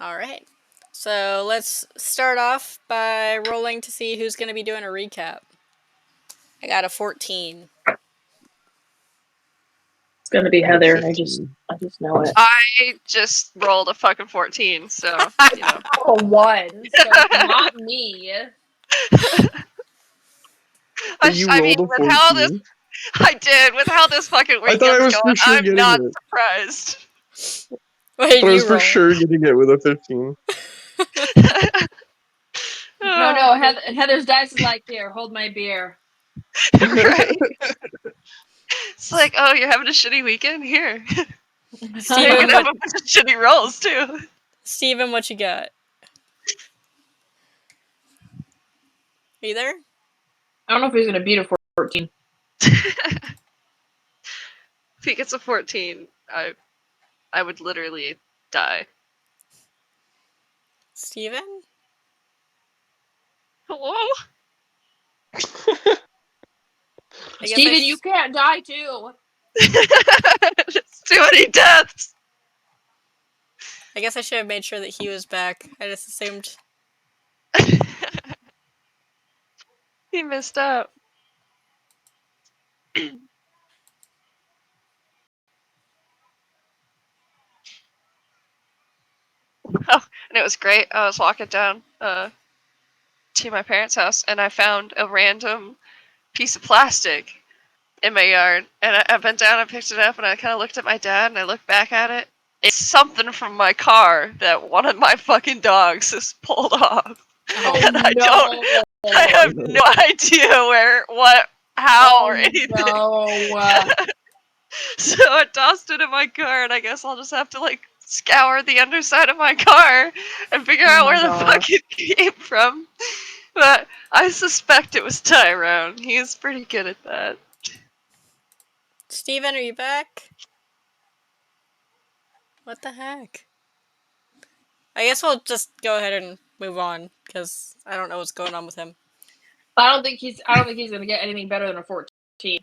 All right. So let's start off by rolling to see who's going to be doing a recap. I got a 14. It's gonna be Heather. I 15. just know it. I just rolled a fucking 14, so you know. Oh, one. So not me. You I mean, rolled a with how this 14? I did, with how this fucking I thought I weekend's was going, for sure I'm getting not it. surprised. What I did thought I was you for roll? sure getting it with a 15. No. Heather's dice is like, here, hold my beer. Right? It's like, oh, you're having a shitty weekend? Here. You Steven, can have what? a bunch of shitty rolls, too. Steven, what you got? Are you there? I don't know if he's gonna beat a 14. If he gets a 14, I would literally die. Steven? Hello? Steven, you can't die too. It's too many deaths. I guess I should have made sure that he was back. I just assumed. He missed out. Oh, and it was great. I was walking down to my parents' house, and I found a random piece of plastic in my yard. And I bent down and picked it up, and I kind of looked at my dad, and I looked back at it. It's something from my car that one of my fucking dogs has pulled off. Oh, And no. I have no idea where, what, how, or anything. No. So I tossed it in my car, and I guess I'll just have to like scour the underside of my car and figure out where the fuck it came from. But I suspect it was Tyrone. He's pretty good at that. Steven, are you back? What the heck? I guess we'll just go ahead and move on, because I don't know what's going on with him. I don't think he's gonna get anything better than a 14.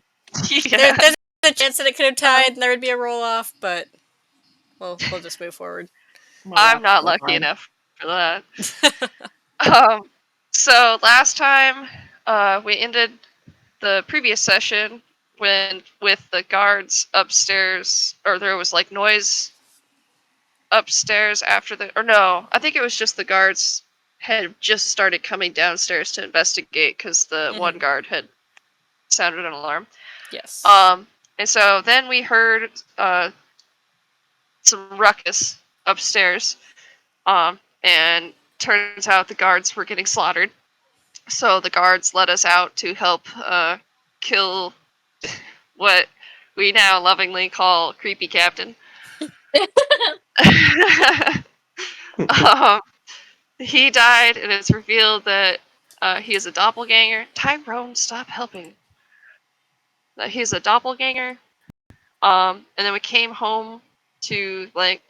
Yeah. There's a chance that it could have tied and there would be a roll off, but we'll just move forward. I'm not lucky enough for that. So last time, we ended the previous session with the guards upstairs, or there was like noise upstairs after or no, I think it was just the guards had just started coming downstairs to investigate because the one guard had sounded an alarm. Yes. And so then we heard some ruckus upstairs, and turns out the guards were getting slaughtered. So the guards let us out to help kill what we now lovingly call Creepy Captain. He died, and it's revealed that he is a doppelganger. Tyrone, stop helping. That he's a doppelganger. And then we came home to like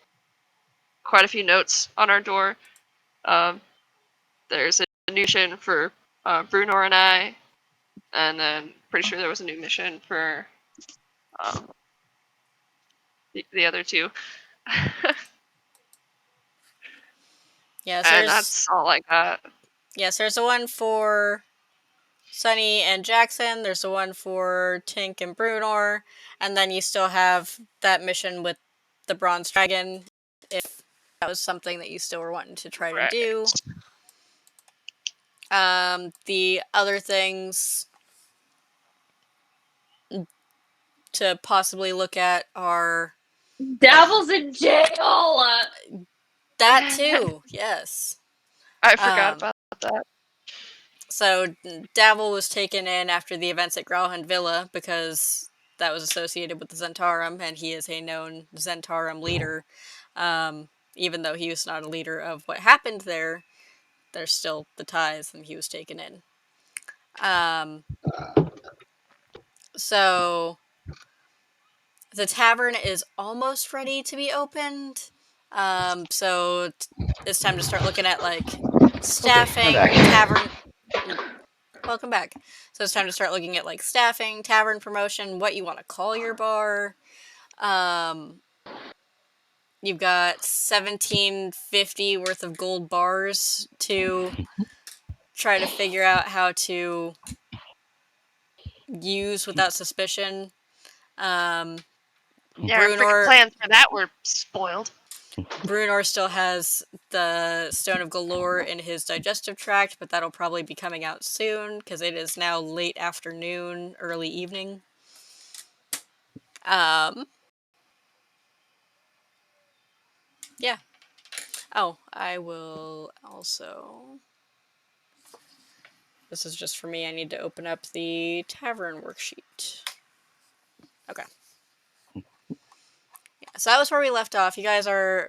quite a few notes on our door. There's a new mission for Brunor and I, and then pretty sure there was a new mission for the other two. Yes, And that's all I got. Yes, there's a one for Sunny and Jackson. There's a one for Tink and Brunor, and then you still have that mission with the Bronze Dragon, if that was something that you still were wanting to try to do. The other things to possibly look at are Devil's in jail. that too. Yes, I forgot about that. So Davil was taken in after the events at Grauhund Villa because that was associated with the Zentarum, and he is a known Zentarum leader. Even though he was not a leader of what happened there, there's still the ties, and he was taken in. So the tavern is almost ready to be opened. So it's time to start looking at like staffing, tavern. Welcome back. So it's time to start looking at like staffing, tavern promotion, what you want to call your bar. You've got 1750 worth of gold bars to try to figure out how to use without suspicion. Yeah, our freaking Brunor plans for that were spoiled. Brunor still has the Stone of Galore in his digestive tract, but that'll probably be coming out soon because it is now late afternoon, early evening. Yeah. Oh, I will also. This is just for me. I need to open up the tavern worksheet. Okay. Yeah, so that was where we left off. You guys are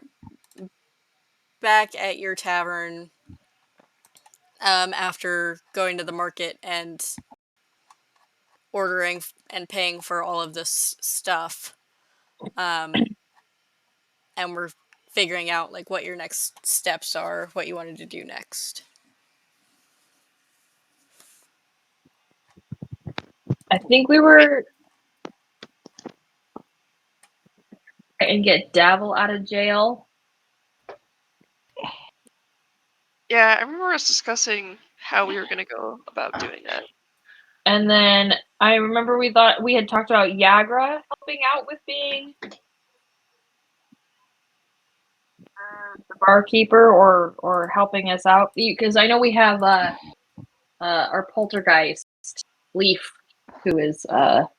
back at your tavern after going to the market and ordering and paying for all of this stuff. And we're figuring out like what your next steps are, what you wanted to do next. I think we were and get Davil out of jail. Yeah, I remember us discussing how we were going to go about doing that. And then I remember we thought we had talked about Yagra helping out with being the barkeeper or helping us out because I know we have our poltergeist Leaf who is up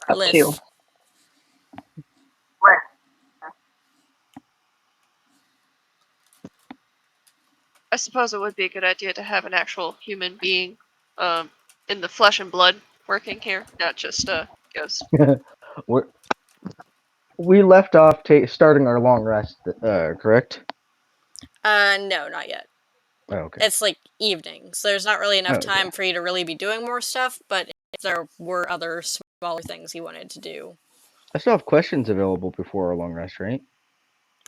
to. Liff. I suppose it would be a good idea to have an actual human being in the flesh and blood working here, not just a ghost. We left off starting our long rest, correct? No, not yet. Oh, okay. It's like evening, so there's not really enough Okay. time for you to really be doing more stuff, but if there were other smaller things you wanted to do. I still have questions available before our long rest, right?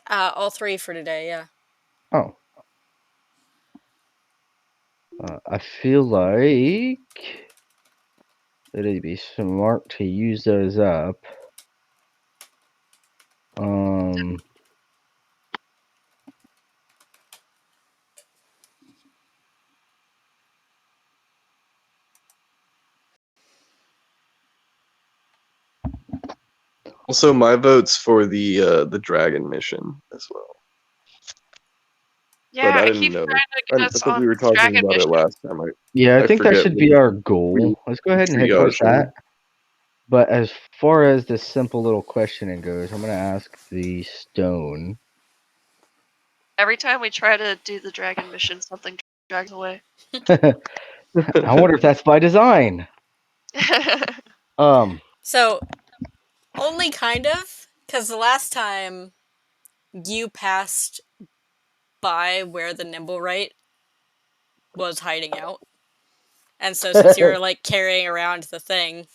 All 3 for today, yeah. Oh. I feel like it'd be smart to use those up. Also, my vote's for the dragon mission as well. Yeah, But I I didn't keep know. trying to I get us thought on we were this talking dragon about it mission. last time. Yeah, I think that forget should what be our goal. Let's go ahead and head towards triage. that. But as far as this simple little questioning goes, I'm going to ask the stone. Every time we try to do the dragon mission, something drags away. I wonder if that's by design. So, only kind of, because the last time you passed by where the Nimblewright was hiding out. And so since you were like carrying around the thing,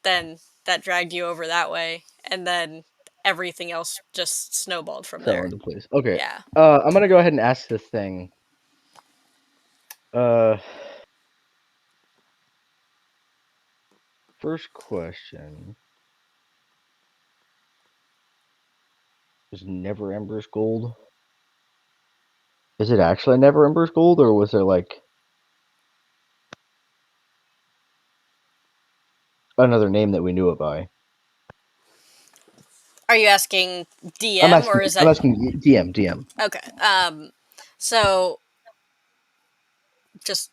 then that dragged you over that way, and then everything else just snowballed from fell there. into place. Okay. Yeah. I'm gonna go ahead and ask this thing. First question is Never Ember's gold. Is it actually Never Ember's gold, or was there like another name that we knew it by? Are you asking DM I'm asking, or is that I'm asking DM. okay? So just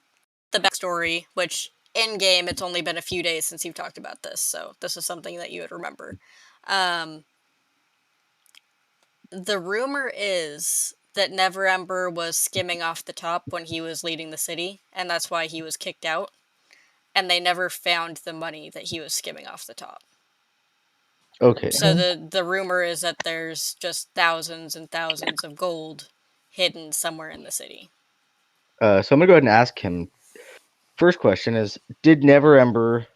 the backstory, which in game it's only been a few days since you've talked about this, so this is something that you would remember. The rumor is that Never Ember was skimming off the top when he was leading the city, and that's why he was kicked out. And they never found the money that he was skimming off the top. Okay. So the rumor is that there's just thousands and thousands of gold hidden somewhere in the city. So I'm gonna go ahead and ask him. First question is: Did Never Ember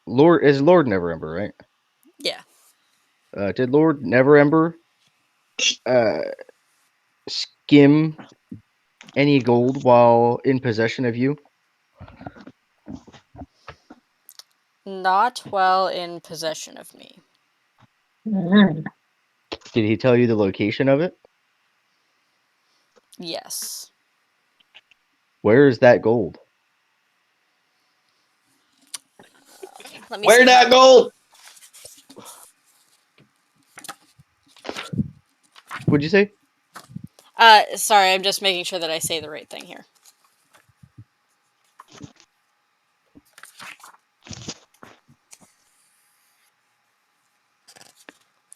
Lord Never Ember, right? Yeah. Did Lord Never Ember skim any gold while in possession of you? Not while in possession of me. Mm. Did he tell you the location of it? Yes. Where is that gold? Let me Where see. that gold? What'd you say? Sorry, I'm just making sure that I say the right thing here.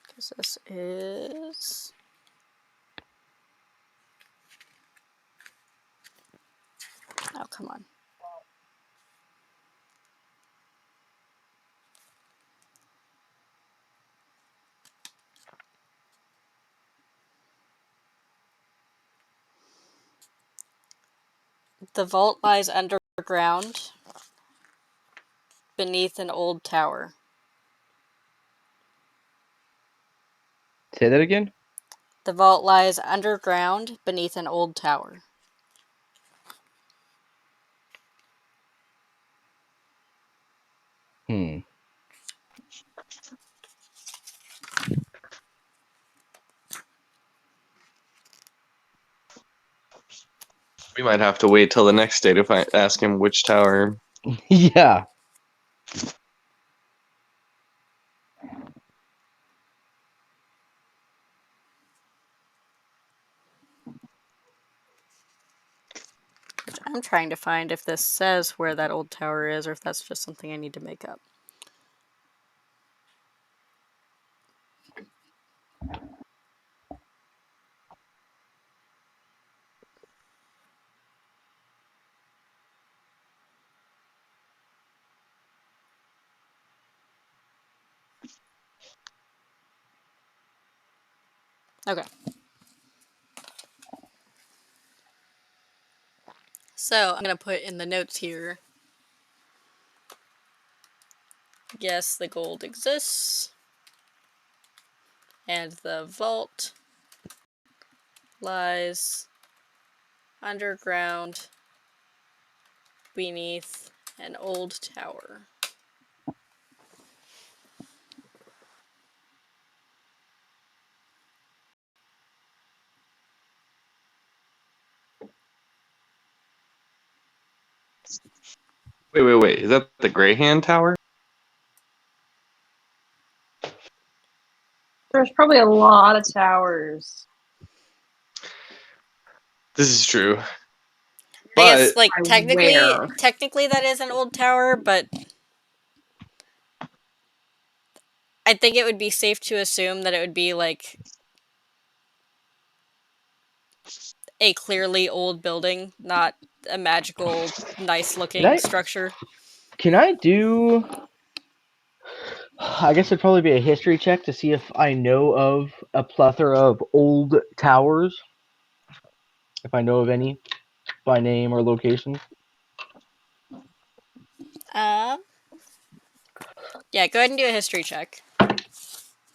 Because this is. Oh, come on. The vault lies underground beneath an old tower. Say that again? The vault lies underground beneath an old tower. Hmm. We might have to wait till the next day to ask him which tower. Yeah. I'm trying to find if this says where that old tower is or if that's just something I need to make up. Okay. So I'm going to put in the notes here. Yes, the gold exists. And the vault lies underground beneath an old tower. Wait. Is that the Greyhand Tower? There's probably a lot of towers. This is true. I guess, But like, I technically swear. that is an old tower, but I think it would be safe to assume that it would be, like, a clearly old building, not a magical, nice-looking structure. Can I do? I guess it'd probably be a history check to see if I know of a plethora of old towers. If I know of any by name or location. Yeah, go ahead and do a history check. Sorry,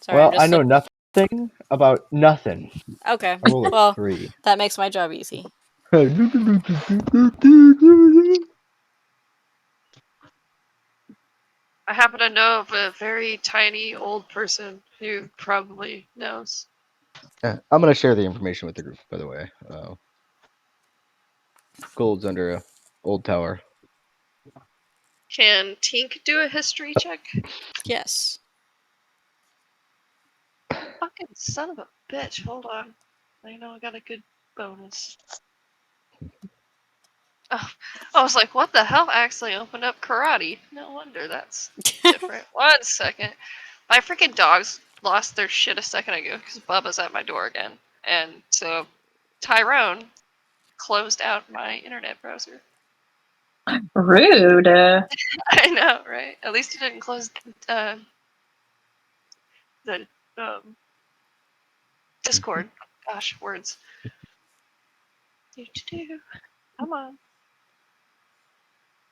I'm Well, I just know nothing about nothing. Okay. I roll a Well, 3. that makes my job easy. I happen to know of a very tiny old person who probably knows. I'm gonna share the information with the group, by the way. Gold's under a old tower. Can Tink do a history check? Yes. Fucking son of a bitch. Hold on. I know I got a good bonus. Oh, I was like, what the hell? I accidentally opened up karate. No wonder that's different. 1 second. My freaking dogs lost their shit a second ago because Bubba's at my door again. And so Tyrone closed out my internet browser. Rude. I know, right? At least he didn't close the Discord. Gosh, words. Come on.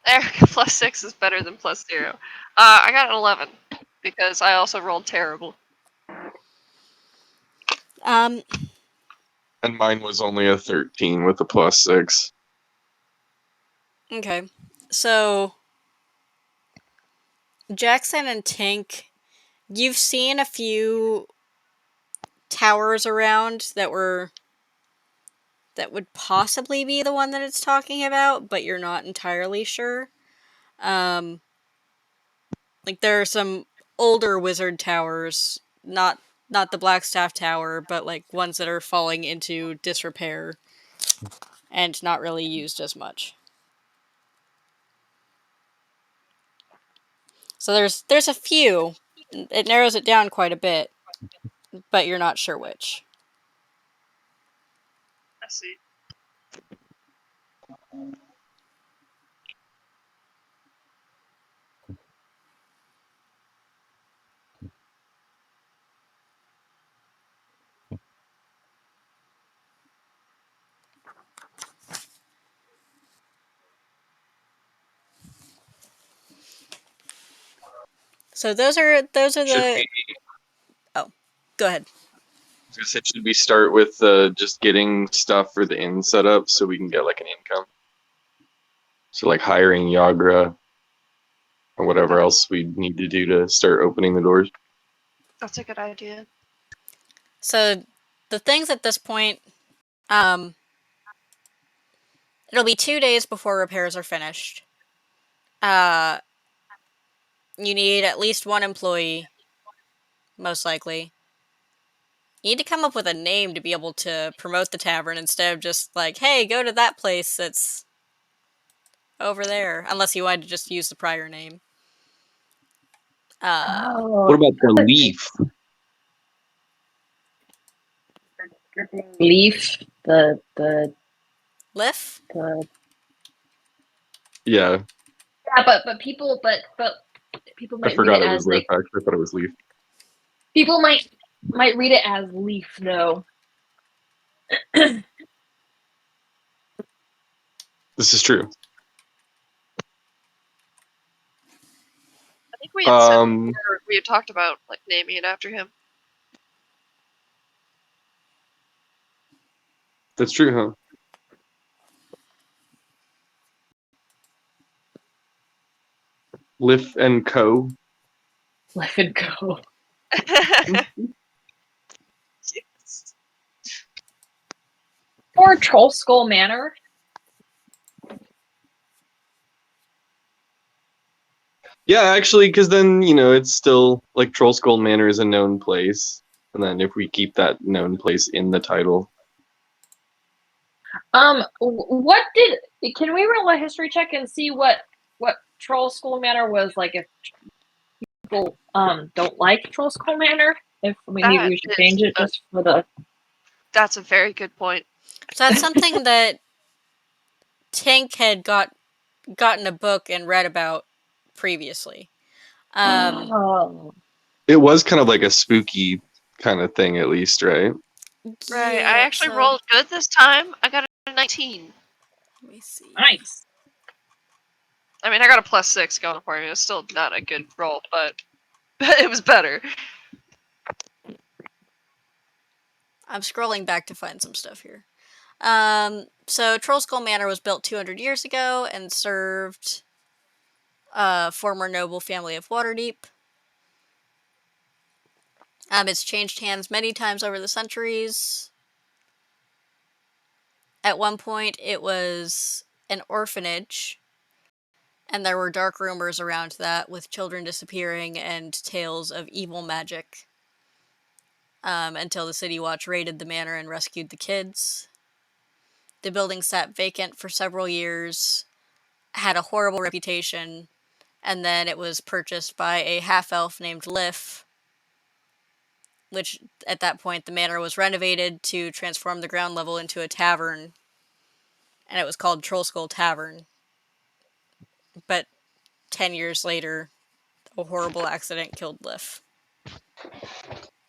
There, +6 is better than +0. I got an 11 because I also rolled terrible. Um, and mine was only a 13 with a +6. okay. So Jackson and Tink You've seen a few towers around that would possibly be the one that it's talking about, but you're not entirely sure. Like there are some older wizard towers, not the Blackstaff Tower, but like ones that are falling into disrepair and not really used as much. So there's a few. It narrows it down quite a bit, but you're not sure which. I see. So those are Should the. we? Oh, go ahead. I was gonna say, should we start with just getting stuff for the inn set up so we can get like an income? So like hiring Yagra or whatever else we need to do to start opening the doors. That's a good idea. So the things at this point, it'll be 2 days before repairs are finished. You need at least one employee, most likely. You need to come up with a name to be able to promote the tavern instead of just like, hey, go to that place that's over there. Unless you wanted to just use the prior name. What Oh, about the leaf? dripping leaf. Liff? The Yeah, yeah, but people I might read forgot it it was as leaf. like Actually, I thought it was leaf. people might read it as leaf though. This is true. I think we had said Um, before, we had talked about like naming it after him. that's true, huh? Liff and Co. Let it go. Yes. Or Troll Skull Manor. Yeah, actually, because then it's still like Troll Skull Manor is a known place, and then if we keep that known place in the title, What did? Can we roll a history check and see what Troll Skull Manor was like? If people don't like Troll Skull Manor, if maybe That we should is change it just for the. that's a very good point. So that's something that Tink had gotten a book and read about previously. Oh, it was kind of like a spooky kind of thing, at least, right? Right. I Yeah, actually so rolled good this time. I got a 19. let me see. nice. I mean, I got a +6 going for me. It's still not a good roll, but it was better. I'm scrolling back to find some stuff here. So Trollskull Manor was built 200 years ago and served a former noble family of Waterdeep. It's changed hands many times over the centuries. At one point, it was an orphanage, and there were dark rumors around that with children disappearing and tales of evil magic. Until the City Watch raided the manor and rescued the kids. The building sat vacant for several years, had a horrible reputation, and then it was purchased by a half-elf named Liff, which at that point the manor was renovated to transform the ground level into a tavern, and it was called Trollskull Tavern. But 10 years later, a horrible accident killed Liff.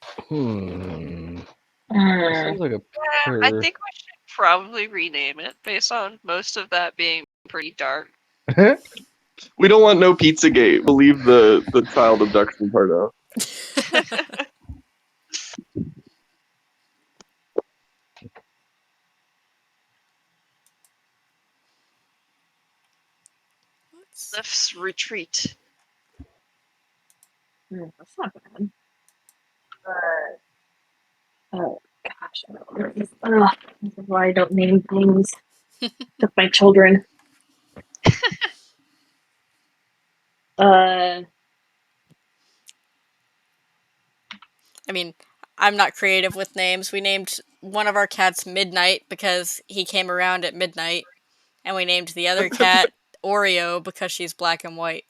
This Mm. sounds like a I per. think we should probably rename it based on most of that being pretty dark. We don't want no Pizzagate. We'll leave the child abduction part out. Lift's retreat. That's not bad. Oh gosh, this is why I don't name things with my children. Uh, I mean, I'm not creative with names. We named one of our cats Midnight because he came around at midnight, and we named the other cat Oreo because she's black and white.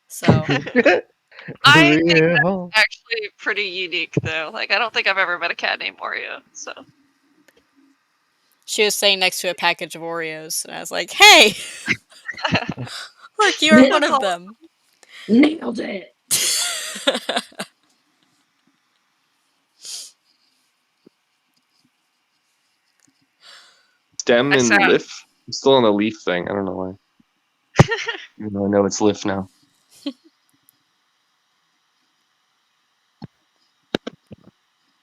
So, I think Yeah. that's actually pretty unique, though. Like, I don't think I've ever met a cat named Oreo. So she was sitting next to a package of Oreos, and I was like, "Hey, look, you're one that's of all. them." nailed it. Stem I and sat. Liff. I'm still on the leaf thing. I don't know why. Even though I know it's Liff now.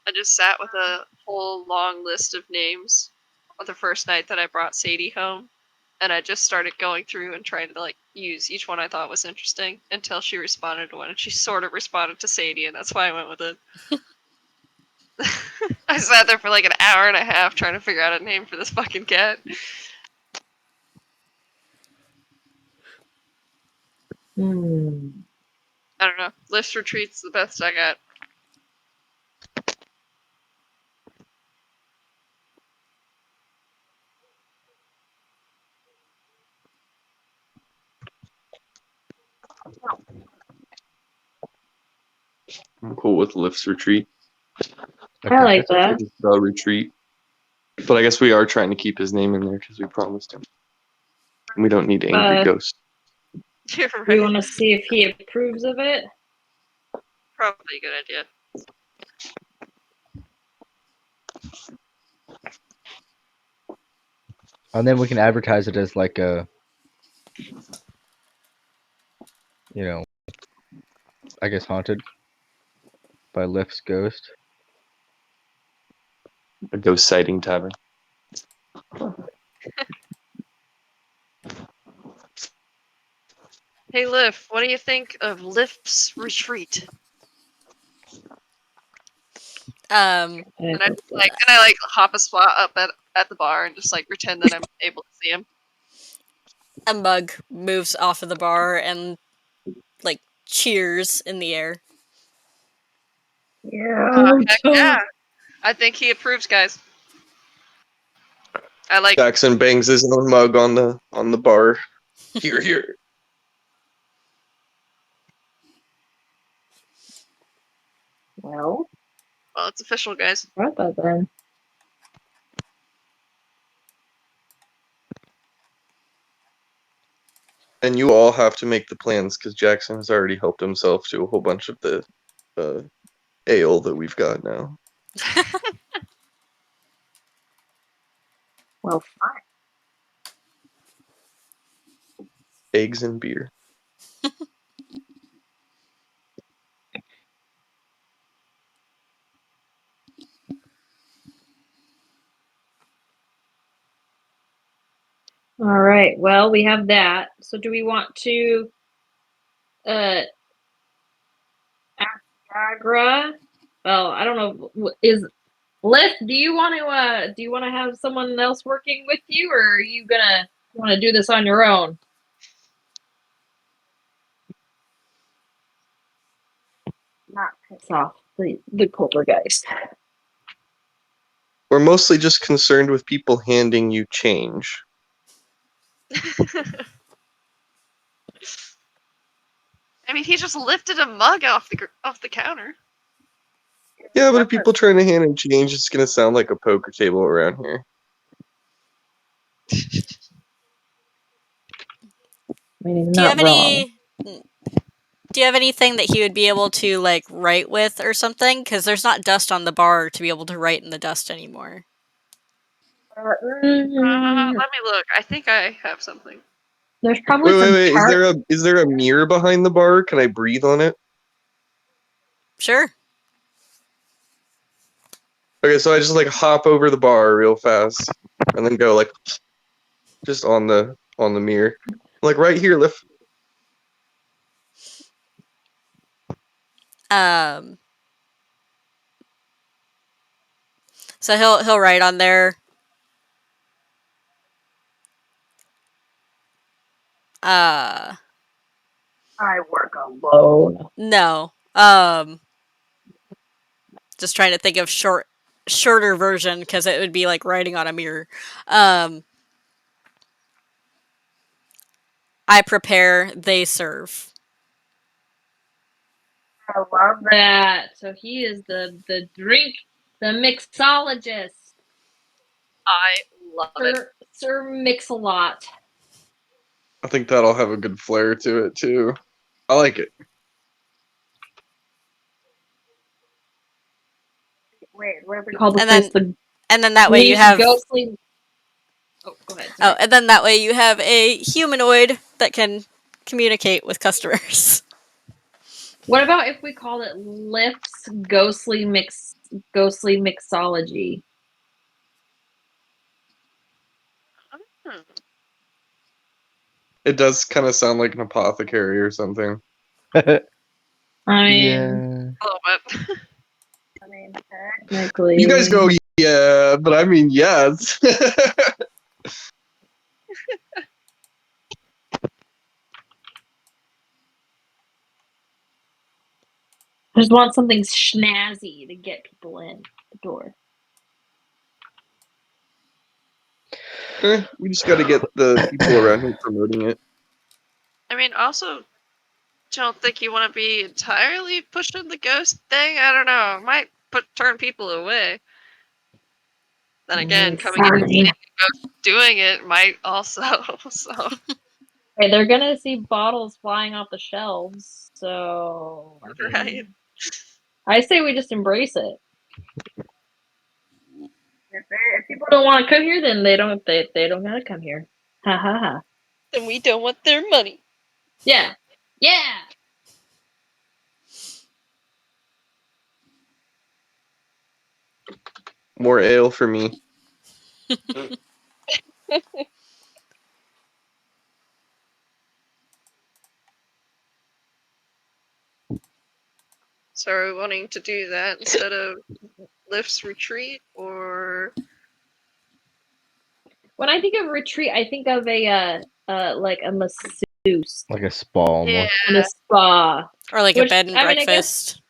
I just sat with a whole long list of names on the first night that I brought Sadie home, and I just started going through and trying to like use each one I thought was interesting until she responded to one, and she sort of responded to Sadie, and that's why I went with it. I sat there for like an hour and a half trying to figure out a name for this fucking cat. I don't know. List Retreat's the best I got. I'm cool with Liff's retreat. I like That sounds like that. a spell retreat. But I guess we are trying to keep his name in there because we promised him. We don't need angry ghosts. You're We right. want to see if he approves of it. Probably a good idea. And then we can advertise it as like a, you know, I guess haunted by Lift's ghost. A ghost sighting tavern. Hey, Liv, what do you think of Lift's Retreat? um, And I like hop a spot up at the bar and just like pretend that I'm able to see him. a mug moves off of the bar and like cheers in the air. Heck yeah! I think he approves, guys. I like. Jackson bangs his own mug on the bar. Here, here. Well, Well, it's official, guys. what that then? And you all have to make the plans because Jackson has already helped himself to a whole bunch of the ale that we've got now. Well, fine. Eggs and beer. All right. Well, we have that. So, do we want to ask Agra? Well, I don't know. Is Liz? Do you want to have someone else working with you, or are you gonna want to do this on your own? Not piss off the poltergeist. We're mostly just concerned with people handing you change. I mean, he just lifted a mug off the counter. Yeah, but if people trying to hand him change, it's gonna sound like a poker table around here. I mean, he's Do you not have wrong. do you have anything that he would be able to like write with or something? Because there's not dust on the bar to be able to write in the dust anymore. Let me look. I think I have something. There's probably some Wait. chart. Is there a mirror behind the bar? Can I breathe on it? Sure. Okay, so I just like hop over the bar real fast and then go like just on the mirror. Like right here, lift. Um, so he'll write on there. Uh, I work alone. no. Just trying to think of shorter version because it would be like writing on a mirror. Um, I prepare, they serve. I love that. So he is the mixologist. I love it. Sir Mix-a-Lot. I think that'll have a good flair to it too. I like it. Wait, what do we call this And place? then The and then that way you have ghostly. Oh, go ahead. Sorry. and then that way you have a humanoid that can communicate with customers. What about if we call it Lift's Ghostly Mixology? Hmm. It does kind of sound like an apothecary or something. I mean, Yeah. A little bit. technically. You guys go, yeah, but I mean, yes. I just want something snazzy to get people in the door. We just got to get the people around here promoting it. I mean, also, don't think you want to be entirely pushing the ghost thing. I don't know. It might turn people away. Then again, coming in and seeing a ghost doing it might also. So Hey, they're gonna see bottles flying off the shelves, so right. I say we just embrace it. If people don't want to come here, then they don't gotta come here. Ha ha ha. Then we don't want their money. Yeah. Yeah. More ale for me. So are we wanting to do that instead of Lift's retreat, or When I think of retreat, I think of a like a masseuse Like a spa almost. and a spa. Or like a Which, bed and I mean, breakfast.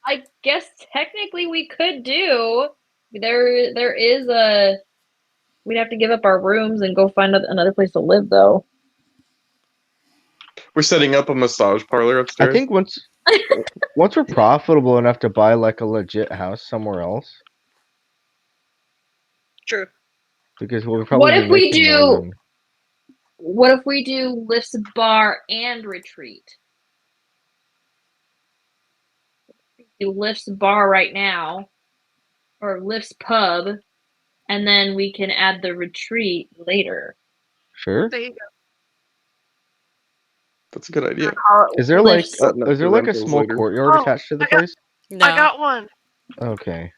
I guess technically we could do. There is a. We'd have to give up our rooms and go find another place to live, though. We're setting up a massage parlor I upstairs. think once we're profitable enough to buy like a legit house somewhere else, true? because we'll probably What be if we making more do? than What if we do Lift's bar and retreat? Do Lift's bar right now, or Lift's pub, and then we can add the retreat later. sure. There you go. That's a good idea. Is there like Lift's- Button up is there the like a rentals small later. courtyard Oh, attached to the I got- place? No. I got one. Okay.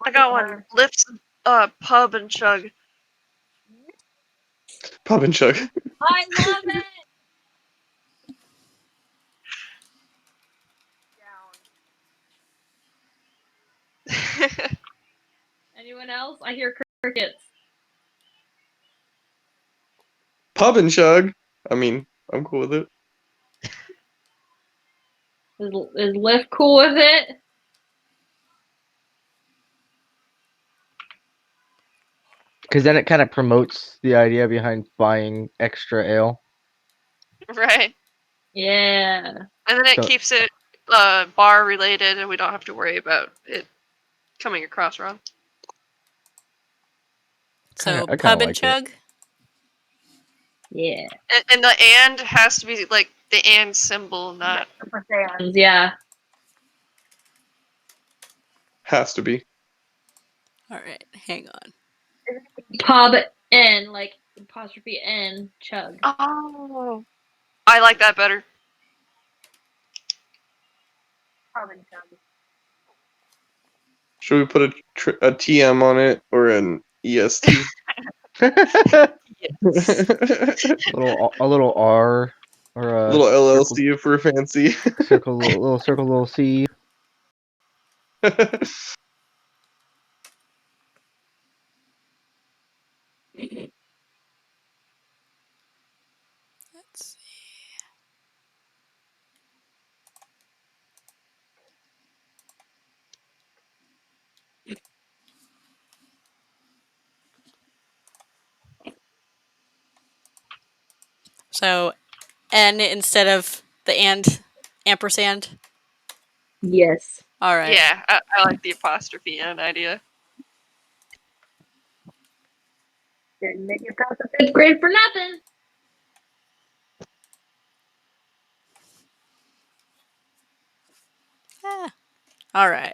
I got one. Lift's pub and chug. Pub and chug. I love it. Anyone else? I hear crickets. Pub and chug. I mean, I'm cool with it. Is Lift cool with it? Because then it kind of promotes the idea behind buying extra ale. Right. Yeah. And then it So- keeps it bar related, and we don't have to worry about it coming across wrong. So I kinda pub and like it. chug. Yeah. And the and has to be like the and symbol, not Yeah. Has to be. All right, hang on. Pub N, like apostrophe N, chug. Oh, I like that better. Pub and chug. Should we put a TM on it or an EST? a little R or a Little LLC if we're fancy. little circle, little C. Let's see. So N instead of the and ampersand. Yes. All right. Yeah, I like the apostrophe N idea. Didn't make it past the 5th grade for nothing. All right.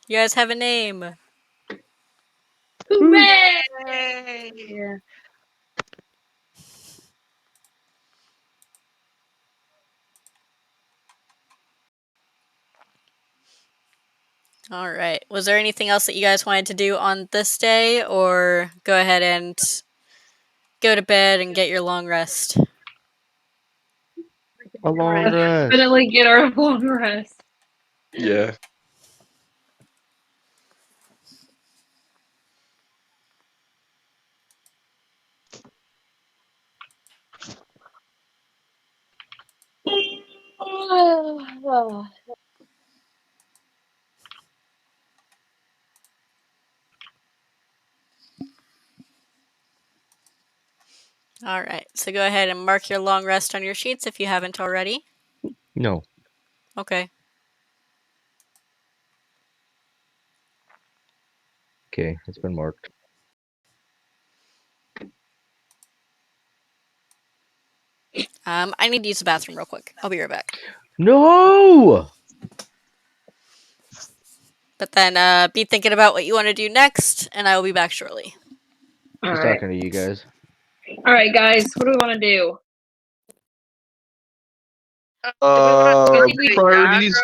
You guys have a name. Hooray! Yay! Yeah. All right. Was there anything else that you guys wanted to do on this day, or go ahead and go to bed and get your long rest? A long rest. Definitely get our long rest. Yeah. All right. So go ahead and mark your long rest on your sheets if you haven't already. No. Okay. Okay, it's been marked. I need to use the bathroom real quick. I'll be right back. No! But then be thinking about what you want to do next, and I will be back shortly. All Just right. talking to you guys. All right, guys. What do we want to do? Do we want to we- Priorities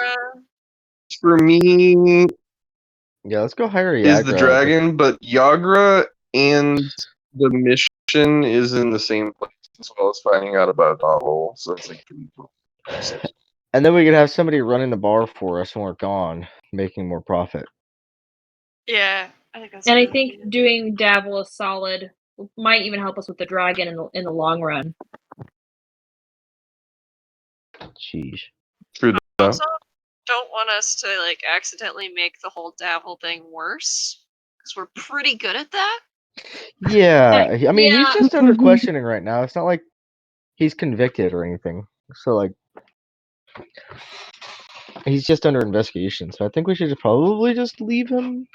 for me Yeah, let's go hire a is the Yagra. dragon, but Yagra and the mission is in the same place as well as finding out about Novel. So it's like And then we could have somebody running the bar for us when we're gone, making more profit. Yeah, I think that's. And a I good think idea. doing Dabble is solid. Might even help us with the dragon in the long run. Jeez. true that. Also, don't want us to like accidentally make the whole Davil thing worse because we're pretty good at that. Yeah, I mean, he's Yeah. just under questioning right now. It's not like he's convicted or anything. So, like, he's just under investigation. So I think we should probably just leave him.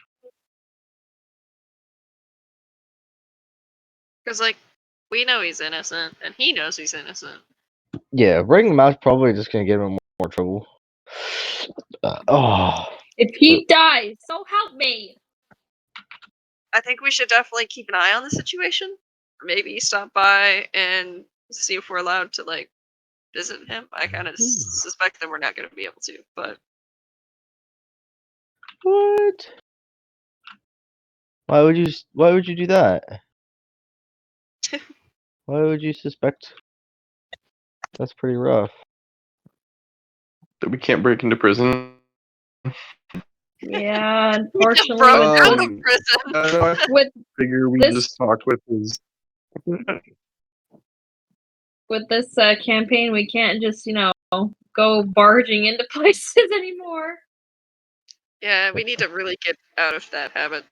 Because like we know he's innocent and he knows he's innocent. Yeah, writing him out is probably just going to get him in more trouble. Oh. If he dies, so help me. I think we should definitely keep an eye on the situation. Or maybe stop by and see if we're allowed to like visit him. I kind of suspect that we're not going to be able to, but What? Why would you do that? Why would you suspect? That's pretty rough. That we can't break into prison. Yeah, unfortunately, broke out of Um, prison. I with figure we this- just talk with his. with this campaign, we can't just go barging into places anymore. Yeah, we need to really get out of that habit.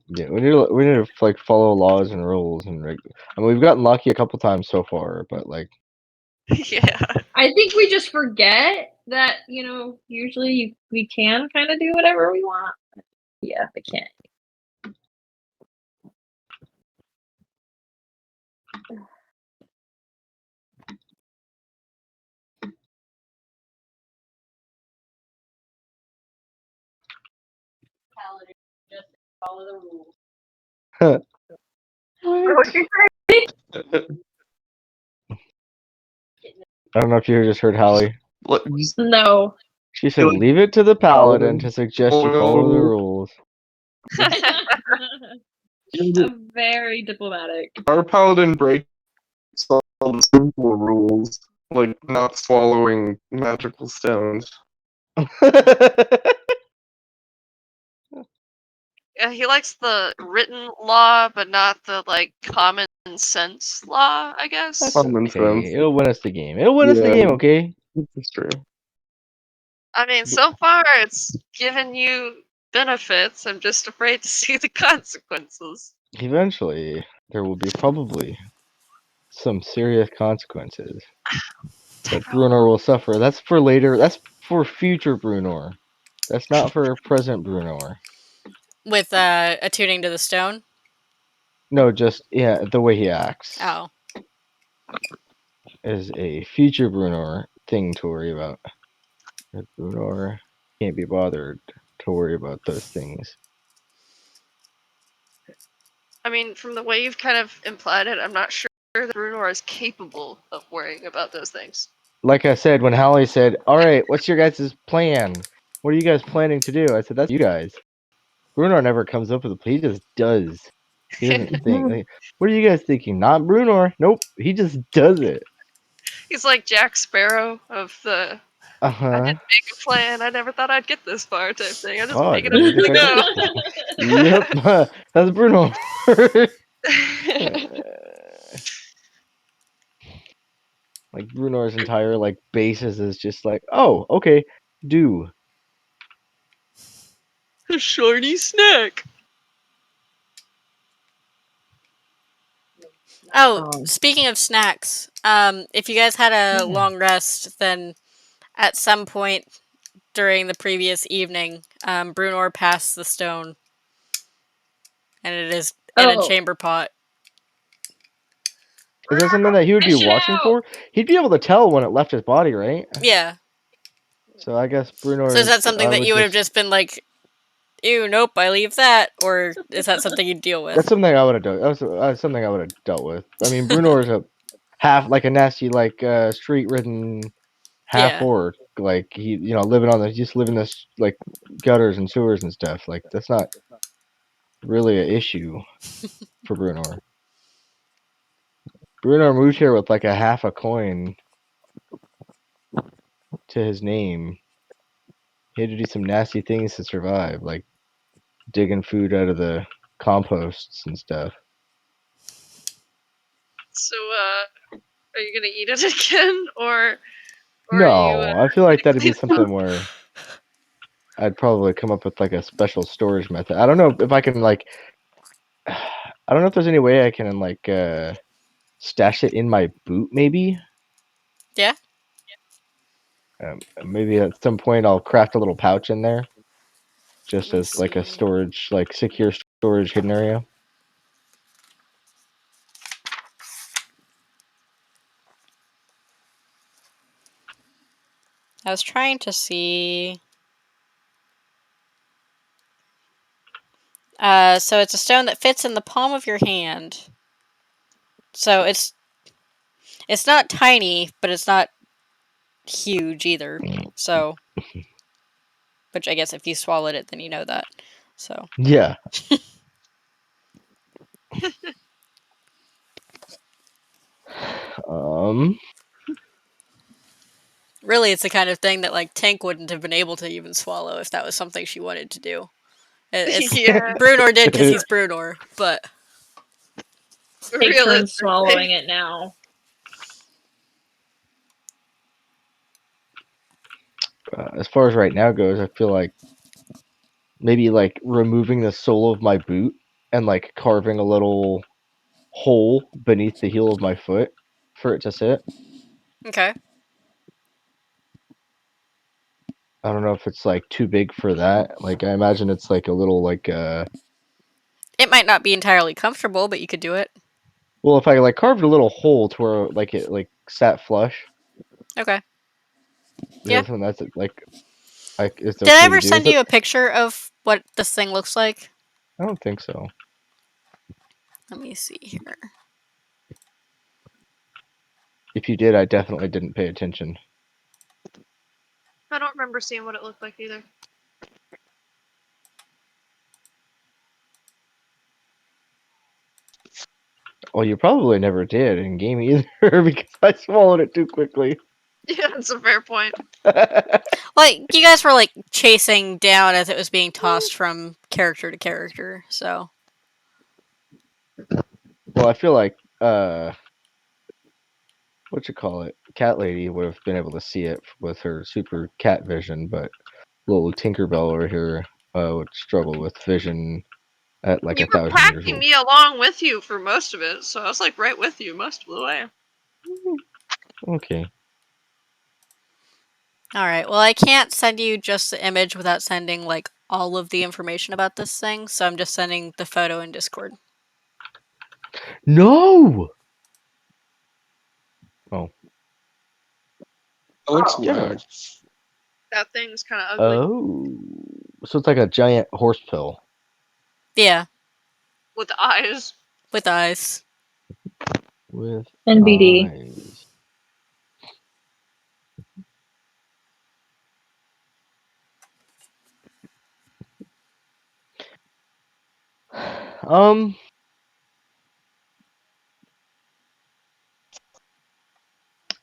Yeah, we need to like follow laws and rules and I mean, we've gotten lucky a couple times so far, but like Yeah. I think we just forget that usually we can kind of do whatever we want. Yeah, we can't. Just follow the rules. I don't know if you just heard Hallie. No. She said, "Leave it to the paladin to suggest you follow the rules." Very diplomatic. Our paladin breaks all the simple rules. Like not swallowing magical stones. Yeah, he likes the written law, but not the like common sense law, I guess. That's Common okay. sense. It'll win us the game. It'll win us the Yeah. game, okay? That's true. I mean, so far it's given you benefits. I'm just afraid to see the consequences. Eventually, there will be probably some serious consequences that Bruenor will suffer. That's for later. That's for future Bruenor. That's not for present Bruenor. With attuning to the stone. No, just yeah, the way he acts Oh, is a future Bruenor thing to worry about. Bruenor can't be bothered to worry about those things. I mean, from the way you've kind of implied it, I'm not sure that Brunor is capable of worrying about those things. Like I said, when Hallie said, "All right, what's your guys' plan? What are you guys planning to do?" I said, "That's you guys." Brunor never comes up with a plan. He just does. He doesn't think. Like, what are you guys thinking? Not Brunor. Nope. He just does it. He's like Jack Sparrow of the Uh I huh. didn't make a plan. I never thought I'd get this far type thing. I just Oh, I make it never up did as think I'd get this far. Yep. That's Brunor. I go. Like Brunor's entire like basis is just like, oh, okay, do. A shorty snack. oh. Um, Speaking of snacks, if you guys had a Yeah. long rest, then at some point during the previous evening, Brunor passed the stone, and it is in a oh, chamber pot. Is that something that he would be fish it watching out. for? He'd be able to tell when it left his body, right? Yeah. So I guess Bruno So is that is. something I that would you would have just been like, "Ew, nope, I leave that," or is that something you'd deal That's with? something I would have done. That's something I would have dealt with. I mean, Bruno is a half like a nasty like street ridden half Yeah. orc. Like he, living on the just living this like gutters and sewers and stuff. Like that's not really an issue for Bruno. Bruno moved here with like a half a coin to his name. He had to do some nasty things to survive, like digging food out of the composts and stuff. So, are you gonna eat it again, or are you No, I feel like gonna that'd be clean it up? something where I'd probably come up with like a special storage method. I don't know if I can like I don't know if there's any way I can like stash it in my boot maybe. Yeah. Maybe at some point I'll craft a little pouch in there just Let me as like a see. storage like secure storage hidden area. I was trying to see. So it's a stone that fits in the palm of your hand. So it's not tiny, but it's not huge either. So, which I guess if you swallowed it, then you know that. So Yeah. Um really, it's the kind of thing that like Tank wouldn't have been able to even swallow if that was something she wanted to do. It's Yeah, Brunor did because he's Brunor, but Take turns realistically. swallowing it now. as far as right now goes, I feel like maybe like removing the sole of my boot and like carving a little hole beneath the heel of my foot for it to sit. okay. I don't know if it's like too big for that. Like I imagine it's like a little like It might not be entirely comfortable, but you could do it. well if I like carved a little hole to where like it like sat flush. Okay. Is Yeah. that something that's like it's Did I okay to ever do with send it? you a picture of what this thing looks like? I don't think so. Let me see here. If you did, I definitely didn't pay attention. I don't remember seeing what it looked like either. Well, you probably never did in game either because I swallowed it too quickly. Yeah, that's a fair point. Like, you guys were, like, chasing down as it was being tossed from character to character, so. Well, I feel like what you call it, Cat Lady would have been able to see it with her super cat vision, but little Tinkerbell over here would struggle with vision at like You were 1,000 years packing old. me along with you for most of it, so I was like right with you most of the way. Okay. Alright, well, I can't send you just the image without sending, like, all of the information about this thing, so I'm just sending the photo in Discord. No. Oh. That looks Generally. whack. That thing's kind of ugly Oh. So it's like a giant horse pill. Yeah, with eyes. with eyes. With NBD. eyes. Um.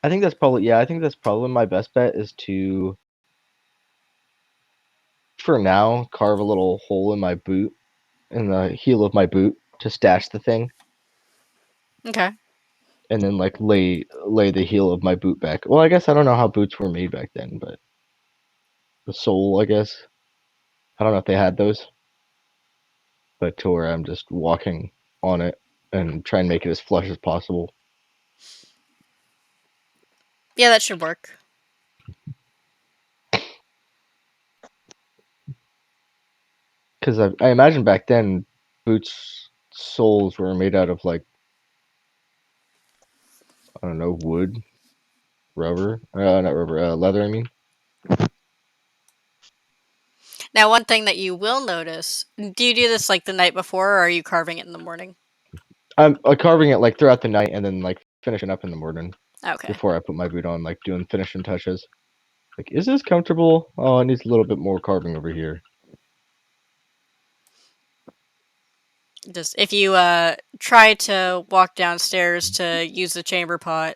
I think that's probably my best bet is to, for now, carve a little hole in my boot, in the heel of my boot, to stash the thing, Okay. and then like lay the heel of my boot back. Well, I guess I don't know how boots were made back then, but the sole, I guess. I don't know if they had those, but to where I'm just walking on it and try and make it as flush as possible. Yeah, that should work. Because I imagine back then, boots soles were made out of like, I don't know, wood, rubber, not rubber, leather. I mean, Now, one thing that you will notice, do you do this, like, the night before, or are you carving it in the morning? I'm carving it like throughout the night and then like finishing up in the morning Okay. before I put my boot on, like doing finishing touches. Like, is this comfortable? Oh, it needs a little bit more carving over here. Just, if you, try to walk downstairs to use the chamber pot,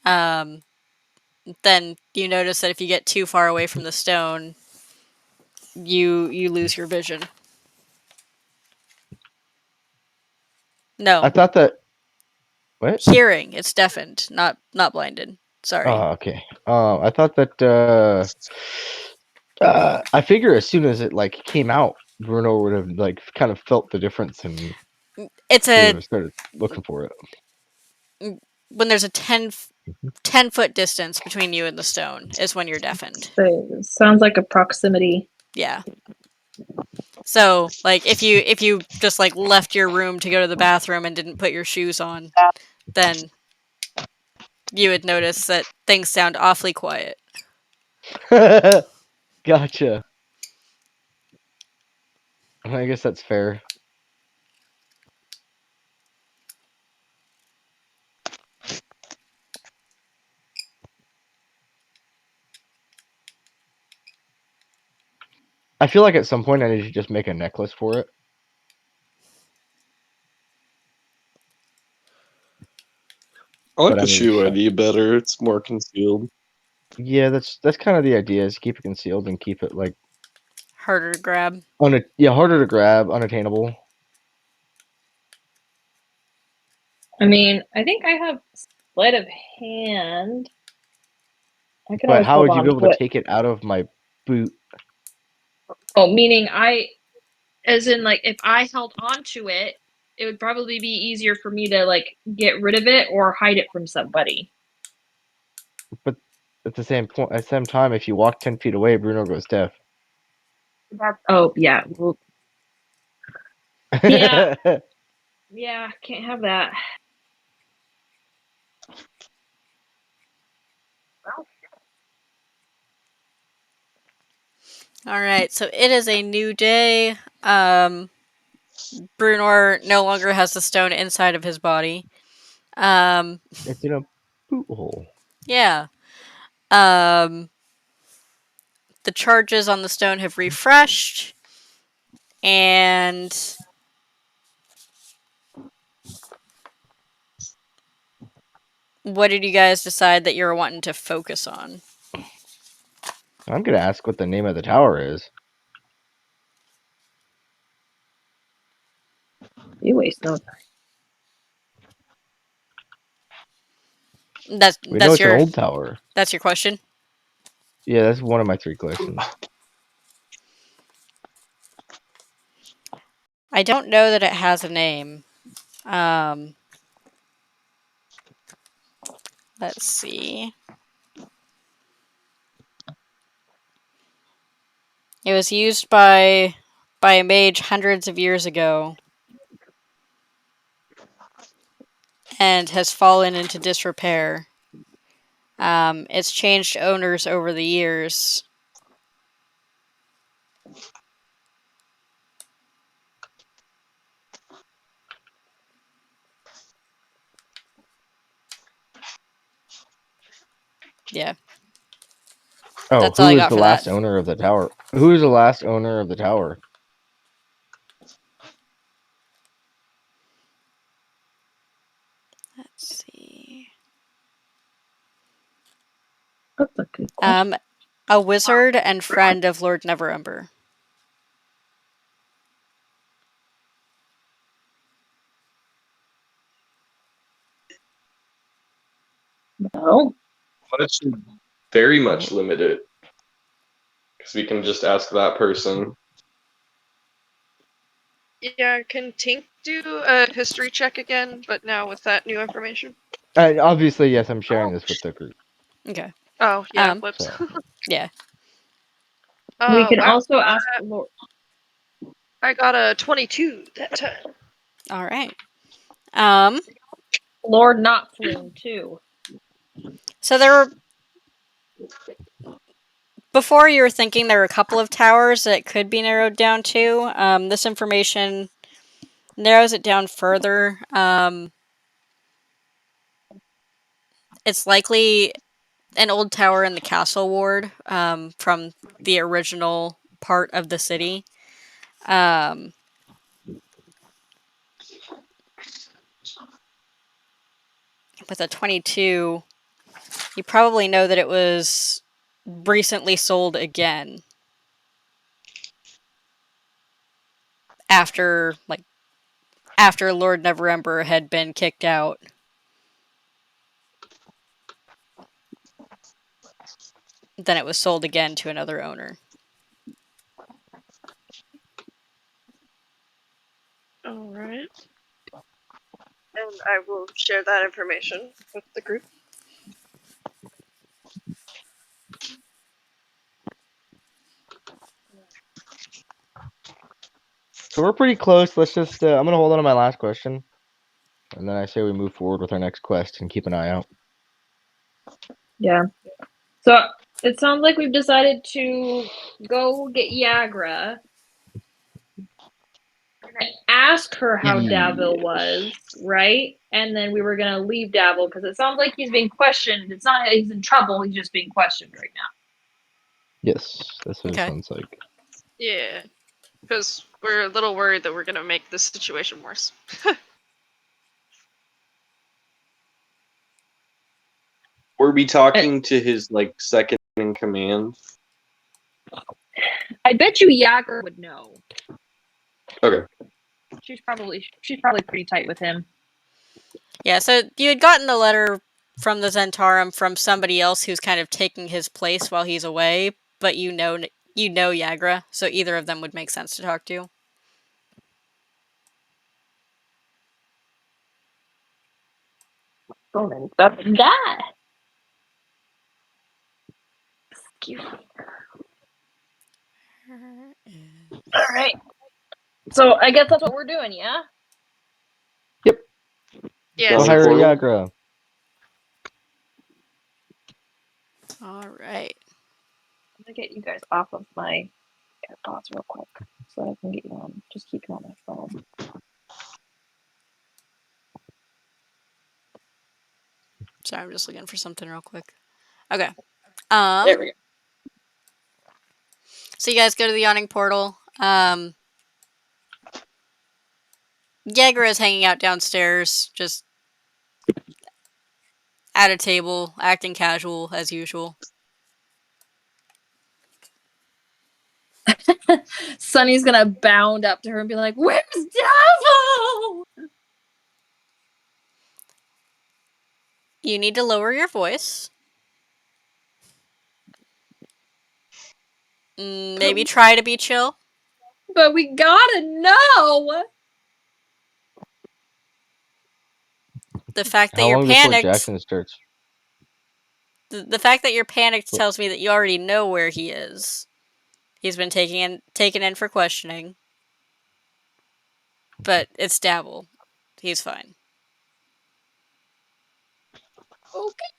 then you notice that if you get too far away from the stone, you lose your vision. No, I thought that. What? hearing. It's deafened, not blinded. Sorry. Oh, okay. I thought that. I figure as soon as it like came out, Bruno would have like kind of felt the difference and It's he would a have started looking for it. when there's a 10-foot distance between you and the stone is when you're deafened. So, sounds like a proximity. Yeah. So, like, if you just like left your room to go to the bathroom and didn't put your shoes on, then you would notice that things sound awfully quiet. Gotcha. I guess that's fair. I feel like at some point I need to just make a necklace for it. I like But I the mean, shoe idea better. It's more concealed. yeah, that's kind of the idea, is keep it concealed and keep it like Harder to grab. harder to grab, unattainable. I mean, I think I have sleight of hand. I can But always how hold would you on be able to to it. take it out of my boot? Oh, meaning as in, like, if I held on to it, it would probably be easier for me to, like, get rid of it or hide it from somebody. But at the same time, if you walk 10 feet away, Bruno goes deaf. Oh, yeah. Well, yeah. Yeah, can't have that. All right, so it is a new day. Brunor no longer has the stone inside of his body. It's in a boot hole. Yeah. The charges on the stone have refreshed, and what did you guys decide that you're wanting to focus on? I'm gonna ask what the name of the tower is. You waste no time. We know That's it's an your old tower. question. Yeah, that's one of my 3 questions. I don't know that it has a name. Let's see. It was used by a mage hundreds of years ago and has fallen into disrepair. It's changed owners over the years. Yeah, Oh, that's all I who is got the for that. last owner of the tower? Who is the last owner of the tower? Let's see. That's a good question. A wizard and friend of Lord Neverember. No. That should very much limit it. Because we can just ask that person. Yeah, can Tink do a history check again, but now with that new information? Obviously, yes, I'm sharing this with the group. Okay. Oh, yeah, whoops. So. Yeah. We can Wow, also ask Lord. I got a 22 that time. All right. Lord Not Flume too. So there were, before you were thinking there were a couple of towers that could be narrowed down to. This information narrows it down further. It's likely an old tower in the castle ward from the original part of the city. With a 22, you probably know that it was recently sold again after Lord Neverember had been kicked out. Then it was sold again to another owner. Alright. And I will share that information with the group. So we're pretty close. Let's just. I'm gonna hold on to my last question, and then I say we move forward with our next quest and keep an eye out. Yeah. So it sounds like we've decided to go get Yagra. We're gonna ask her how Davil was, right? And then we were gonna leave Davil because it sounds like he's being questioned. It's not that he's in trouble; he's just being questioned right now. Yes, that's what it Okay. sounds like. Yeah, because we're a little worried that we're going to make this situation worse. Were we talking to his second in command? I bet you Yagra would know. Okay. She's probably pretty tight with him. Yeah, so you had gotten the letter from the Zentarum from somebody else who's kind of taking his place while he's away, but you know Yagra, so either of them would make sense to talk to. Roman doesn't die. Excuse me. All right. So I guess that's what we're doing, yeah? Yeah, Go Down so the hire portal? Yagra. All right. I'm gonna get you guys off of my AirPods real quick so I can get you on. Just keep you on my phone. Sorry, I'm just looking for something real quick. Okay. There we go. So you guys go to the yawning portal. Yagra is hanging out downstairs, just at a table, acting casual as usual. Sunny's gonna bound up to her and be like, "Where's Devil?" You need to lower your voice. Maybe try to be chill. But we gotta know. The fact that How you're long before panicked. Jackson starts? The fact that you're panicked tells me that you already know where he is. He's been taken in for questioning. But it's Dabble. He's fine. Okay.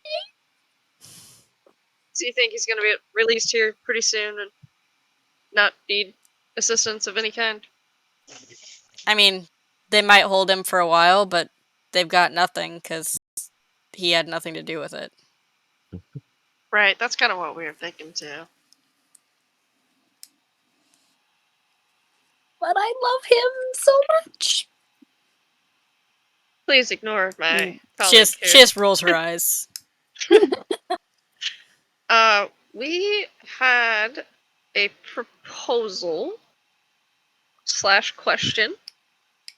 So you think he's going to be released here pretty soon and not need assistance of any kind? I mean, they might hold him for a while, but they've got nothing because he had nothing to do with it. Right, that's kind of what we were thinking too. But I love him so much. Please ignore my She colleague just, here. she just rolls her eyes. We had a proposal / question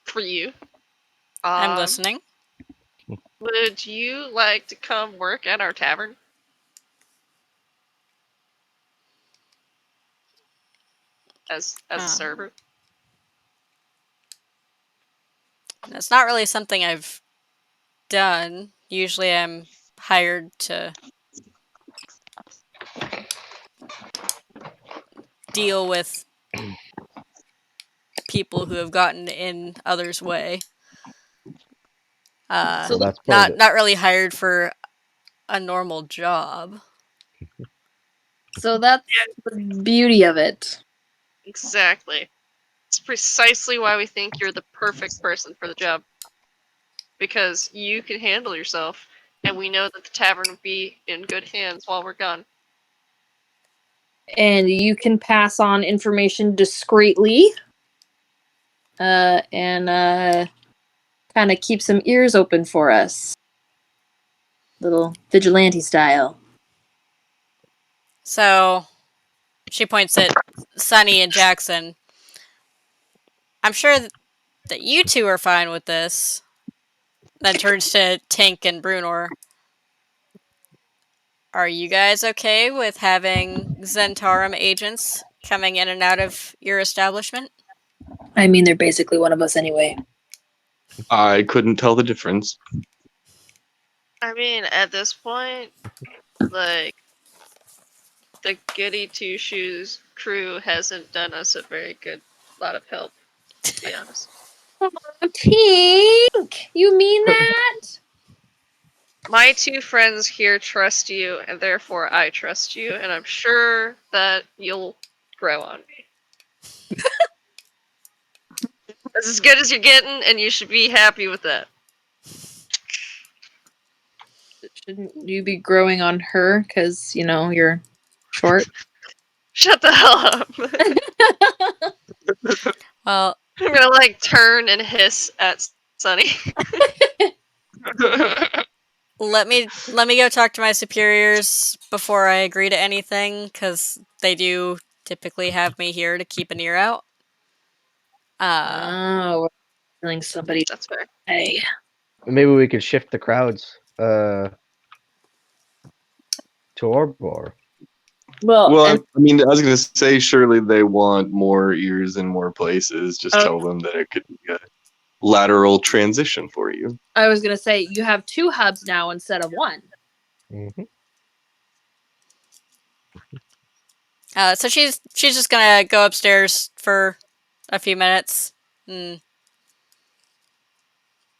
for you. I'm listening. Would you like to come work at our tavern? As a server? It's not really something I've done. Usually I'm hired to deal with people who have gotten in others' way. Well, that's part of it. Not really hired for a normal job. So that's the beauty of it. Exactly. It's precisely why we think you're the perfect person for the job. Because you can handle yourself, and we know that the tavern will be in good hands while we're gone. And you can pass on information discreetly. And kind of keep some ears open for us. Little vigilante style. So she points at Sunny and Jackson. I'm sure that you two are fine with this. Then turns to Tink and Brunor. Are you guys okay with having Zentarum agents coming in and out of your establishment? I mean, they're basically one of us anyway. I couldn't tell the difference. I mean, at this point, like, the Goody Two Shoes crew hasn't done us a very good lot of help, to be honest. Tink! You mean that? My two friends here trust you, and therefore I trust you, and I'm sure that you'll grow on me. That's as good as you're getting, and you should be happy with that. Shouldn't you be growing on her? Because, you're short. Shut the hell up. Well, I'm gonna, turn and hiss at Sunny. let me go talk to my superiors before I agree to anything, because they do typically have me here to keep an ear out. Oh, we're feeling somebody. That's fair. Hey. Maybe we could shift the crowds to our bar. Well, I mean, I was going to say, surely they want more ears in more places. Just tell them that it could be a lateral transition for you. I was going to say, you have 2 hubs now instead of 1. Mm-hmm. So she's just gonna go upstairs for a few minutes and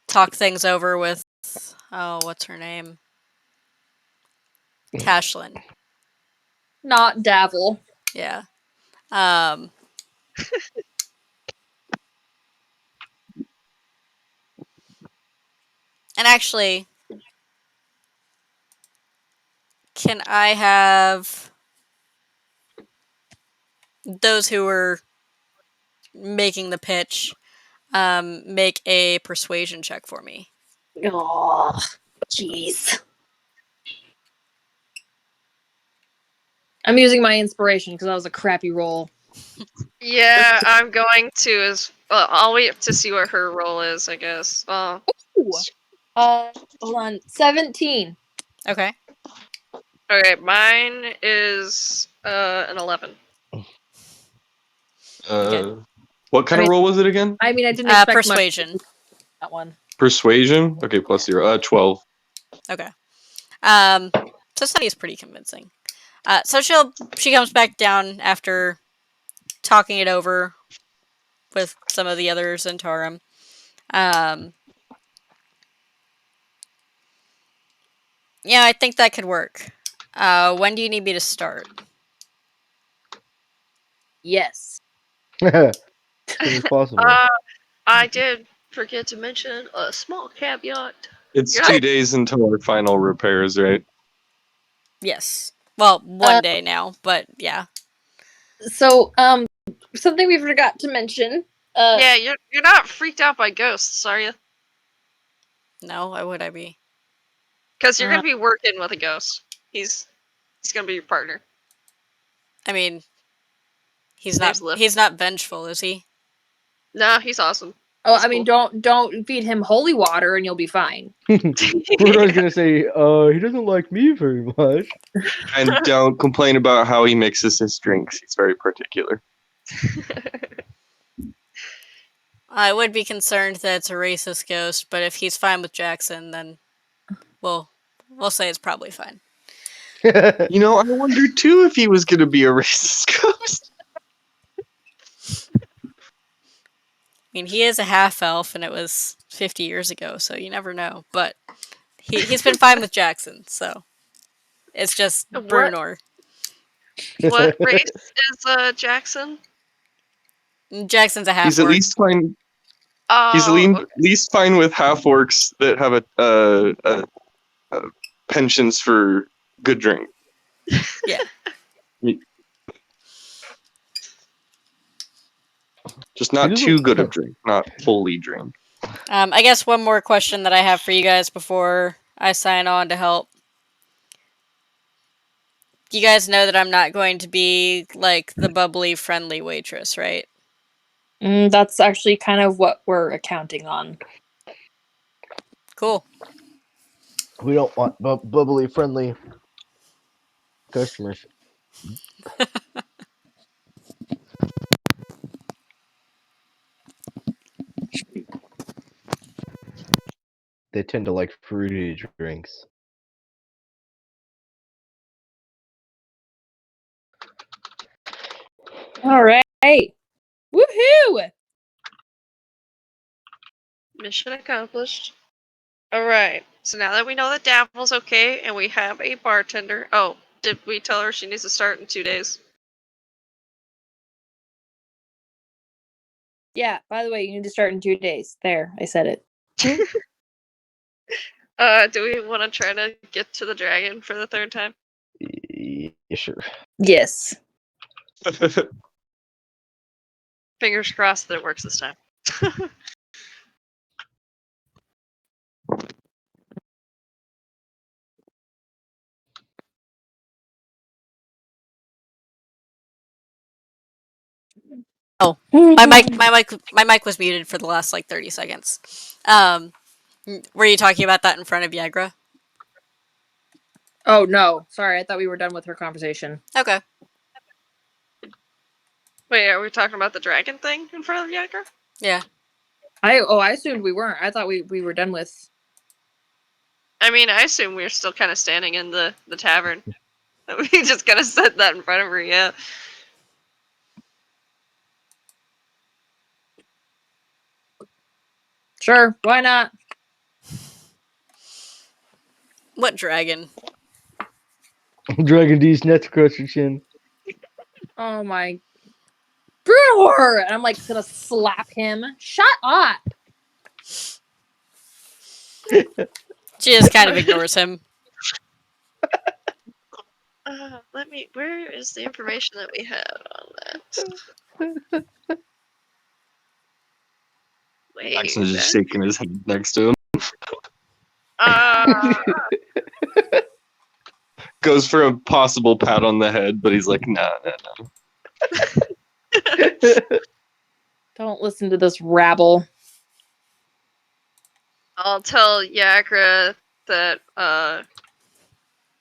talk things over with, what's her name? Tashlin. Not Davil. Yeah. And actually, can I have those who were making the pitch make a persuasion check for me? Oh, jeez. I'm using my inspiration because that was a crappy roll. Yeah, I'm going to as well. I'll wait to see what her roll is, I guess. Ooh. Hold on. 17. Okay. Okay, mine is an 11. Okay. What kind of roll was it again? I didn't expect Persuasion. much that one. Persuasion. Okay, plus 0. 12. Okay. So Sunny's pretty convincing. So she comes back down after talking it over with some of the other Zentarum. Yeah, I think that could work. When do you need me to start? as Yes. soon as possible. I did forget to mention a small caveat. It's You're 2 not- days until our final repairs, right? Yes. Well, one day now, but yeah. So, something we forgot to mention. Yeah, you're not freaked out by ghosts, are you? No, why would I be? Because you're gonna be working with a ghost. He's gonna be your partner. I mean, His name's Lip. he's not vengeful, is he? Nah, he's awesome. Oh, He's cool. don't feed him holy water and you'll be fine. Bruno's gonna say, he doesn't like me very much. And don't complain about how he mixes his drinks. He's very particular. I would be concerned that it's a racist ghost, but if he's fine with Jackson, then we'll say it's probably fine. You know, I wondered too if he was going to be a racist ghost. I mean, he is a half elf, and it was 50 years ago, so you never know. But he's been fine with Jackson, so it's just What Brunor. what race is Jackson? Jackson's a half He's at orc. least fine. He's Oh, okay. least fine with half orcs that have a penchants for good drink. Yeah. Just not too good of drink, not fully drink. I guess one more question that I have for you guys before I sign on to help. You guys know that I'm not going to be like the bubbly, friendly waitress, right? That's actually kind of what we're accounting on. Cool. We don't want bubbly, friendly customers. They tend to like fruity drinks. All right. Woohoo! Mission accomplished. Alright, so now that we know that Dapple's okay and we have a bartender. Oh, did we tell her she needs to start in 2 days? Yeah, by the way, you need to start in 2 days. There, I said it. Do we want to try to get to the dragon for the 3rd time? Yeah, sure. Yes. Fingers crossed that it works this time. My mic was muted for the last like 30 seconds. Were you talking about that in front of Yagra? Oh no, sorry. I thought we were done with her conversation. Okay. Wait, are we talking about the dragon thing in front of Yagra? Yeah. I assumed we weren't. I thought we were done with. I mean, I assume we're still kind of standing in the tavern. We just kind of said that in front of her, yeah. Sure, why not? What dragon? Dragon D's nuts across your chin. Oh my. Brewer! And I'm like gonna slap him. Shut up! She just kind of ignores him. Where is the information that we had on that? Wait, Jackson's just shaking his head next to him. goes for a possible pat on the head, but he's like, nah. Don't listen to this rabble. I'll tell Yagra that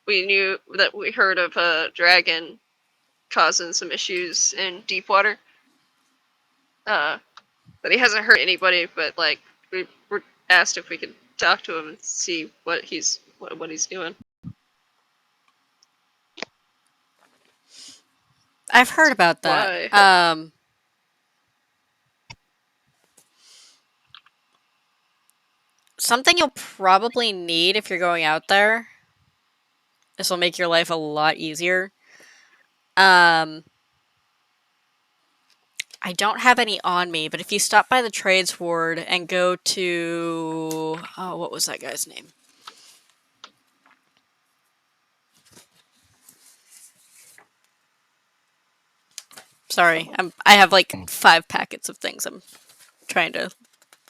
we heard of a dragon causing some issues in Deepwater. That he hasn't hurt anybody, but like we were asked if we could talk to him and see what he's doing. I've heard about that. Why? Something you'll probably need if you're going out there. This will make your life a lot easier. I don't have any on me, but if you stop by the trades ward and go to what was that guy's name? Sorry, I have like 5 packets of things I'm trying to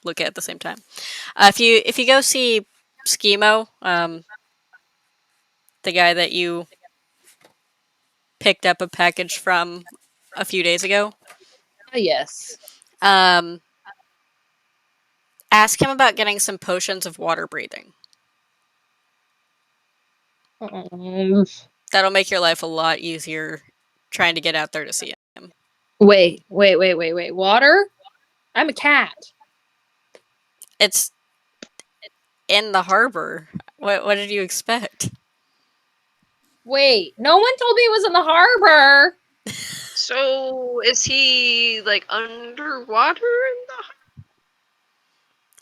look at the same time. If you go see Schemo, the guy that you picked up a package from a few days ago, Yes. ask him about getting some potions of water breathing. That'll make your life a lot easier trying to get out there to see him. Wait. Water? I'm a cat. It's in the harbor. What did you expect? Wait, no one told me it was in the harbor. So is he like underwater in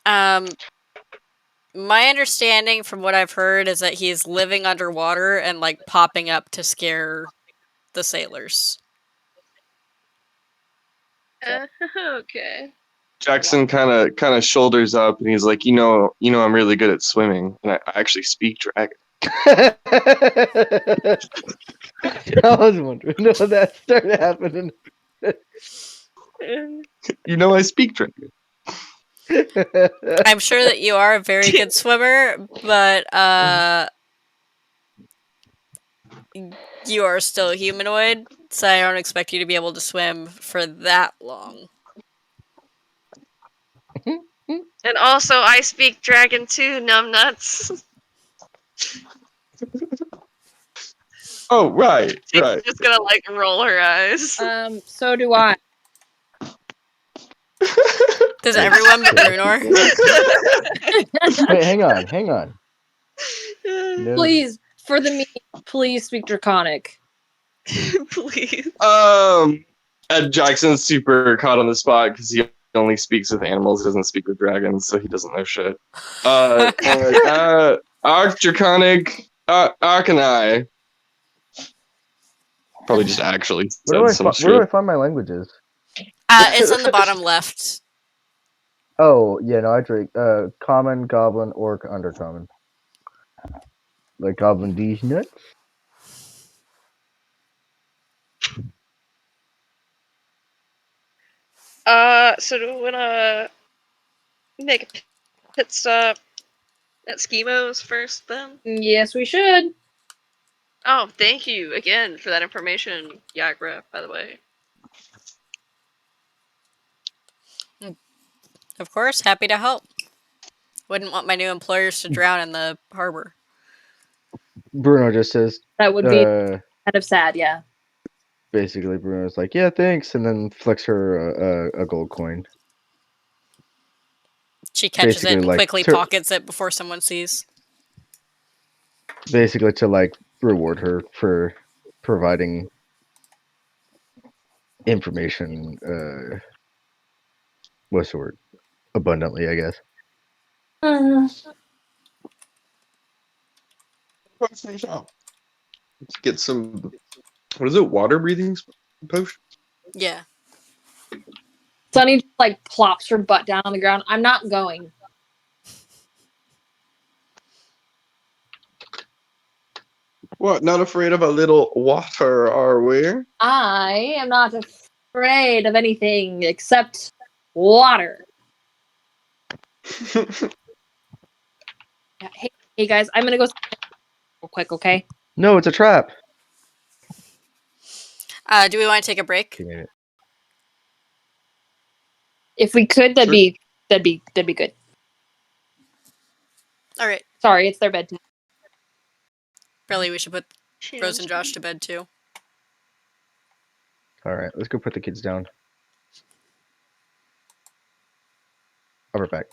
the? My understanding from what I've heard is that he's living underwater and like popping up to scare the sailors. Okay. Jackson kind of shoulders up, and he's like, I'm really good at swimming, and I actually speak dragon. I was wondering when that started happening. I speak dragon. I'm sure that you are a very good swimmer, but you are still humanoid, so I don't expect you to be able to swim for that long. And also, I speak dragon too, numbnuts. Oh, right. She's just gonna like roll her eyes. So do I. Does everyone but Brunor? Wait, hang on. No. Please, for the meme, please speak Draconic. Please. And Jackson's super caught on the spot because he only speaks with animals, doesn't speak with dragons, so he doesn't know shit. Arc Draconic, Arcanine. Probably just actually Where said do I find my languages? It's on the bottom left. Oh, yeah, no, I drink common, goblin, orc, undercommon. Like goblin these nuts? So do we wanna make a pit stop at Schemos first then? Yes, we should. Oh, thank you again for that information, Yagra, by the way. Of course, happy to help. Wouldn't want my new employers to drown in the harbor. Bruno just says, That would be kind of sad, yeah. basically, Bruno's like, yeah, thanks, and then flicks her a gold coin. She catches Basically, it and like, quickly pockets it before someone sees. Basically, to like reward her for providing information. What's the word? Abundantly, I guess. Let's get some. What is it? Water breathing potion? Yeah. Sunny like plops her butt down on the ground. I'm not going. What? Not afraid of a little water, are we? I am not afraid of anything except water. Hey guys, I'm gonna go real quick, okay? No, it's a trap. Do we want to take a break? He made it. If we could, that'd Sure. be good. All right. Sorry, it's their bedtime. Really, we should put She Rose is. and Josh to bed too. All right, let's go put the kids down. I'll be right back.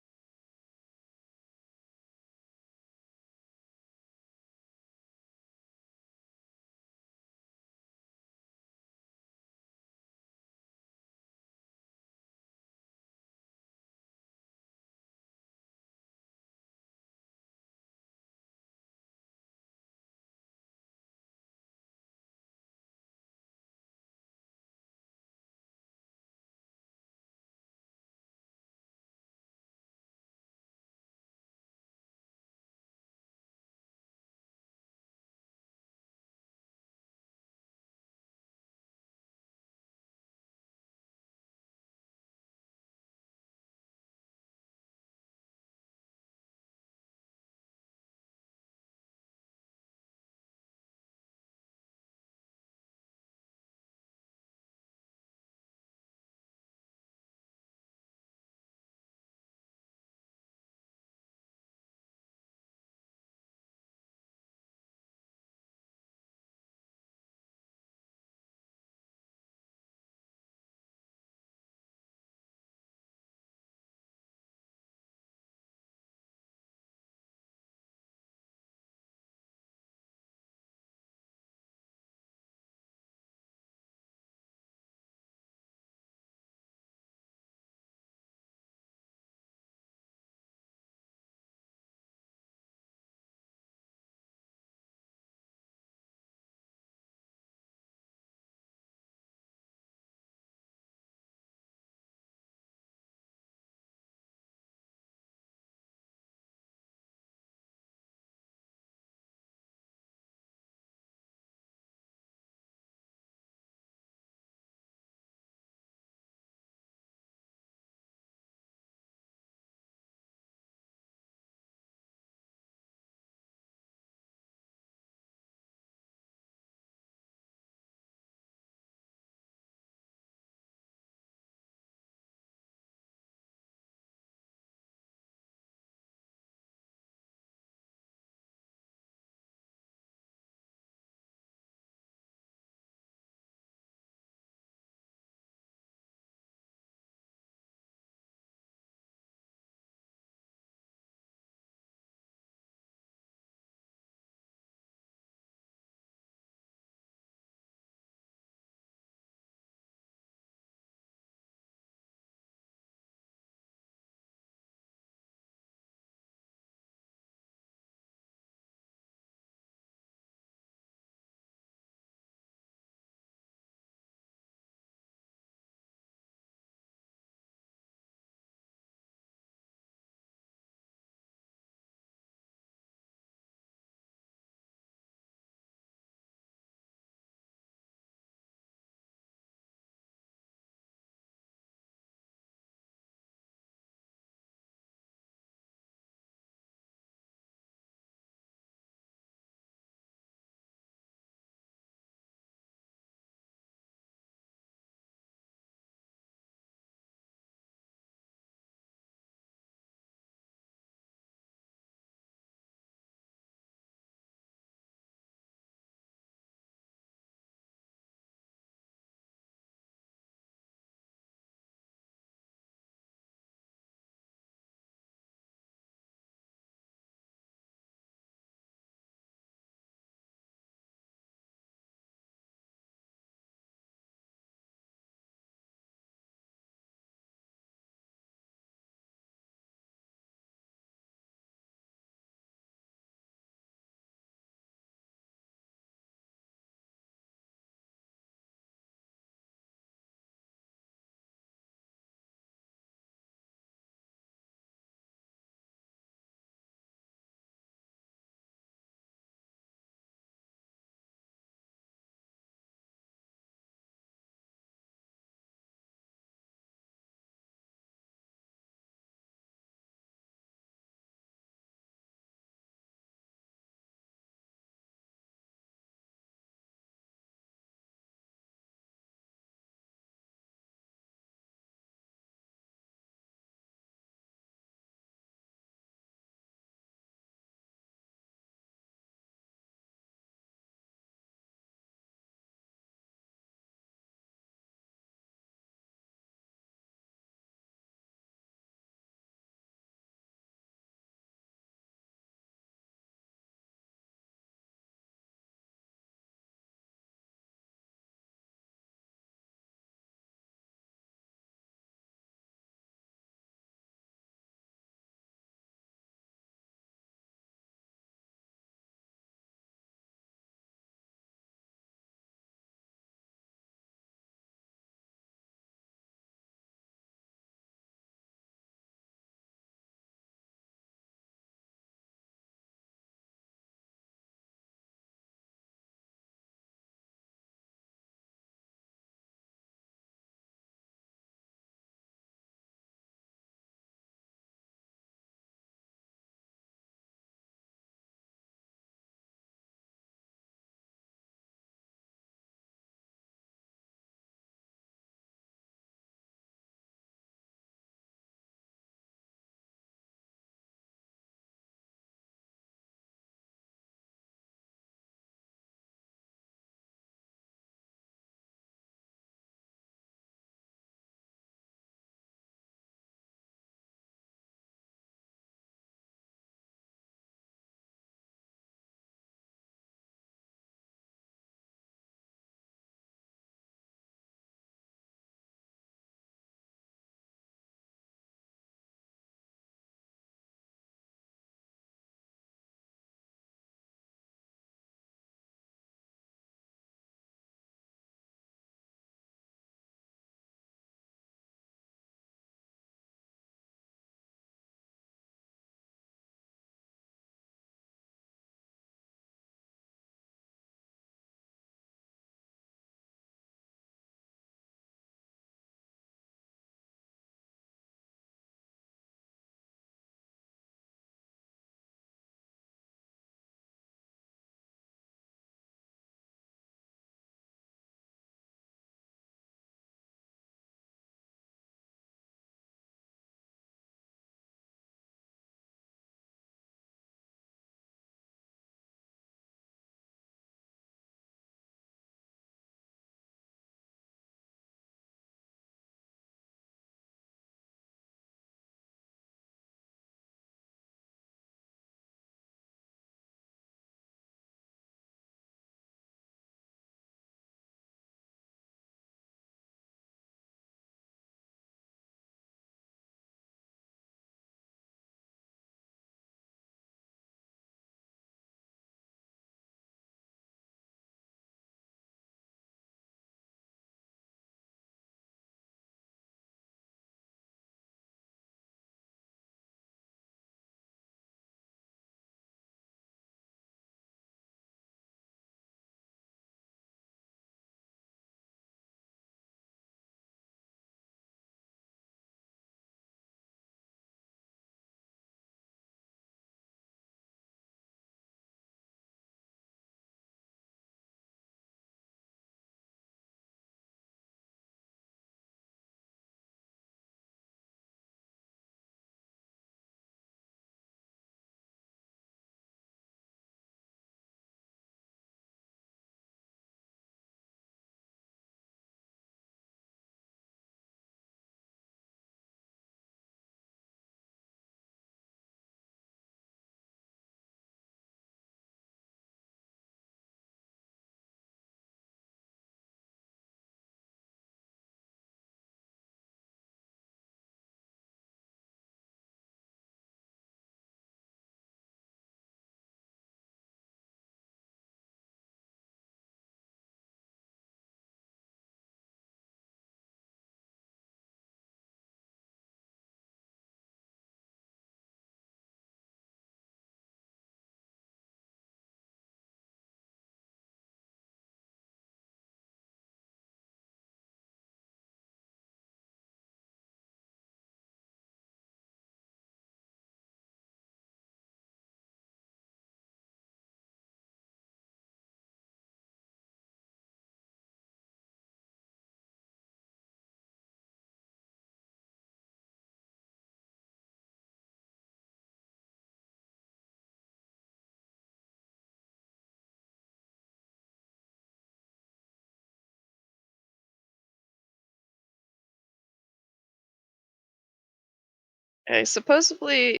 I supposedly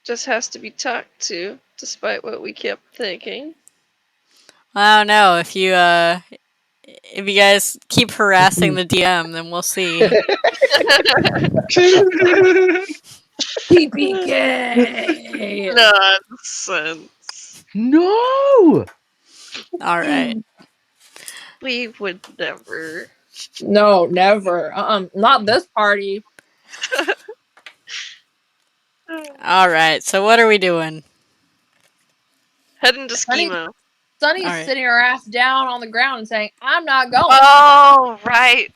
just has to be talked to, despite what we kept thinking. I don't know if you guys keep harassing the DM, then we'll see. TPK. Nonsense. No! All right. We would never. No, never. Not this party. All right. So what are we doing? Heading to Sunny- schemo. Sunny's All right. sitting her ass down on the ground and saying, "I'm not going." Oh, right.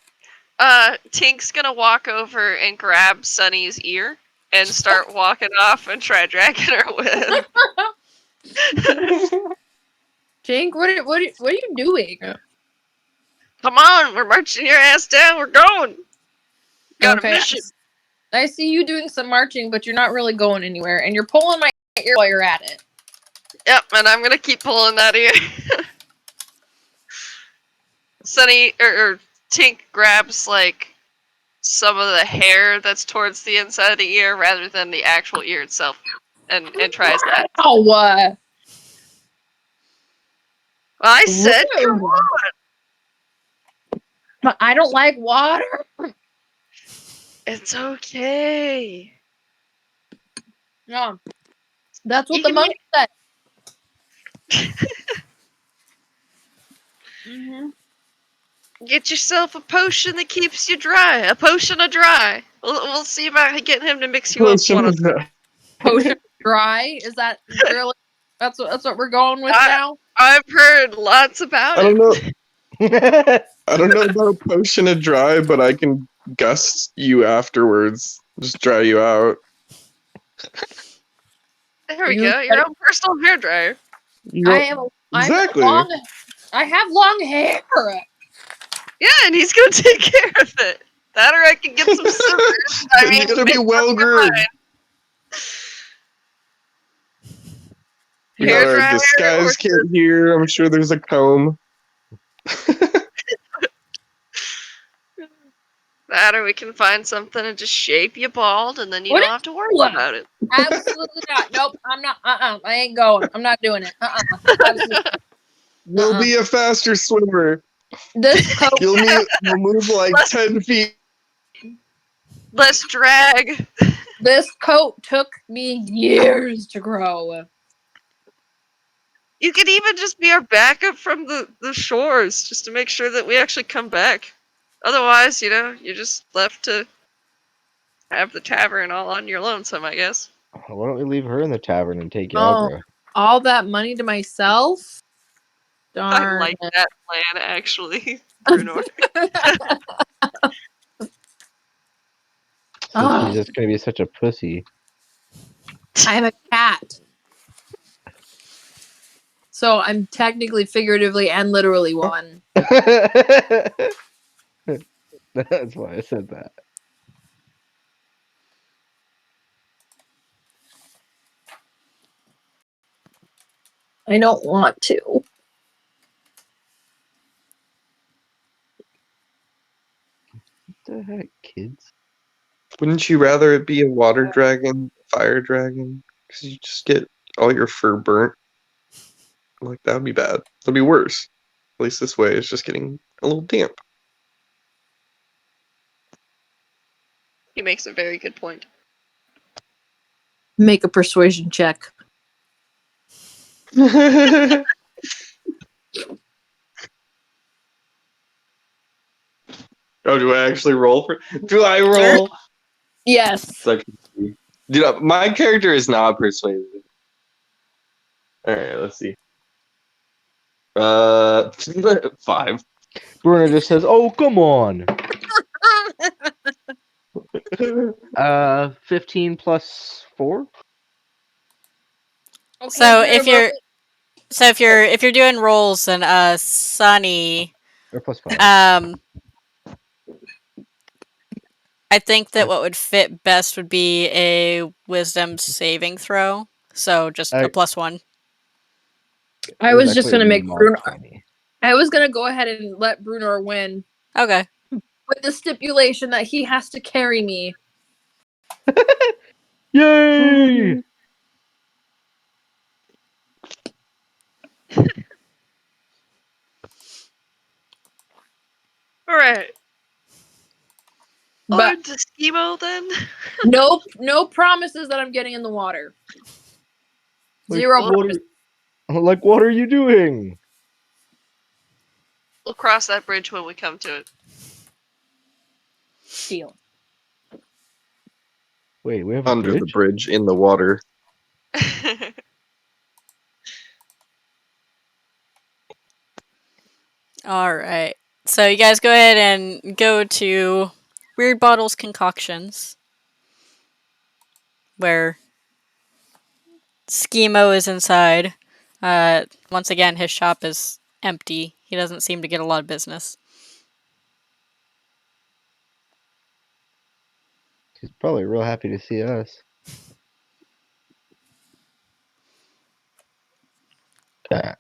Tink's gonna walk over and grab Sunny's ear and start walking off and try dragging her with. Jink, what are you doing? Come on, we're marching your ass down. We're going. Got a mission. I see you doing some marching, but you're not really going anywhere, and you're pulling my ear while you're at it. Yep, and I'm gonna keep pulling that ear. Sunny or Tink grabs like some of the hair that's towards the inside of the ear rather than the actual ear itself, and tries that. Oh, Well, I said, come on. But I don't like water. It's okay. No, that's what You the can monk said. Mm-hmm. Get yourself a potion that keeps you dry. A potion of dry. We'll see about getting him to mix you up one of them. Potion dry? Is that really? That's what we're going with now. I've heard lots about I it. don't know. I don't know about potion of dry, but I can gust you afterwards. Just dry you out. There we go. Your own personal hairdryer. Exactly. I have long hair. Yeah, and he's gonna take care of it. That or I can get some scissors. I mean, It's gonna be make well up your groomed. mind. We got our Hairdryer disguise or kit here. I'm sure there's a comb. that, or we can find something and just shape you bald, and then you What don't is have to worry that? about it. Absolutely not. Nope. I'm not. I ain't going. I'm not doing it. Absolutely. You'll be a faster swimmer. This coat. You'll move like 10 feet. Less drag. This coat took me years to grow. You could even just be our backup from the shores, just to make sure that we actually come back. Otherwise, you're just left to have the tavern all on your lonesome, I guess. Why don't we leave her in the tavern and take Oh, Yagra? all that money to myself? I Darn. like that plan, actually, Bruno. So she's just gonna be such a pussy. I'm a cat. So I'm technically, figuratively, and literally one. That's why I said that. I don't want to. What the heck, kids? Wouldn't you rather it be a water dragon, fire dragon? Because you just get all your fur burnt. Like, that would be bad. That'd be worse. At least this way it's just getting a little damp. He makes a very good point. Make a persuasion check. Oh, do I actually roll for? Do I roll? Yes. Dude, my character is not persuasive. All right, let's see. 5. Bruno just says, "Oh, come on." 15 plus 4. Okay, So Bruno, if you're doing rolls, then Sunny, Or plus 5. I think that what would fit best would be a wisdom saving throw. So just a +1. I was just gonna make Bruno. 20. I was gonna go ahead and let Bruno win Okay. with the stipulation that he has to carry me. Yay! All right. But On to Schemo then. no promises that I'm getting in the water. Like, Zero Well, what what are you doing? We'll cross that bridge when we come to it. deal. Wait, we have a Under the bridge? bridge in the water. All right. So you guys go ahead and go to Weird Bottles Concoctions, where Schemo is inside. Once again, his shop is empty. He doesn't seem to get a lot of business. He's probably real happy to see us. Uh,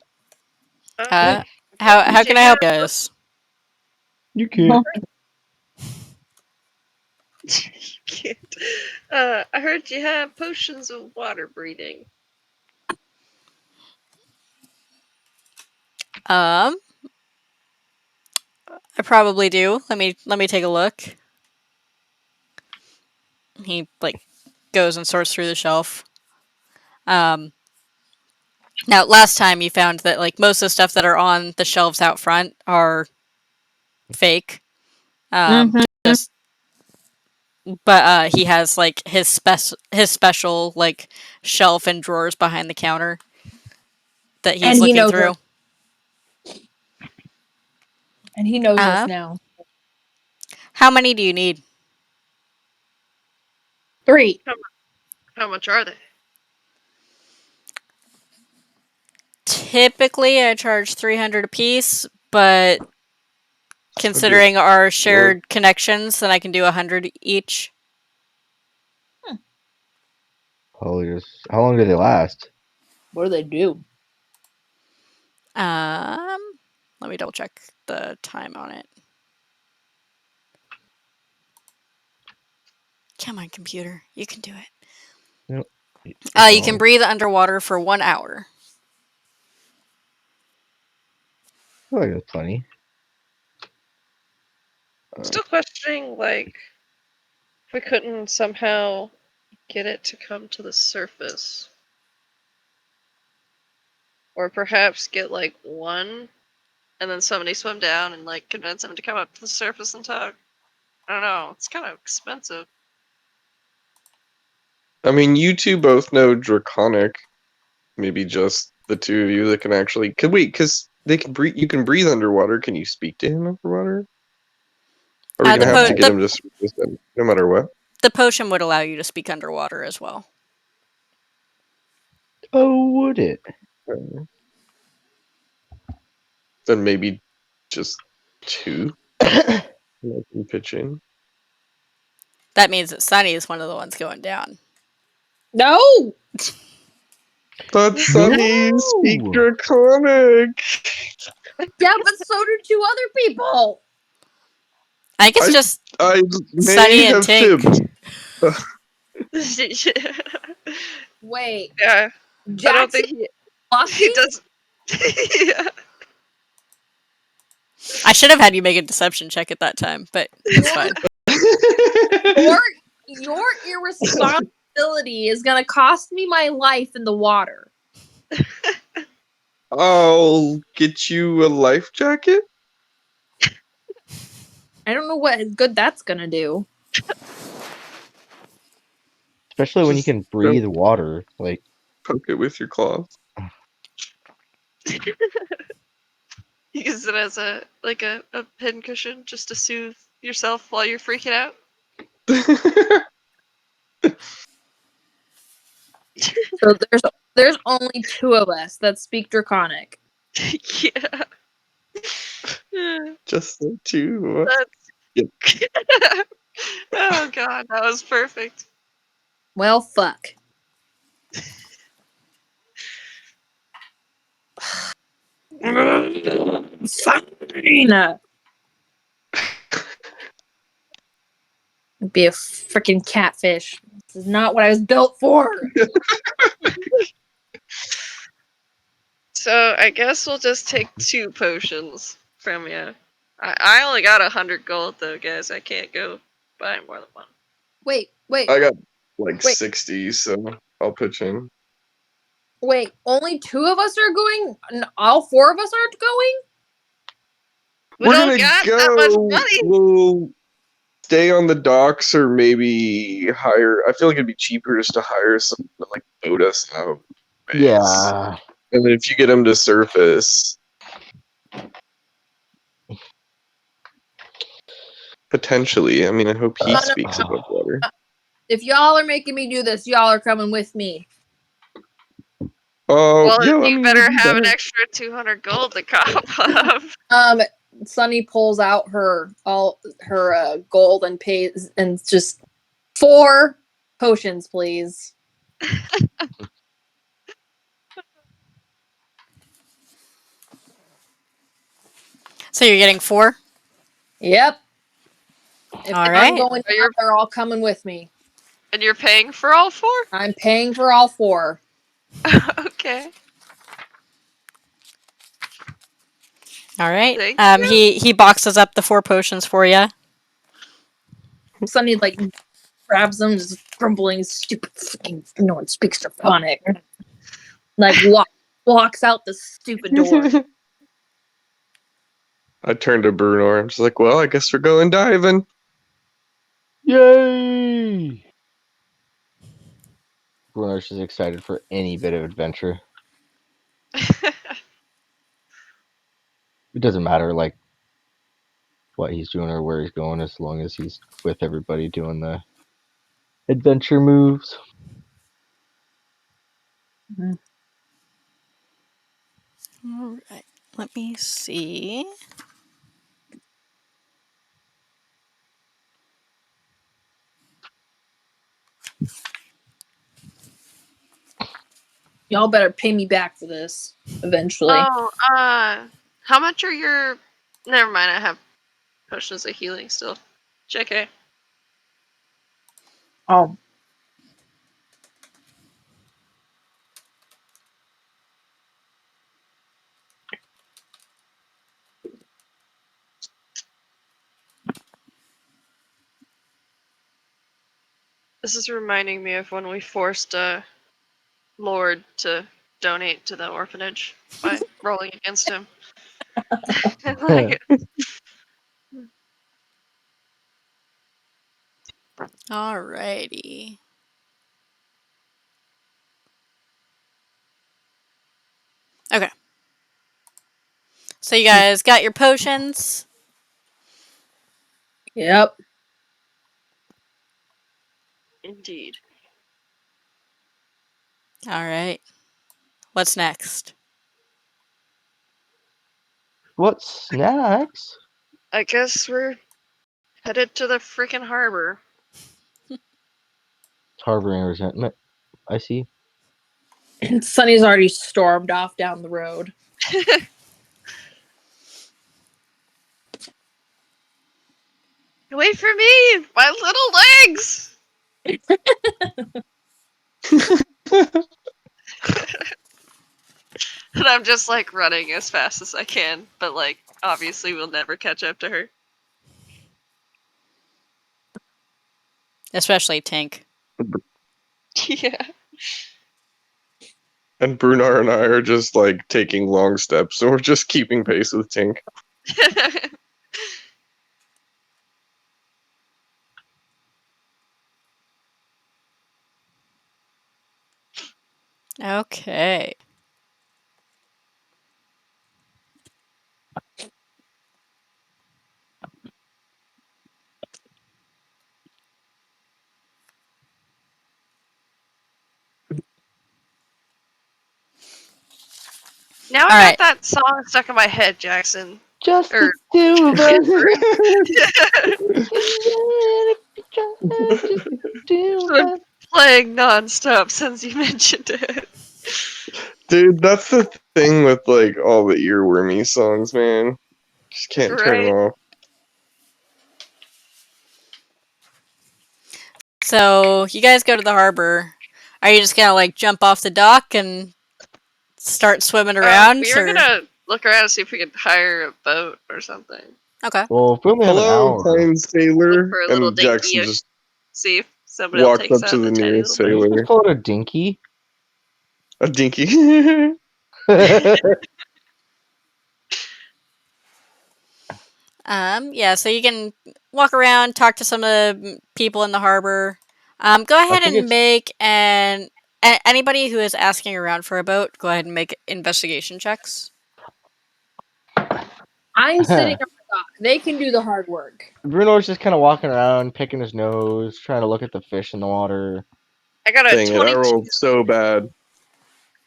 Uh, how can I help you guys? You can't. can't. I heard you have potions of water breathing. I probably do. Let me take a look. He goes and sorts through the shelf. Now last time you found that most of the stuff that are on the shelves out front are fake. Mhm. Just but he has his special shelf and drawers behind the counter that he's And he looking knows through. us. And he knows us Uh, now. how many do you need? 3. How much are they? Typically, I charge 300 a piece, but considering Look. our shared connections, then I can do 100 each. How long do they last? What do they do? Um, let me double check the time on it. Come on, computer, you can do it. Nope. You can breathe underwater for 1 hour. I feel like that's plenty. Still questioning, if we couldn't somehow get it to come to the surface. Or perhaps get, one, and then somebody swim down and, convince him to come up to the surface and talk. I don't know. It's kind of expensive. I mean, you two both know Draconic. Maybe just the two of you that can actually. Could wait, because they can breathe. You can breathe underwater. Can you speak to him underwater? Are we The gonna have to po- get the him to no matter what? the potion would allow you to speak underwater as well. Oh, would it? Then maybe just 2. I can pitch in. That means that Sunny is one of the ones going down. No! But Sunny, speak No! Draconic. Yeah, but so do 2 other people. I think it's just I may Sunny and have Tink. fibbed. Wait, Yeah, I don't Jackson think he Fluffy? does. Yeah. I should have had you make a deception check at that time, but it's fine. Your irresponsibility is gonna cost me my life in the water. I'll get you a life jacket. I don't know what good that's gonna do. Especially when you Just can breathe water. poke it with your claws. Use it as a pin cushion just to soothe yourself while you're freaking out. So there's only 2 of us that speak Draconic. Yeah. Just the 2. That's... Oh god, that was perfect. Well, fuck. Fine. Be a freaking catfish. This is not what I was built for. So I guess we'll just take 2 potions from you. I only got 100 gold though, guys. I can't go buy more than one. Wait. I got like Wait. 60, so I'll pitch in. Wait, only 2 of us are going? All 4 of us aren't going? We don't got that much money. We'll stay on the docks or maybe hire. I feel like it'd be cheaper just to hire someone to like boat us out. Yeah. And then if you get them to surface, potentially. I mean, I hope he No. speaks above water. If y'all are making me do this, y'all are coming with me. Oh, Well, yeah. I you mean, better it'd be have an better. extra 200 gold to cop up. Sunny pulls out her gold and pays and just 4 potions, please. So you're getting 4? Yep. If All I'm right. going Are down, you- they're all coming with me. And you're paying for all 4? I'm paying for all 4. Okay. All right. Thank you. He boxes up the 4 potions for you. Sunny like grabs them, just grumbling, stupid fucking no one speaks Draconic. Like walks out the stupid door. I turned to Bruno. I'm just like, well, I guess we're going diving. Yay! Bruno's just excited for any bit of adventure. It doesn't matter like what he's doing or where he's going, as long as he's with everybody doing the adventure moves. All right. Let me see. Y'all better pay me back for this eventually. Oh, how much are your... Never mind, I have potions of healing still. JK. Oh, This is reminding me of when we forced a lord to donate to the orphanage by rolling against him. Like, All righty. Okay. So you guys got your potions. yep. indeed. All right. What's next? What snacks? I guess we're headed to the freaking harbor. Harboring resentment. I see. Sunny's already stormed off down the road. Wait for me! My little legs! And I'm just like running as fast as I can, but like obviously we'll never catch up to her. Especially Tink. Yeah. And Brunar and I are just like taking long steps, so we're just keeping pace with Tink. Okay. Now I All got right. that song stuck in my head, Jackson. Just Or the two of us. Just the two of us. Playing non-stop since you mentioned it. Dude, that's the thing with like all the earwormy songs, man. Just can't turn them Right? off. So you guys go to the harbor. Are you just gonna like jump off the dock and start swimming around? We are Or gonna look around and see if we can hire a boat or something. okay, Well, if we only have an Hello, hour, kind Look sailor. for a little And dinky. Jackson just See if somebody will walked take us up out to of the the tiny nearest little boat. you just sailor. call it a dinky. A dinky. yeah. So you can walk around, talk to some of the people in the harbor. Go I ahead think and it's make anybody who is asking around for a boat. Go ahead and make investigation checks. I'm sitting on the dock. They can do the hard work. Bruno's just kind of walking around, picking his nose, trying to look at the fish in the water. I got a Dang it, I 22. rolled so bad.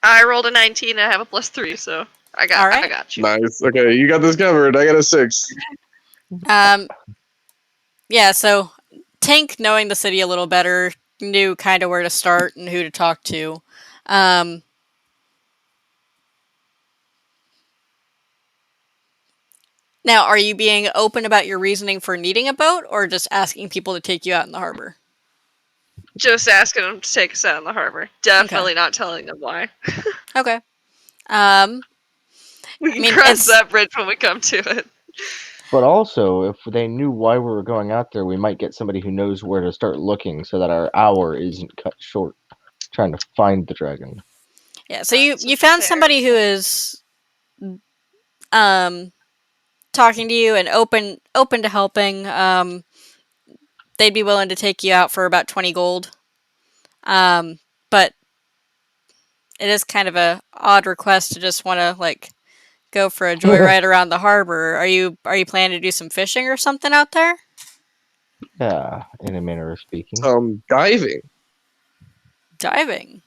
I rolled a 19 and I have a +3, so I All got right. you. Nice. Okay, you got this covered. I got a 6. Um, yeah. So Tink, knowing the city a little better, knew kind of where to start and who to talk to. Um, Now, are you being open about your reasoning for needing a boat, or just asking people to take you out in the harbor? Just asking them to take us out in the harbor. Definitely not telling them why. Okay. We I can mean, cross it's that bridge when we come to it. But also, if they knew why we were going out there, we might get somebody who knows where to start looking so that our hour isn't cut short trying to find the dragon. yeah. So you That's a you found fair somebody who point. is um talking to you and open to helping. They'd be willing to take you out for about 20 gold. But it is kind of a odd request to just want to like go for a joyride around the harbor. Are you planning to do some fishing or something out there? Yeah, in a manner of speaking. Diving. Diving.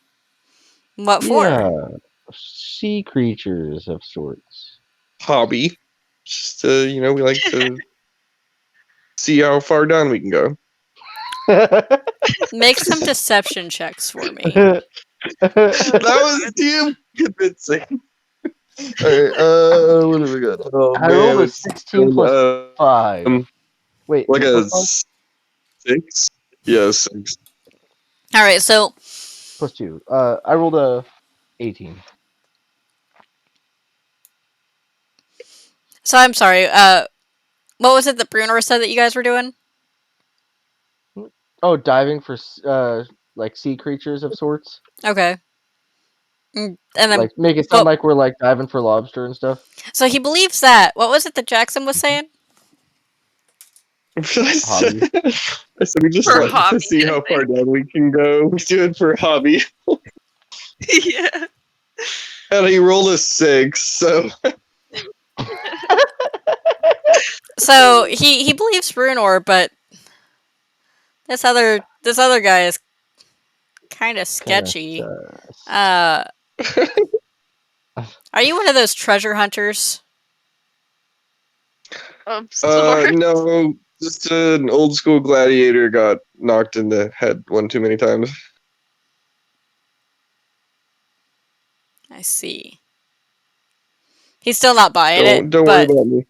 What for? Yeah, sea creatures of sorts. Hobby. Just, we like to see how far down we can go. Make some deception checks for me. That was too convincing. Alright, what do we got? Oh I rolled man, a it's 16 plus 5. Wait, like a plus 5? 6? Yeah, 6. All right, so Plus 2. I rolled a 18. I'm sorry. What was it that Bruno said that you guys were doing? Oh, diving for like sea creatures of sorts. Okay. And then Like make it sound what? like we're like diving for lobster and stuff. So he believes that. What was it that Jackson was saying? What I Hobby. said, I said we just For like to hobby, see I how think. far down we can go. We do it for hobby. Yeah. And he rolled a 6, so So he believes Bruno, but this other guy is kind of Kind of sketchy. sus. Uh, are you one of those treasure hunters? Sorry. no, just an old school gladiator got knocked in the head one too many times. I see. He's still not buying it, Don't worry but about me.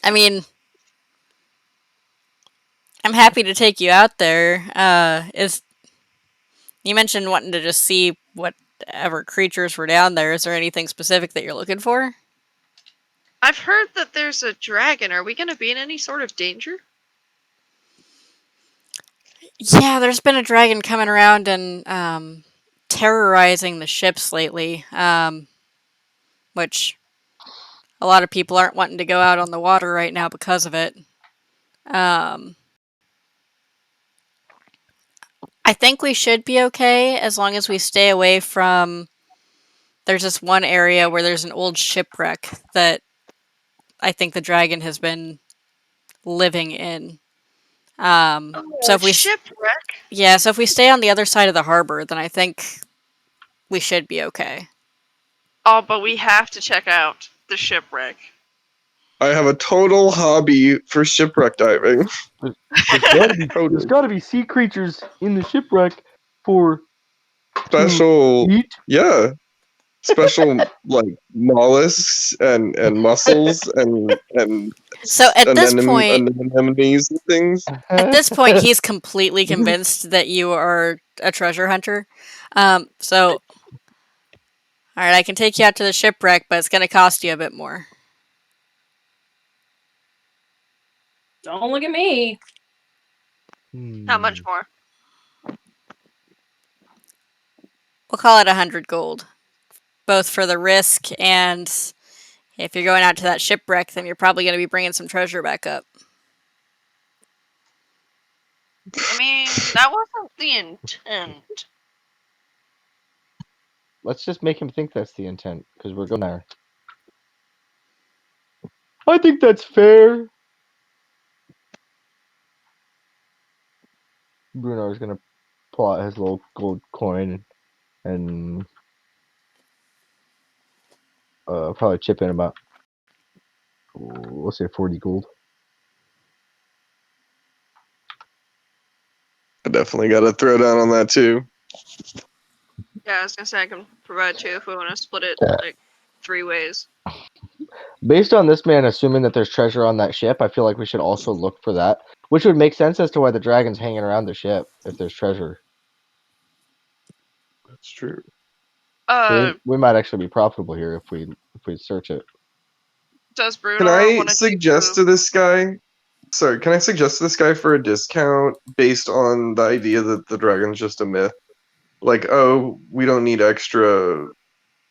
I mean, I'm happy to take you out there. Is You mentioned wanting to just see whatever creatures were down there. Is there anything specific that you're looking for? I've heard that there's a dragon. Are we going to be in any sort of danger? Yeah, there's been a dragon coming around and terrorizing the ships lately, which a lot of people aren't wanting to go out on the water right now because of it. Um, I think we should be okay as long as we stay away from. There's this one area where there's an old shipwreck that I think the dragon has been living in. So Oh, if we, shipwreck. yeah, so if we stay on the other side of the harbor, then I think we should be okay. Oh, but we have to check out the shipwreck. I have a total hobby for shipwreck diving. There's gotta be sea creatures in the shipwreck for to Special, eat. yeah, special like mollusks and mussels and So anemones and things. at this point, he's completely convinced that you are a treasure hunter. So, all right, I can take you out to the shipwreck, but it's going to cost you a bit more. Don't look at me. How much more? We'll call it 100 gold, both for the risk and if you're going out to that shipwreck, then you're probably going to be bringing some treasure back up. I mean, that wasn't the intent. Let's just make him think that's the intent, because we're going there. I think that's fair. Bruno is gonna pull out his little gold coin and probably chip in about, let's say 40 gold. I definitely got to throw down on that too. Yeah, I was gonna say I can provide 2 if we want to split it like 3 ways. Based on this man assuming that there's treasure on that ship, I feel like we should also look for that, which would make sense as to why the dragon's hanging around the ship if there's treasure. That's true. We might actually be profitable here if we search it. Does Can Bruno I want to suggest to this guy? Sorry, can I suggest to this guy for a discount based on the idea that the dragon's just a myth? Like, oh, we don't need extra,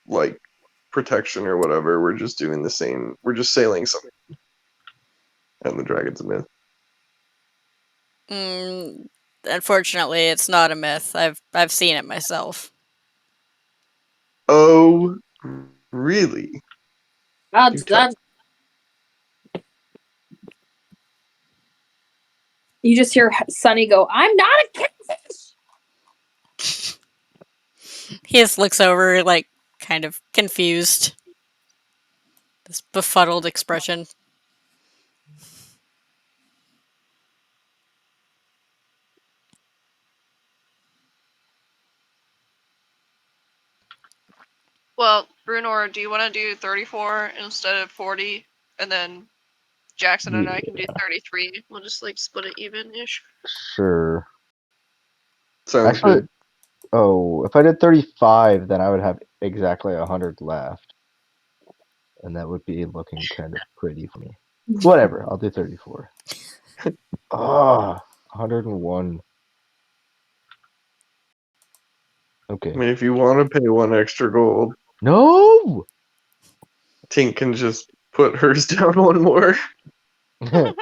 like, protection or whatever. We're just doing the same. We're just sailing something, and the dragon's a myth. Unfortunately, it's not a myth. I've seen it myself. Oh, really? That's you just hear Sonny go, "I'm not a catfish." He just looks over, like, kind of confused. This befuddled expression. Well, Bruno, do you want to do 34 instead of 40, and then Jackson and I can do 33. We'll just like split it even-ish. Sure. Sounds Actually, good. if I did 35, then I would have exactly 100 left. And that would be looking kind of pretty for me. Whatever, I'll do 34. Ah, 101. Okay. I mean, if you want to pay 1 extra gold, No! Tink can just put hers down 1 more. I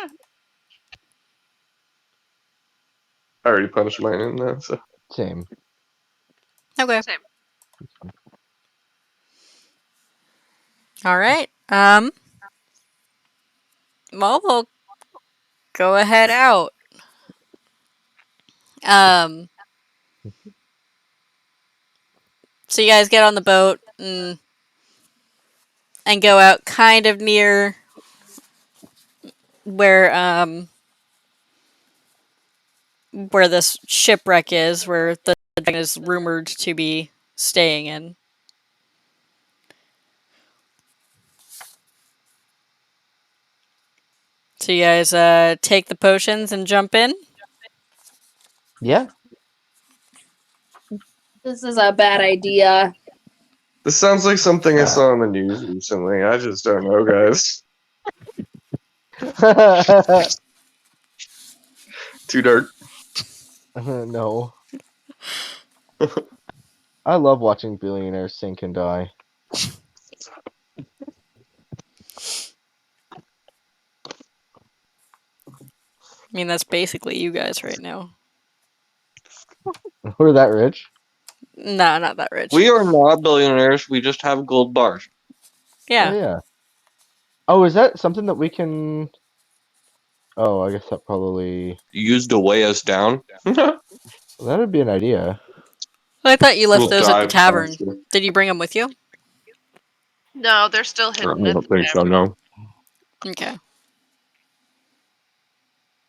already punched mine in there, so. Same. Okay. Same. All right. Well, we'll go ahead out. So you guys get on the boat and go out kind of near where this shipwreck is, where the dragon is rumored to be staying in. So you guys take the potions and jump in. Yeah. This is a bad idea. This sounds like something I saw on the news recently. I just don't know, guys. Too dark. No. I love watching billionaires sink and die. I mean, that's basically you guys right now. We're that rich? No, not that rich. We are not billionaires. We just have gold bars. Yeah. Oh, yeah. Oh, is that something that we can... Oh, I guess that probably... Used to weigh us down. Well, that would be an idea. Well, I thought you left We'll those at the dive tavern. faster. Did you bring them with you? No, they're still I hidden in don't the think so, no. Okay.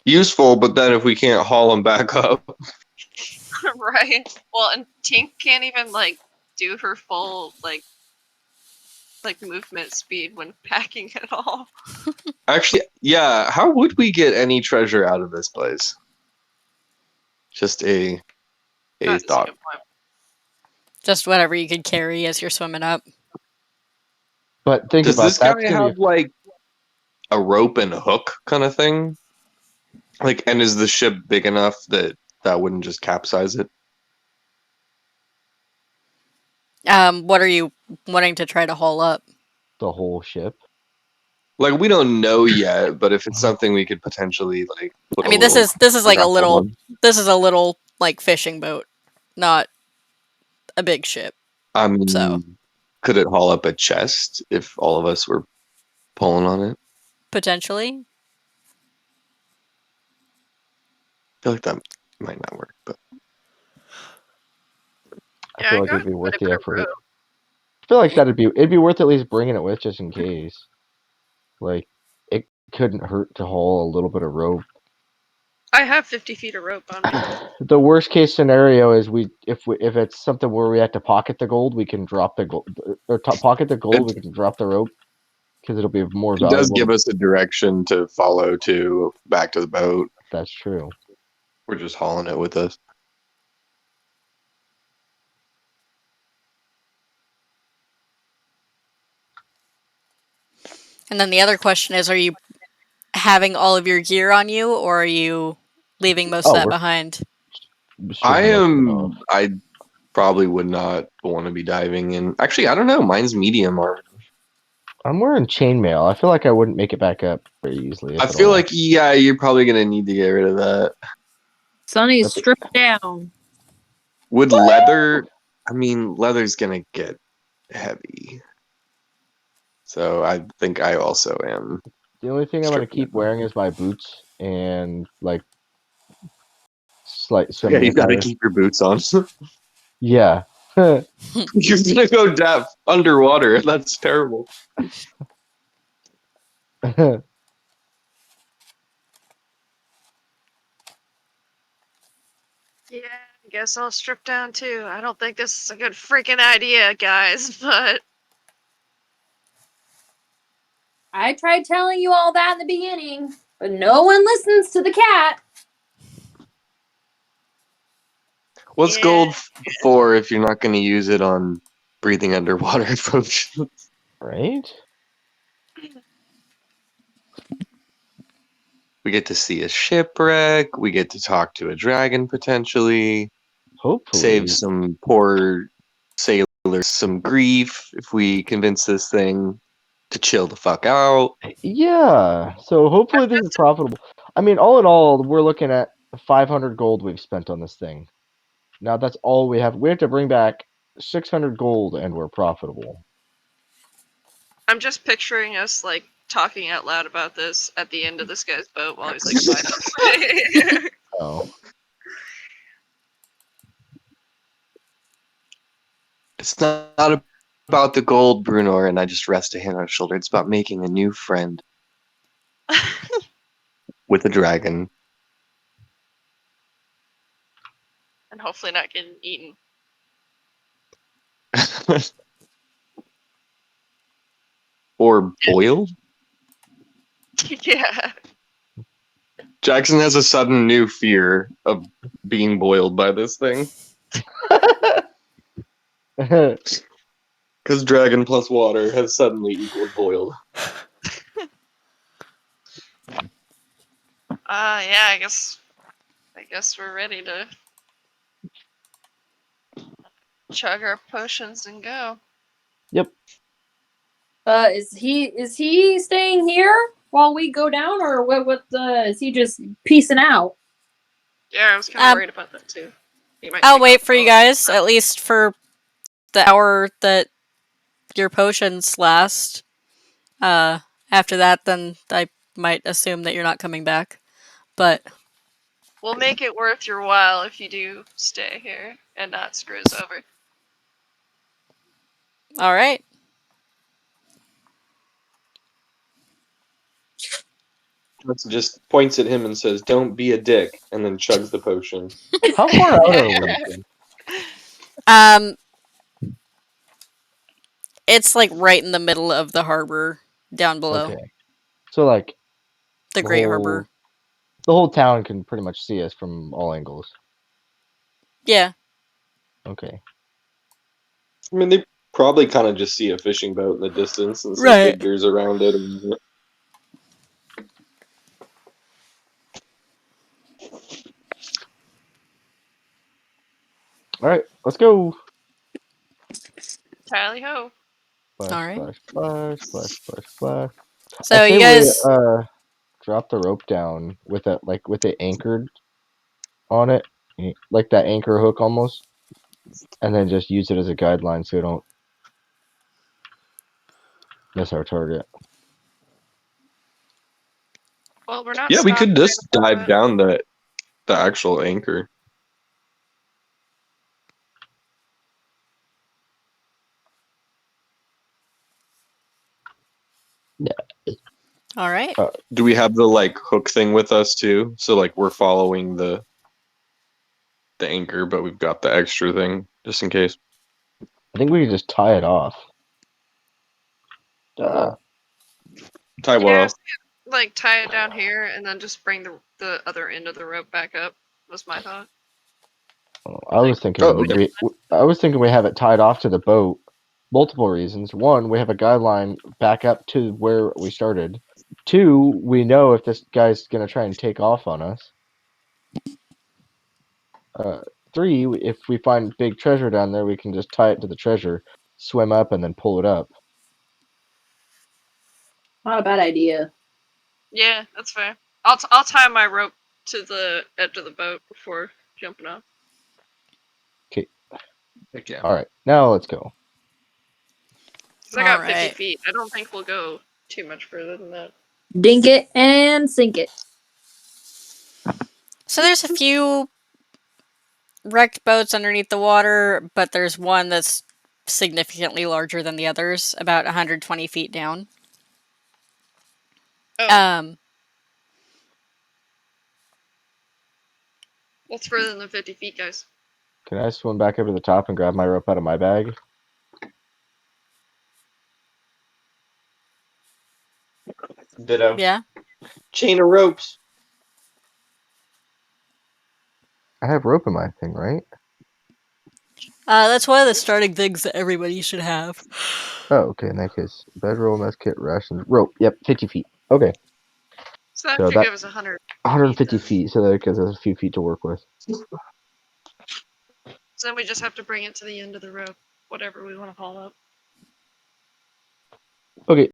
Useful, but then if we can't haul them back up. right. Well, and Tink can't even like do her full like like movement speed when packing at all. Actually, yeah. How would we get any treasure out of this place? Just a That is a thought. good point. Just whatever you could carry as you're swimming up. But think Does about this that's guy gonna have like a rope and a hook kind of thing? Like, and is the ship big enough that wouldn't just capsize it? What are you wanting to try to haul up? the whole ship. Like, we don't know yet, but if it's something we could potentially like put I a mean, this little is like a grapple little on. this is a little like fishing boat, not a big ship. I So mean, could it haul up a chest if all of us were pulling on it? potentially, I feel like that might not work, but I Yeah, feel I like got it'd be worth quite a the bit of effort. rope. I feel like it'd be worth at least bringing it with just in case. Like it couldn't hurt to haul a little bit of rope. I have 50 feet of rope on me. The worst case scenario is if it's something where we have to pocket the gold, we can drop the gold or pocket the gold. We can drop the rope because it'll be more it does valuable. give us a direction to follow to back to the boat. That's true. We're just hauling it with us. and then the other question is: are you having all of your gear on you, or are you leaving most of that we're behind? I probably would not want to be diving in. Actually, I don't know. Mine's medium armor. I'm wearing chainmail. I feel like I wouldn't make it back up very easily. I If at feel all. like, yeah, you're probably gonna need to get rid of that. Sonny's stripped down. Would leather? I mean, leather's gonna get heavy. So I think I also am. The only thing I'm gonna stripping keep it. wearing is my boots and like some Yeah, you gotta anti. keep your boots on. Yeah. You're gonna go deaf underwater. That's terrible. Yeah, I guess I'll strip down too. I don't think this is a good freaking idea, guys, but I tried telling you all that in the beginning, but no one listens to the cat. What's yeah. gold for if you're not gonna use it on breathing underwater potions? Right? We get to see a shipwreck. We get to talk to a dragon potentially. Save Hopefully. some poor sailors some grief if we convince this thing to chill the fuck out. Yeah. So hopefully this is profitable. I mean, all in all, we're looking at 500 gold we've spent on this thing. Now that's all we have. We have to bring back 600 gold and we're profitable. I'm just picturing us like talking out loud about this at the end of this guy's boat while he's like flying away. Oh. It's not about the gold, Bruno, and I just rest a hand on his shoulder. It's about making a new friend with a dragon. And hopefully not getting eaten. Or boiled? Yeah. Jackson has a sudden new fear of being boiled by this thing. Because dragon plus water has suddenly equaled boiled. Yeah, I guess we're ready to chug our potions and go. Yep. Is he staying here while we go down, or what? Is he just peacing out? Yeah, I was kind of Um, worried about that too. He might I'll take wait off for you both. guys at least for the hour that your potions last. After that, then I might assume that you're not coming back. But We'll make it worth your while if you do stay here and not screw us over. all right. Just points at him and says, "Don't be a dick," and then chugs the potion. How far out are we? Um, It's like right in the middle of the harbor down below. Okay. So like The Great Harbor. the whole town can pretty much see us from all angles. Yeah. Okay. I mean, they probably kind of just see a fishing boat in the distance and some Right. figures around it. And, All right, let's go. Tally ho. Splash, All right. splash, splash, splash, splash, splash. I So say you we guys. drop the rope down with it anchored on it, like that anchor hook almost, and then just use it as a guideline so we don't miss our target. Well, we're not yeah, we stopped could by just the dive moment. down the actual anchor. All right. Do we have the like hook thing with us too? So like we're following the anchor, but we've got the extra thing just in case. I think we can just tie it off. Tie what Yeah, off? like tie it down here and then just bring the other end of the rope back up. Was my thought. I was thinking Oh, okay. we have it tied off to the boat. Multiple reasons. One, we have a guideline back up to where we started. Two, we know if this guy's gonna try and take off on us. Three, if we find big treasure down there, we can just tie it to the treasure, swim up, and then pull it up. Not a bad idea. Yeah, that's fair. I'll tie my rope to the edge of the boat before jumping off. Heck yeah. All right, now let's go. Cause I got All 50 right. feet. I don't think we'll go too much further than that. Dink it and sink it. So there's a few wrecked boats underneath the water, but there's one that's significantly larger than the others, about 120 feet down. Oh, Um, what's further than 50 feet, guys? Can I swim back up to the top and grab my rope out of my bag? Ditto. yeah. Chain of ropes. I have rope in my thing, right? That's one of the starting things that everybody should have. Oh, okay. In that case, bedroll, mess kit, rations, rope. Yep, 50 feet. Okay, So that so should that give us 100 feet 150 then. feet. So that gives us a few feet to work with. So then we just have to bring it to the end of the rope, whatever we want to haul up. Okay,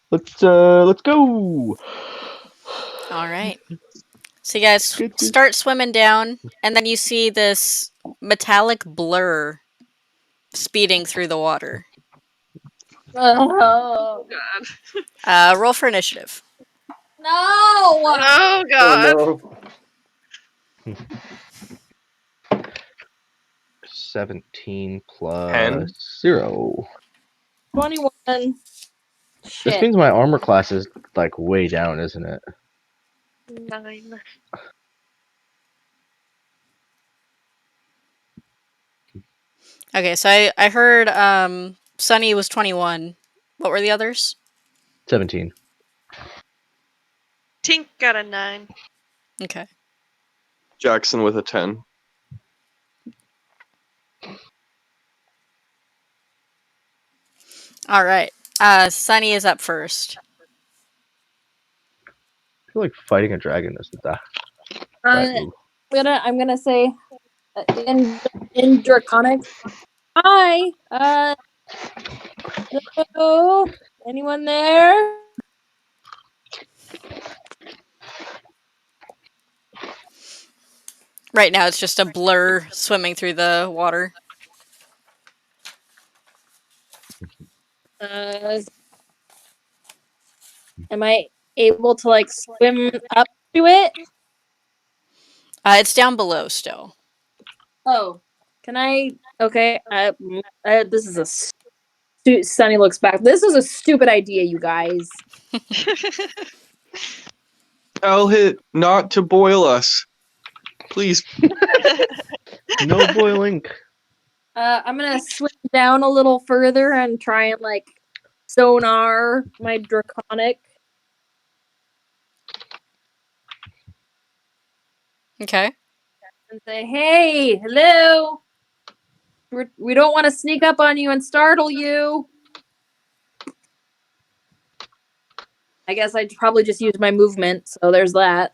let's go. All right. So you guys Good. start swimming down, and then you see this metallic blur speeding through the water. Oh, God. Roll for initiative. no! Oh, Oh God. no. 17 plus 10? 0. 21. This Shit. means my armor class is like way down, isn't it? 9. Okay, so I heard Sunny was 21. What were the others? 17. Tink got a 9. Okay. Jackson with a 10. All right. Sunny is up first. I feel like fighting a dragon isn't that I'm move. gonna say in Draconic. Hi. Hello. Anyone there? Right now, it's just a blur swimming through the water. Uh, am I able to like swim up to it? It's down below still. Oh, can I? Okay. This is a. Sunny looks back. This is a stupid idea, you guys. Tell it not to boil us. Please. No boiling. I'm gonna swim down a little further and try and like sonar my draconic. Okay. And say, "Hey, hello. We don't want to sneak up on you and startle you." I guess I'd probably just use my movement, so there's that.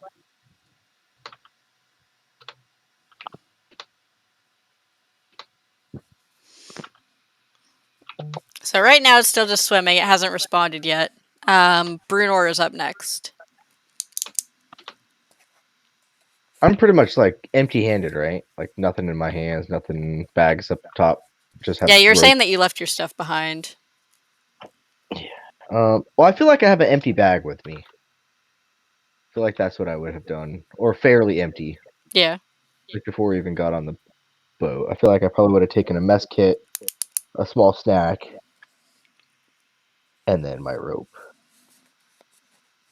So right now it's still just swimming. It hasn't responded yet. Brunor is up next. I'm pretty much like empty-handed, right? Like nothing in my hands, nothing bags up top. Just have Yeah, you're rope. saying that you left your stuff behind. Well, I feel like I have an empty bag with me. I feel like that's what I would have done, or fairly empty, Yeah. like before we even got on the boat. I feel like I probably would have taken a mess kit, a small snack, and then my rope.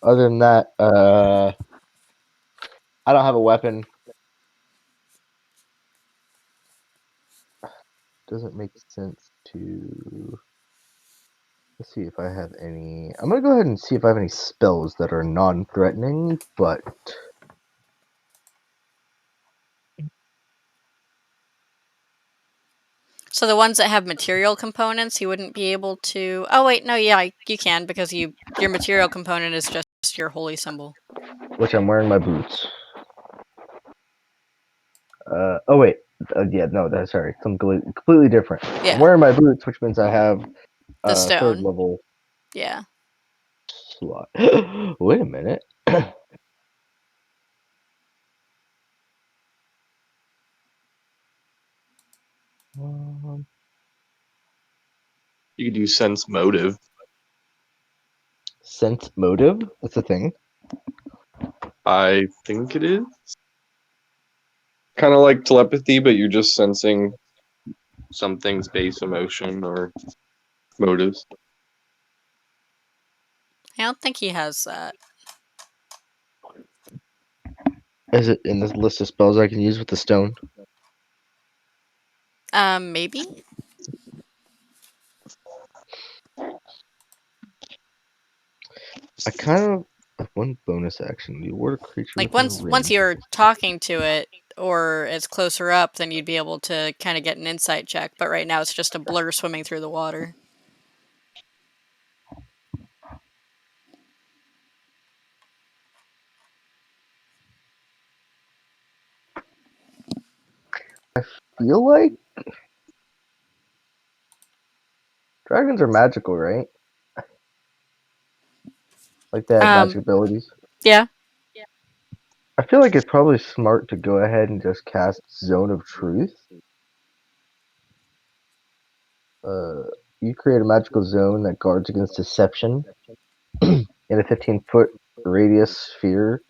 Other than that, I don't have a weapon. Doesn't make sense to. Let's see if I have any. I'm gonna go ahead and see if I have any spells that are non-threatening, but So the ones that have material components, you wouldn't be able to. Oh wait, no, yeah, you can because your material component is just your holy symbol. which I'm wearing my boots. Oh wait, yeah, no, that's sorry, something completely different. Yeah. I'm wearing my boots, which means I have The third stone. level Yeah. slot. Wait a minute. You could do sense motive. Sense motive? That's a thing. I think it is. Kind of like telepathy, but you're just sensing something's base emotion or motives. I don't think he has that. Is it in this list of spells I can use with the stone? Maybe. I kind of have one bonus action. The ward a creature Like within once range. you're talking to it or it's closer up, then you'd be able to kind of get an insight check. But right now it's just a blur swimming through the water. Feel like dragons are magical, right? Like they have magic abilities. Yeah. I feel like it's probably smart to go ahead and just cast Zone of Truth. You create a magical zone that guards against deception in a 15-foot radius sphere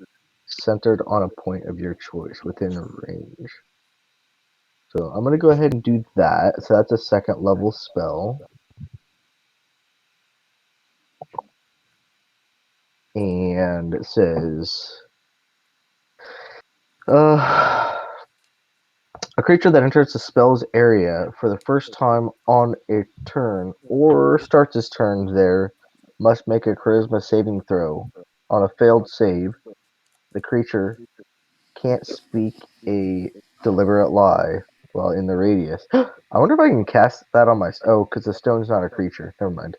centered on a point of your choice within range. So I'm going to go ahead and do that. So that's a second level spell. And it says, a creature that enters the spell's area for the first time on a turn or starts its turn there must make a charisma saving throw. On a failed save, the creature can't speak a deliberate lie while in the radius. I wonder if I can cast that on my. Oh, because the stone's not a creature. Never mind.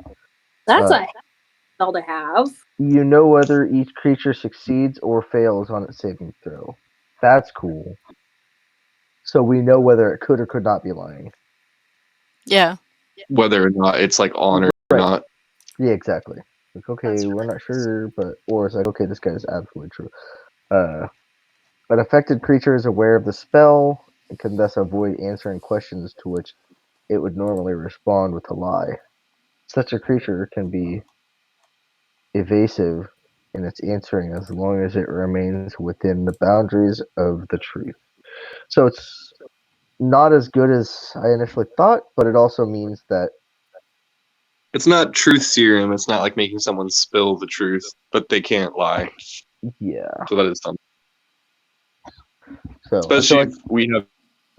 That's a spell to have. You know whether each creature succeeds or fails on its saving throw. That's cool. So we know whether it could or could not be lying. Yeah. Whether or not it's like on or Right. not. Yeah, exactly. Like, okay, we're not sure, but or it's like, okay, this guy is absolutely true. An affected creature is aware of the spell and can thus avoid answering questions to which it would normally respond with a lie. Such a creature can be evasive in its answering as long as it remains within the boundaries of the truth. So it's not as good as I initially thought, but it also means that It's not truth serum. It's not like making someone spill the truth, but they can't lie. yeah. So that is something. So I feel Especially like if we have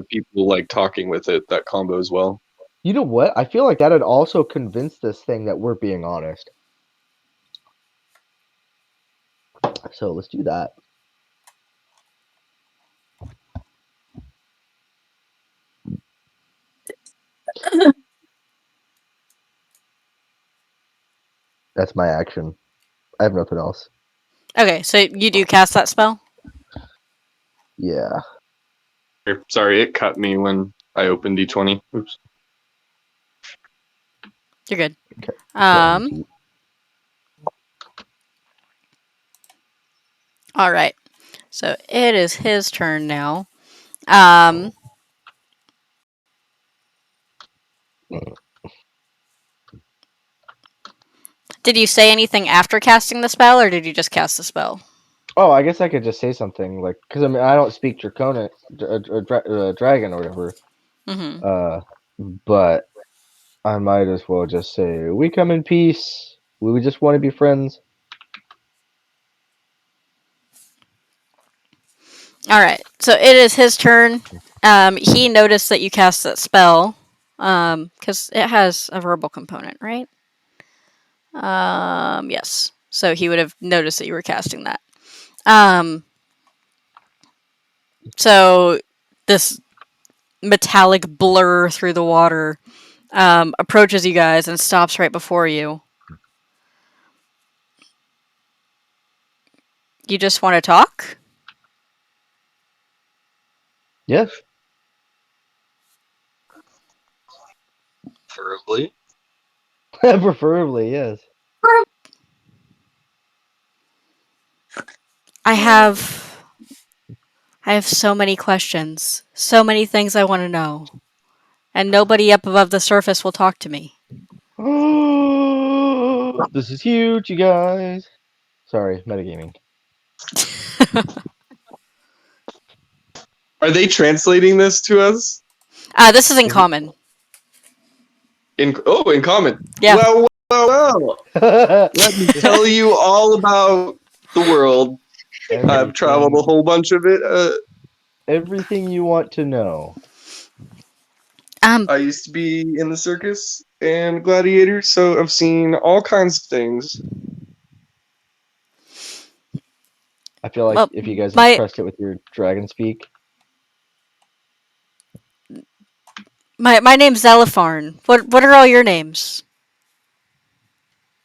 people like talking with it, that combo as well. You know what? I feel like that'd also convince this thing that we're being honest. So let's do that. That's my action. I have nothing else. Okay, so you do cast that spell? Yeah. Sorry, it cut me when I opened D20. Oops. You're good. Okay. All right. So it is his turn now. Um, did you say anything after casting the spell, or did you just cast the spell? Oh, I guess I could just say something like, because I mean, I don't speak Draconic, dragon or whatever. But I might as well just say, "We come in peace. We just want to be friends." All right. So it is his turn. He noticed that you cast that spell because it has a verbal component, right? Yes. So he would have noticed that you were casting that. So this metallic blur through the water approaches you guys and stops right before you. You just want to talk? Yes. Preferably. Preferably, yes. I have so many questions, so many things I want to know, and nobody up above the surface will talk to me. This is huge, you guys. Sorry, metagaming. Are they translating this to us? This is in common. In common. Yeah. Well. Let me tell you all about the world. I've traveled a whole bunch of it. Everything you want to know. I used to be in the circus and gladiator, so I've seen all kinds of things. I feel like Well, if you guys my- expressed it with your dragon speak. My name's Zelipharn. What are all your names?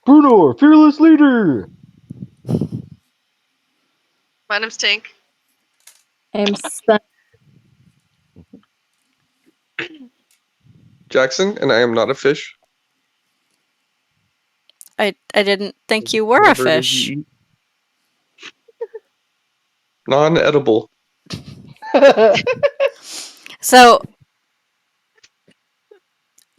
Brunor, fearless leader. My name's Tink. I'm Sun. Jackson, and I am not a fish. I didn't think you were a Whatever it is fish. you eat. Non-edible. So,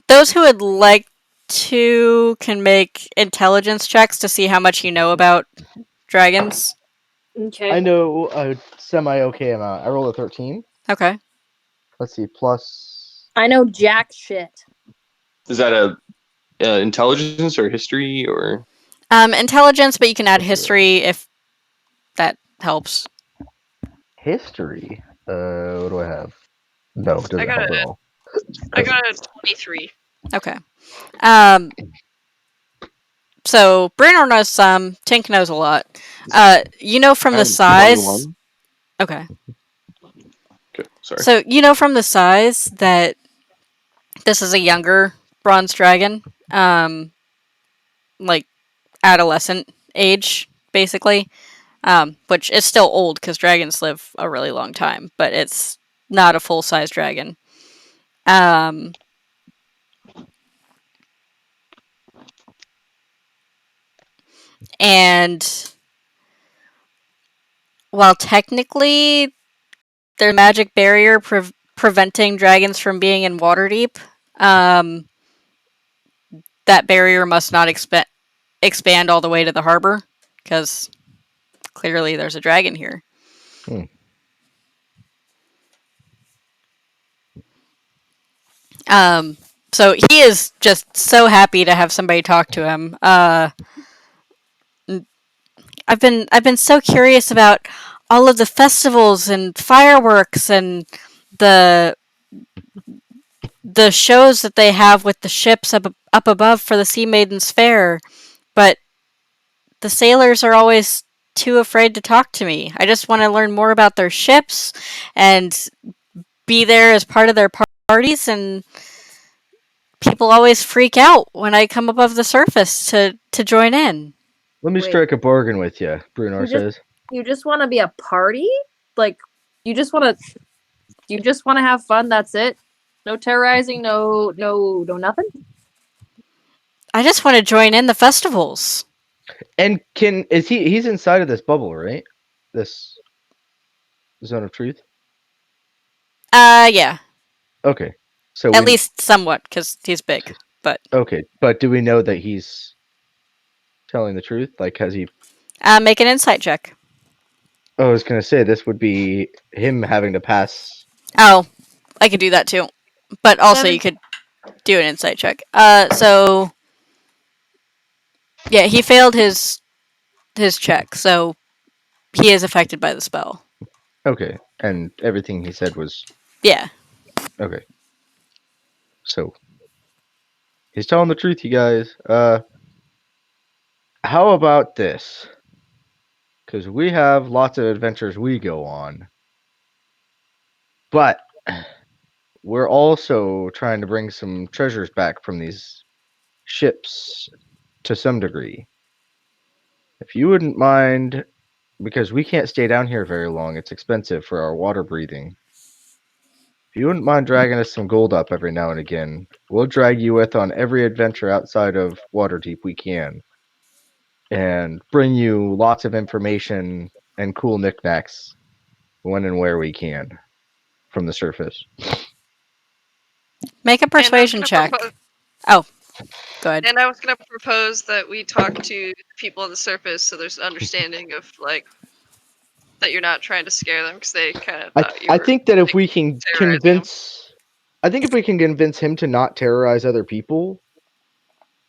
those who would like to can make intelligence checks to see how much you know about dragons. Okay. I know a semi-okay amount. I rolled a 13. Okay. Let's see, plus... I know jack shit. Is that a intelligence or history or? Intelligence, but you can add history if that helps. History? What do I have? No, it doesn't got help a- at all. I got a 23. Okay. So Bruno knows some. Tink knows a lot. You know from the size. 21. Okay. Okay, sorry. So you know from the size that this is a younger bronze dragon, like adolescent age, basically. Which is still old because dragons live a really long time, but it's not a full size dragon. And while technically there's a magic barrier preventing dragons from being in Waterdeep, that barrier must not expand all the way to the harbor because clearly there's a dragon here. So he is just so happy to have somebody talk to him. I've been so curious about all of the festivals and fireworks and the the shows that they have with the ships up above for the Sea Maidens Fair, but the sailors are always too afraid to talk to me. I just want to learn more about their ships and be there as part of their parties, and people always freak out when I come above the surface to join in. Let me Wait. strike a bargain with you, Bruno You just- says. You just want to be a party? Like, you just want to have fun, that's it? No terrorizing, no nothing? I just want to join in the festivals. And he's inside of this bubble, right? This zone of truth? Yeah. Okay. So At least somewhat, because he's big. But okay, but do we know that he's telling the truth? Like, has he? make an insight check. I was gonna say this would be him having to pass. Oh, I could do that too. But also, you could do an insight check. So yeah, he failed his check, so he is affected by the spell. Okay, and everything he said was Yeah. okay. So he's telling the truth, you guys. How about this? Because we have lots of adventures we go on, but we're also trying to bring some treasures back from these ships to some degree. If you wouldn't mind, because we can't stay down here very long, it's expensive for our water breathing. If you wouldn't mind dragging us some gold up every now and again, we'll drag you with on every adventure outside of Waterdeep we can, and bring you lots of information and cool knickknacks when and where we can from the surface. Make a And I was persuasion gonna check. propose- Oh, go ahead. And I was going to propose that we talk to people on the surface so there's an understanding of, like, that you're not trying to scare them because they kind of thought you I were think that if we can terrorizing them. I think if we can convince him to not terrorize other people,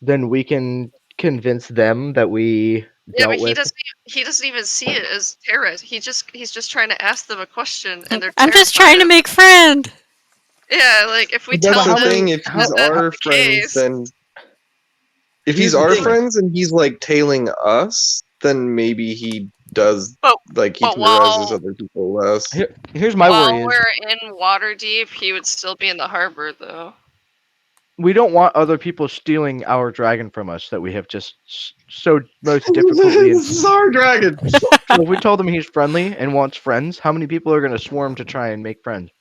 then we can convince them that we Yeah, but dealt with. he doesn't even see it as terrorist. He's just trying to ask them a question and they're I'm just terrified trying to of- make friend. Yeah, like if we That's tell the them thing. If he's that's our the friends, case, then if Here's he's the our thing. friends and he's like tailing us, then maybe he does But- like he but terrorizes while- other people less. Here's my while worry is we're in Waterdeep, he would still be in the harbor though. we don't want other people stealing our dragon from us that we have just so most difficultly. This is our dragon. So if we told him he's friendly and wants friends, how many people are going to swarm to try and make friends?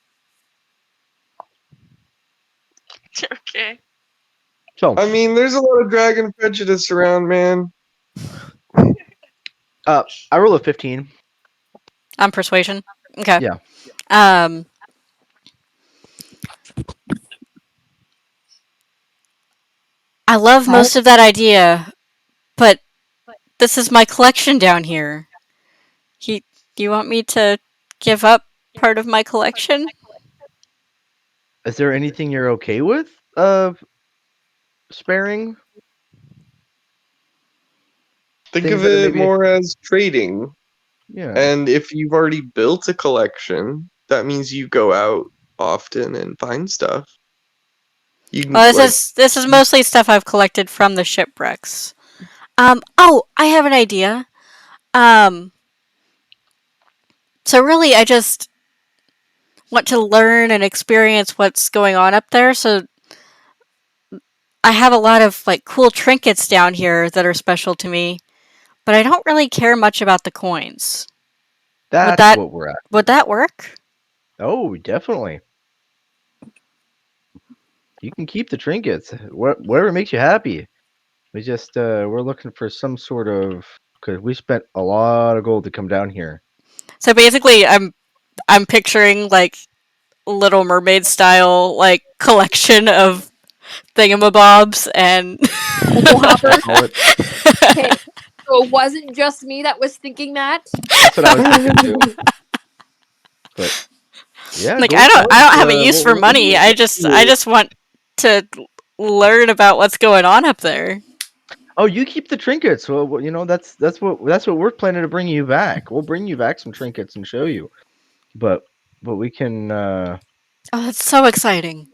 Okay. So I mean, there's a lot of dragon prejudice around, man. I roll a 15. On persuasion. Okay. Yeah. I love most of that idea, but this is my collection down here. You want me to give up part of my collection? Is there anything you're okay with sparing? Think Things of that are it maybe- more as trading. Yeah. And if you've already built a collection, that means you go out often and find stuff. You can Well, like, this is mostly stuff I've collected from the shipwrecks. Oh, I have an idea. So really, I just want to learn and experience what's going on up there. So I have a lot of like cool trinkets down here that are special to me, but I don't really care much about the coins. That's what we're at. Would that work? Oh, definitely. You can keep the trinkets. Whatever makes you happy. We just we're looking for some sort of, because we spent a lot of gold to come down here. So basically, I'm picturing like Little Mermaid style like collection of thingamabobs and Hopper. Call it- Okay, so it wasn't just me that was thinking that. That's what I was thinking too. But yeah, like go I for don't it. have a use for money. I just want to learn about what's going on up there. Oh, you keep the trinkets. Well, you know that's what we're planning to bring you back. We'll bring you back some trinkets and show you. But we can Oh, that's so exciting.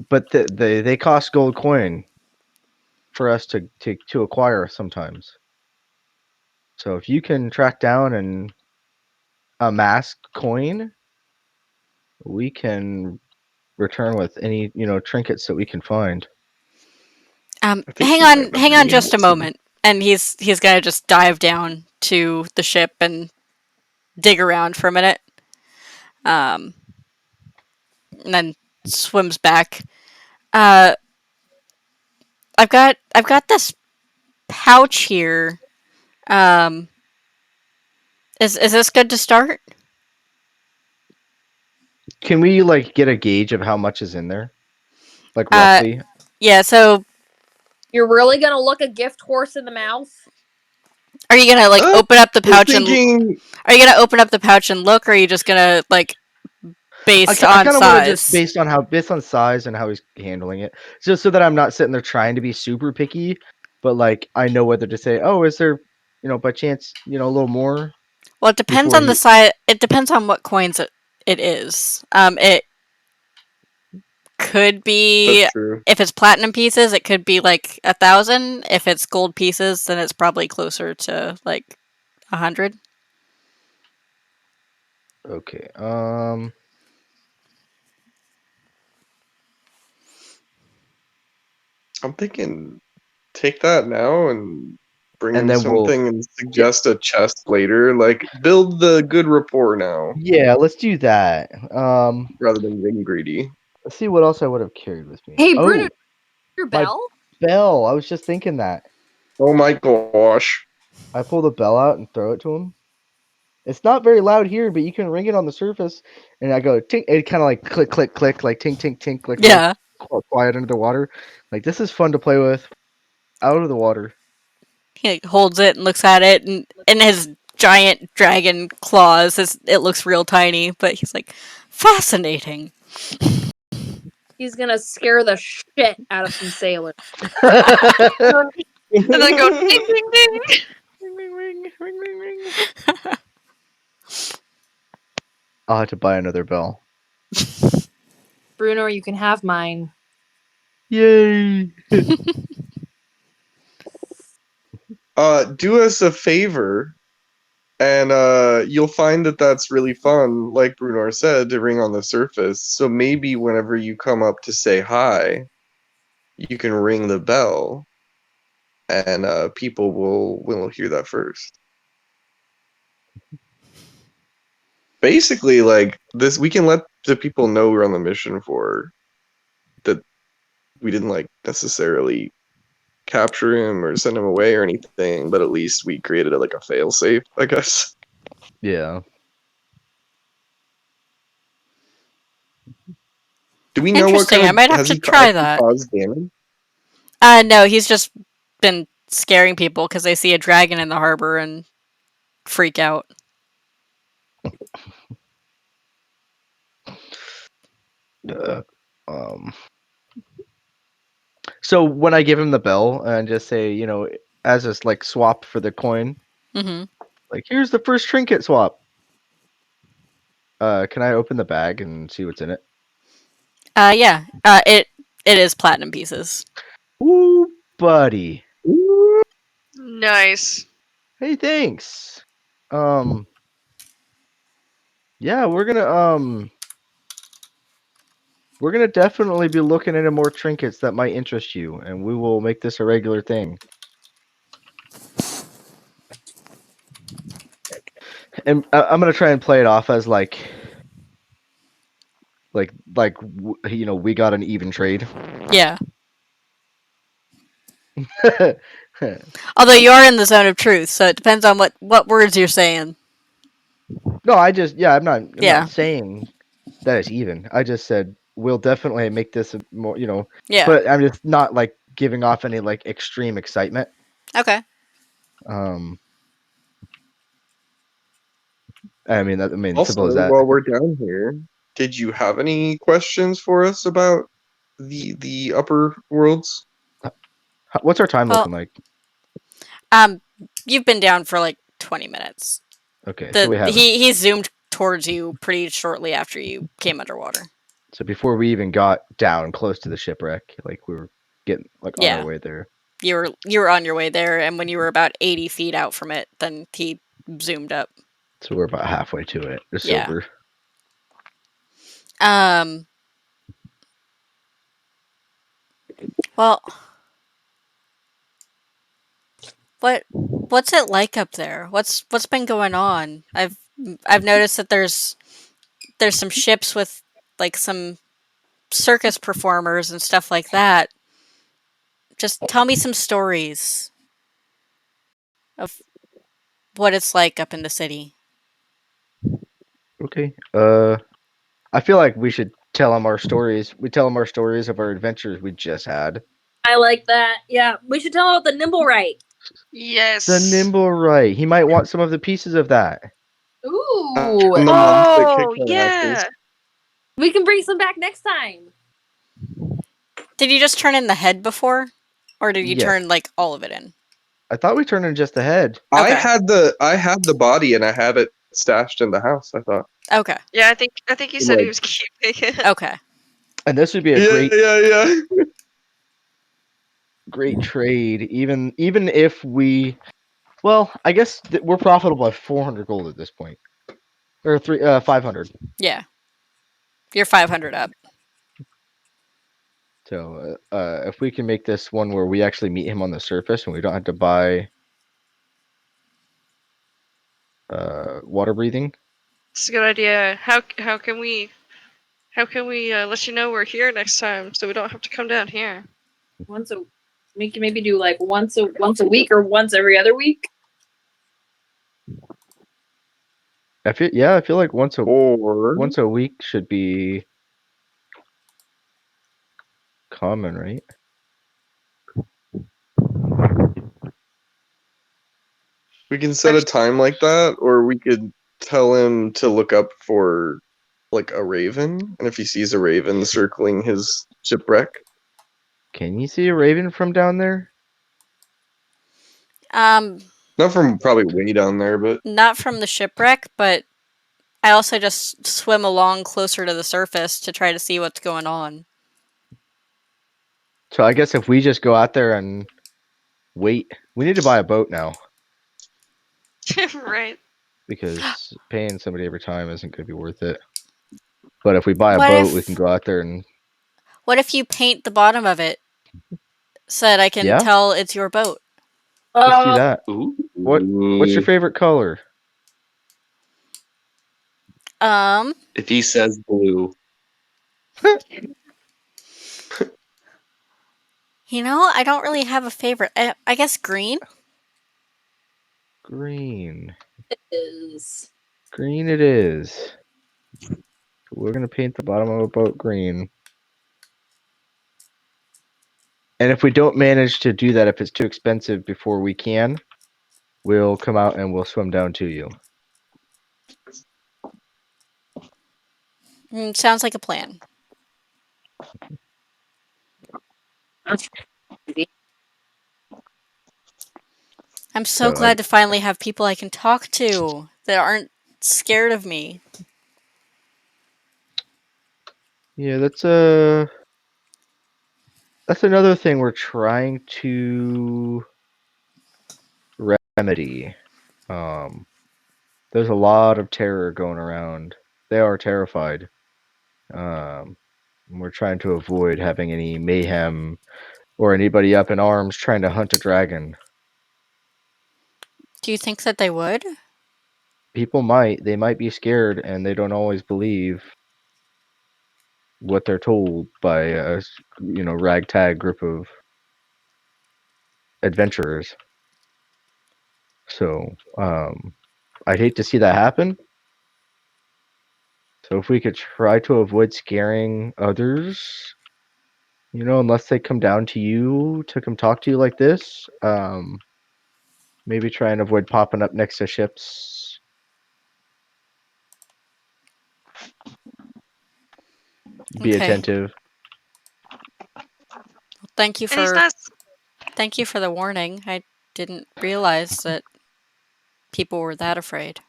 But they cost gold coin for us to acquire sometimes. So if you can track down and amass coin, we can return with any trinkets that we can find. I think Hang you might on, might hang on be able just a to. moment. And he's gonna just dive down to the ship and dig around for a minute. And then swims back. Uh, I've got this pouch here. Um, is this good to start? Can we get a gauge of how much is in there? Like Uh, roughly? yeah. So You're really gonna look a gift horse in the mouth? are you gonna Uh, open up the I was pouch and thinking. are you gonna open up the pouch and look, or are you just gonna based I on kind of want to just size? based on size and how he's handling it, just so that I'm not sitting there trying to be super picky, but I know whether to say, oh, is there, by chance, a little more Well, it depends before on the he. size. It depends on what coins it is. It could That's be true. if it's platinum pieces, it could be 1,000. If it's gold pieces, then it's probably closer to 100. Okay. I'm thinking take that now and bring And him then we'll. something and suggest a chest later. Like build the good rapport now Yeah, let's do that. rather than being greedy. Let's see what else I would have carried with me. Hey, Bruno, Oh, your my bell? bell. I was just thinking that. Oh my gosh. I pull the bell out and throw it to him. It's not very loud here, but you can ring it on the surface, and I go tink. It kind of click, click, click, like tink, tink, tink, like real Yeah, quiet under the water. This is fun to play with out of the water. he holds it and looks at it, and in his giant dragon claws, it looks real tiny, but he's like, fascinating. He's gonna scare the shit out of some sailors. And then go ding ding ding. Ring, ring, ring, ring, ring, ring. I'll have to buy another bell. Bruno, you can have mine. Yay! Do us a favor and you'll find that that's really fun, like Brunor said, to ring on the surface. So maybe whenever you come up to say hi, you can ring the bell and people will hear that first. Basically, like this, we can let the people know we're on the mission for that. We didn't necessarily capture him or send him away or anything, but at least we created a fail safe, I guess. Yeah. Do we know what Interesting. kind I of might have has to he try actually that. caused damage? No, he's just been scaring people because they see a dragon in the harbor and freak out. Uh, um. So when I give him the bell and just say, as this swap for the coin, Mm-hmm. here's the first trinket swap. Can I open the bag and see what's in it? Yeah. It is platinum pieces. Ooh, buddy. Ooh, Nice. Hey, thanks. Yeah, we're gonna definitely be looking into more trinkets that might interest you, and we will make this a regular thing. And I'm gonna try and play it off as we got an even trade. Yeah. Although you are in the zone of truth, so it depends on what words you're saying. No, I'm not Yeah. saying that it's even. I just said we'll definitely make this more, Yeah. but I'm just not giving off any extreme excitement. Okay. Um, I mean, also, simple as that. while we're down here, did you have any questions for us about the upper worlds? What's our time Well, looking like? um, you've been down for 20 minutes. Okay, so we have He zoomed towards you pretty shortly after you came underwater. So before we even got down close to the shipwreck, like we were getting like on our Yeah. way there. You were on your way there, and when you were about 80 feet out from it, then he zoomed up. So we're about halfway to it. Just Yeah. over. Well, what's it like up there? What's been going on? I've noticed that there's some ships with like some circus performers and stuff like that. Just tell me some stories of what it's like up in the city. Okay. I feel like we should tell them our stories. We tell them our stories of our adventures we just had. I like that. Yeah, we should tell him about the nimble right. Yes. The nimble right. He might want some of the pieces of that. Ooh, And the monks that Oh, kicked our yeah. asses. we can bring some back next time. Did you just turn in the head before, or did you Yes. turn like all of it in? I thought we turned in just the head. I Okay. had the body and I have it stashed in the house, I thought. Okay. Yeah, I think he said he Like- was keeping it. Okay. And this would be a Yeah. great trade. Even if we, well, I guess we're profitable at 400 gold at this point, or 500. Yeah. You're 500 up. So if we can make this one where we actually meet him on the surface and we don't have to buy water breathing. It's a good idea. How can we let you know we're here next time so we don't have to come down here? We can maybe do like once a week or once every other week. I feel like once a week should be common, right? We can set a time like that, or we could tell him to look up for like a raven, and if he sees a raven circling his shipwreck. Can you see a raven from down there? Not from probably way down there, but Not from the shipwreck, but I also just swim along closer to the surface to try to see what's going on. So I guess if we just go out there and wait, we need to buy a boat now Right. because paying somebody every time isn't going to be worth it. But if we buy a What boat, if- we can go out there and What if you paint the bottom of it so that I can Yeah? tell it's your boat? let's do that. ooh. What's your favorite color? If he says blue, I don't really have a favorite. I guess green. Green. Is Green it is. We're going to paint the bottom of a boat green. And if we don't manage to do that, if it's too expensive before we can, we'll come out and we'll swim down to you. Sounds like a plan. I'm so So glad to finally have people I can talk to that aren't scared of me. Yeah, that's another thing we're trying to remedy. There's a lot of terror going around. They are terrified. We're trying to avoid having any mayhem or anybody up in arms trying to hunt a dragon. Do you think that they would? People they might be scared and they don't always believe what they're told by a ragtag group of adventurers. So I'd hate to see that happen. So if we could try to avoid scaring others, unless they come down to you to come talk to you like this, maybe try and avoid popping up next to ships. Be Okay. attentive. Thank you And he's for not. the warning. I didn't realize that people were that afraid.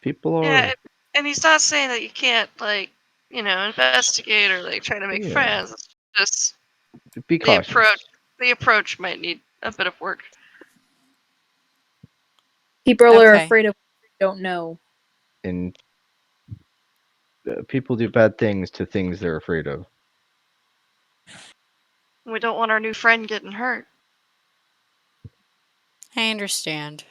People are. Yeah, and he's not saying that you can't, like, investigate or like try to make Yeah. friends. It's just Be the cautious. approach might need a bit of work. People are Okay. afraid of what they don't know. And people do bad things to things they're afraid of. We don't want our new friend getting hurt. I understand.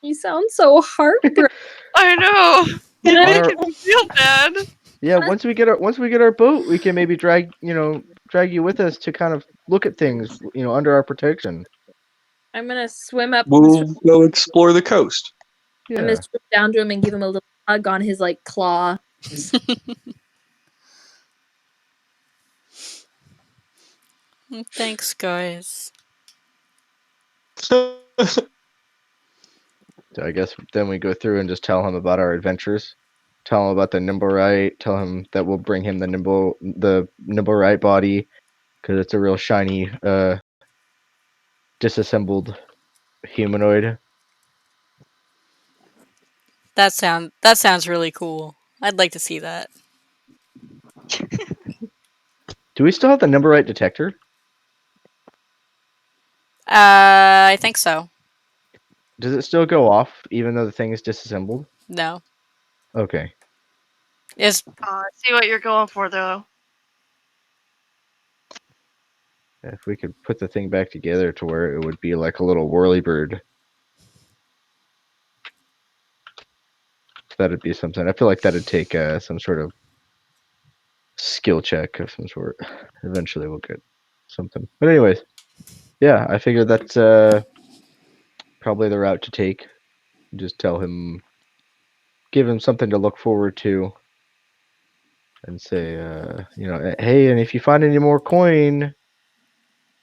You sound so heartbroken. I know. Can You're I- making me feel bad. Yeah, once we get our boat, we can maybe drag you with us to kind of look at things, under our protection. I'm gonna swim up. We'll go explore the coast. I'm Yeah. gonna swim down to him and give him a little hug on his like claw. Thanks, guys. So I guess then we go through and just tell him about our adventures. Tell him about the Nimblewright. Tell him that we'll bring him the Nimblewright body because it's a real shiny, disassembled humanoid. That sounds really cool. I'd like to see that. Do we still have the Nimblewright detector? I think so. Does it still go off even though the thing is disassembled? No. Okay. Is I see what you're going for, though. If we could put the thing back together to where it would be like a little whirly bird, that'd be something. I feel like that'd take some sort of skill check of some sort. Eventually, we'll get something. But anyways, yeah, I figured that's probably the route to take. Just tell him, give him something to look forward to, and say, hey, and if you find any more coin,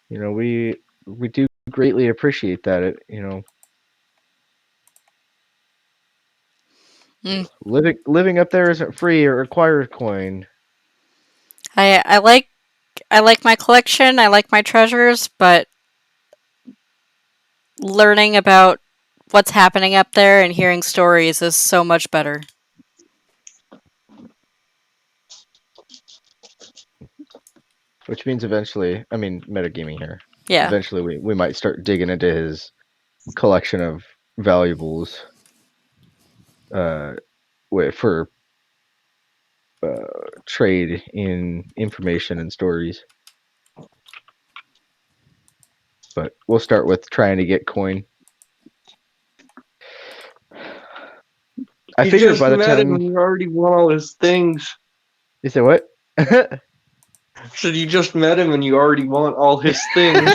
we do greatly appreciate that. mm, Living up there isn't free; it requires coin. I like my collection. I like my treasures, but learning about what's happening up there and hearing stories is so much better. Which means eventually, I mean, metagaming here. Yeah. Eventually, we might start digging into his collection of valuables. For trade in information and stories. But we'll start with trying to get coin. I You figure just by the met him and time you already want all his things. you say what? Said you just met him and you already want all his things.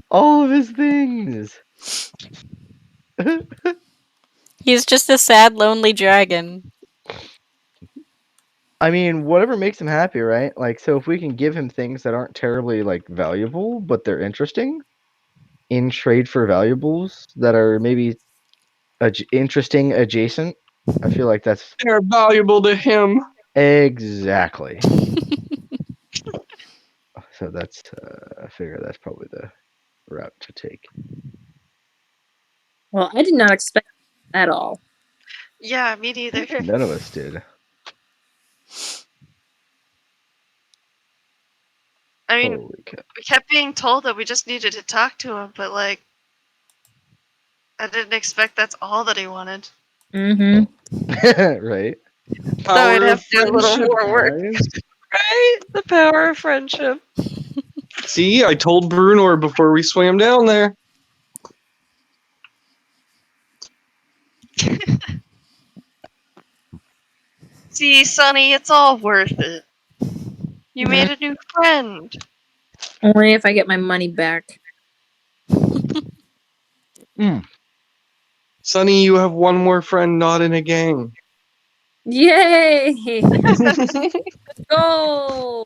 All of his things. He's just a sad, lonely dragon. I mean, whatever makes him happy, right? Like, so if we can give him things that aren't terribly like valuable, but they're interesting in trade for valuables that are maybe interesting adjacent, I feel like that's They're valuable to him. exactly. So that's I figure that's probably the route to take. Well, I did not expect that at all. Yeah, me neither. None of us did. I mean, Holy cow. we kept being told that we just needed to talk to him, but like, I didn't expect that's all that he wanted. Mm-hmm. Right? So we'd Power have of to do a little friendship, more work. guys. Right? The power of friendship. See, I told Brunor before we swam down there. See, Sonny, it's all worth it. You made a new friend. Only if I get my money back. Sonny, you have one more friend not in a gang. Yay! Go!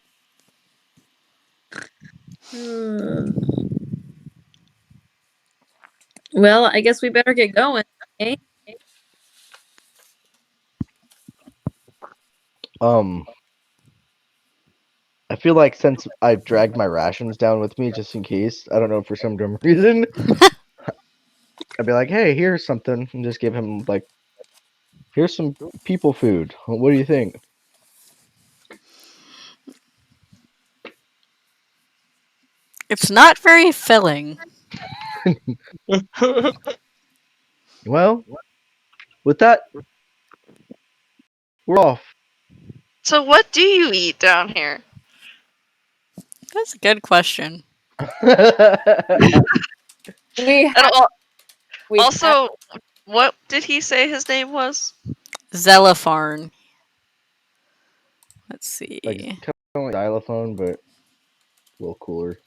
Well, I guess we better get going. Okay? Um I feel like since I've dragged my rations down with me just in case, I don't know for some dumb reason, I'd be like, "Hey, here's something," and just give him like, "Here's some people food. What do you think?" It's not very filling. Well, with that, we're off. So what do you eat down here? That's a good question. We And have, we have, also, what did he say his name was? Zelopharn. Let's see. Like kind of like xylophone, but a little cooler.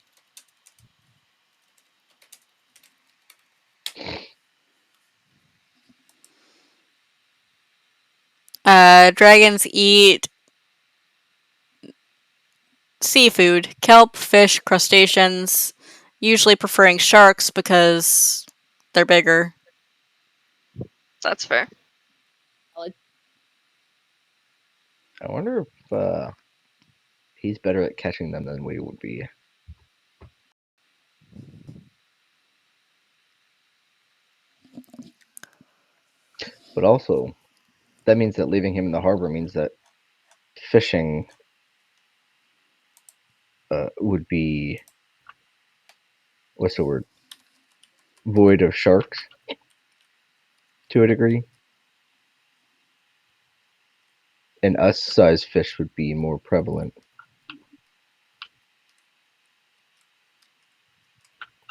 Dragons eat seafood, kelp, fish, crustaceans, usually preferring sharks because they're bigger. That's fair. I wonder if he's better at catching them than we would be. But also, that means that leaving him in the harbor means that fishing would be, what's the word? Void of sharks to a degree. And us-sized fish would be more prevalent.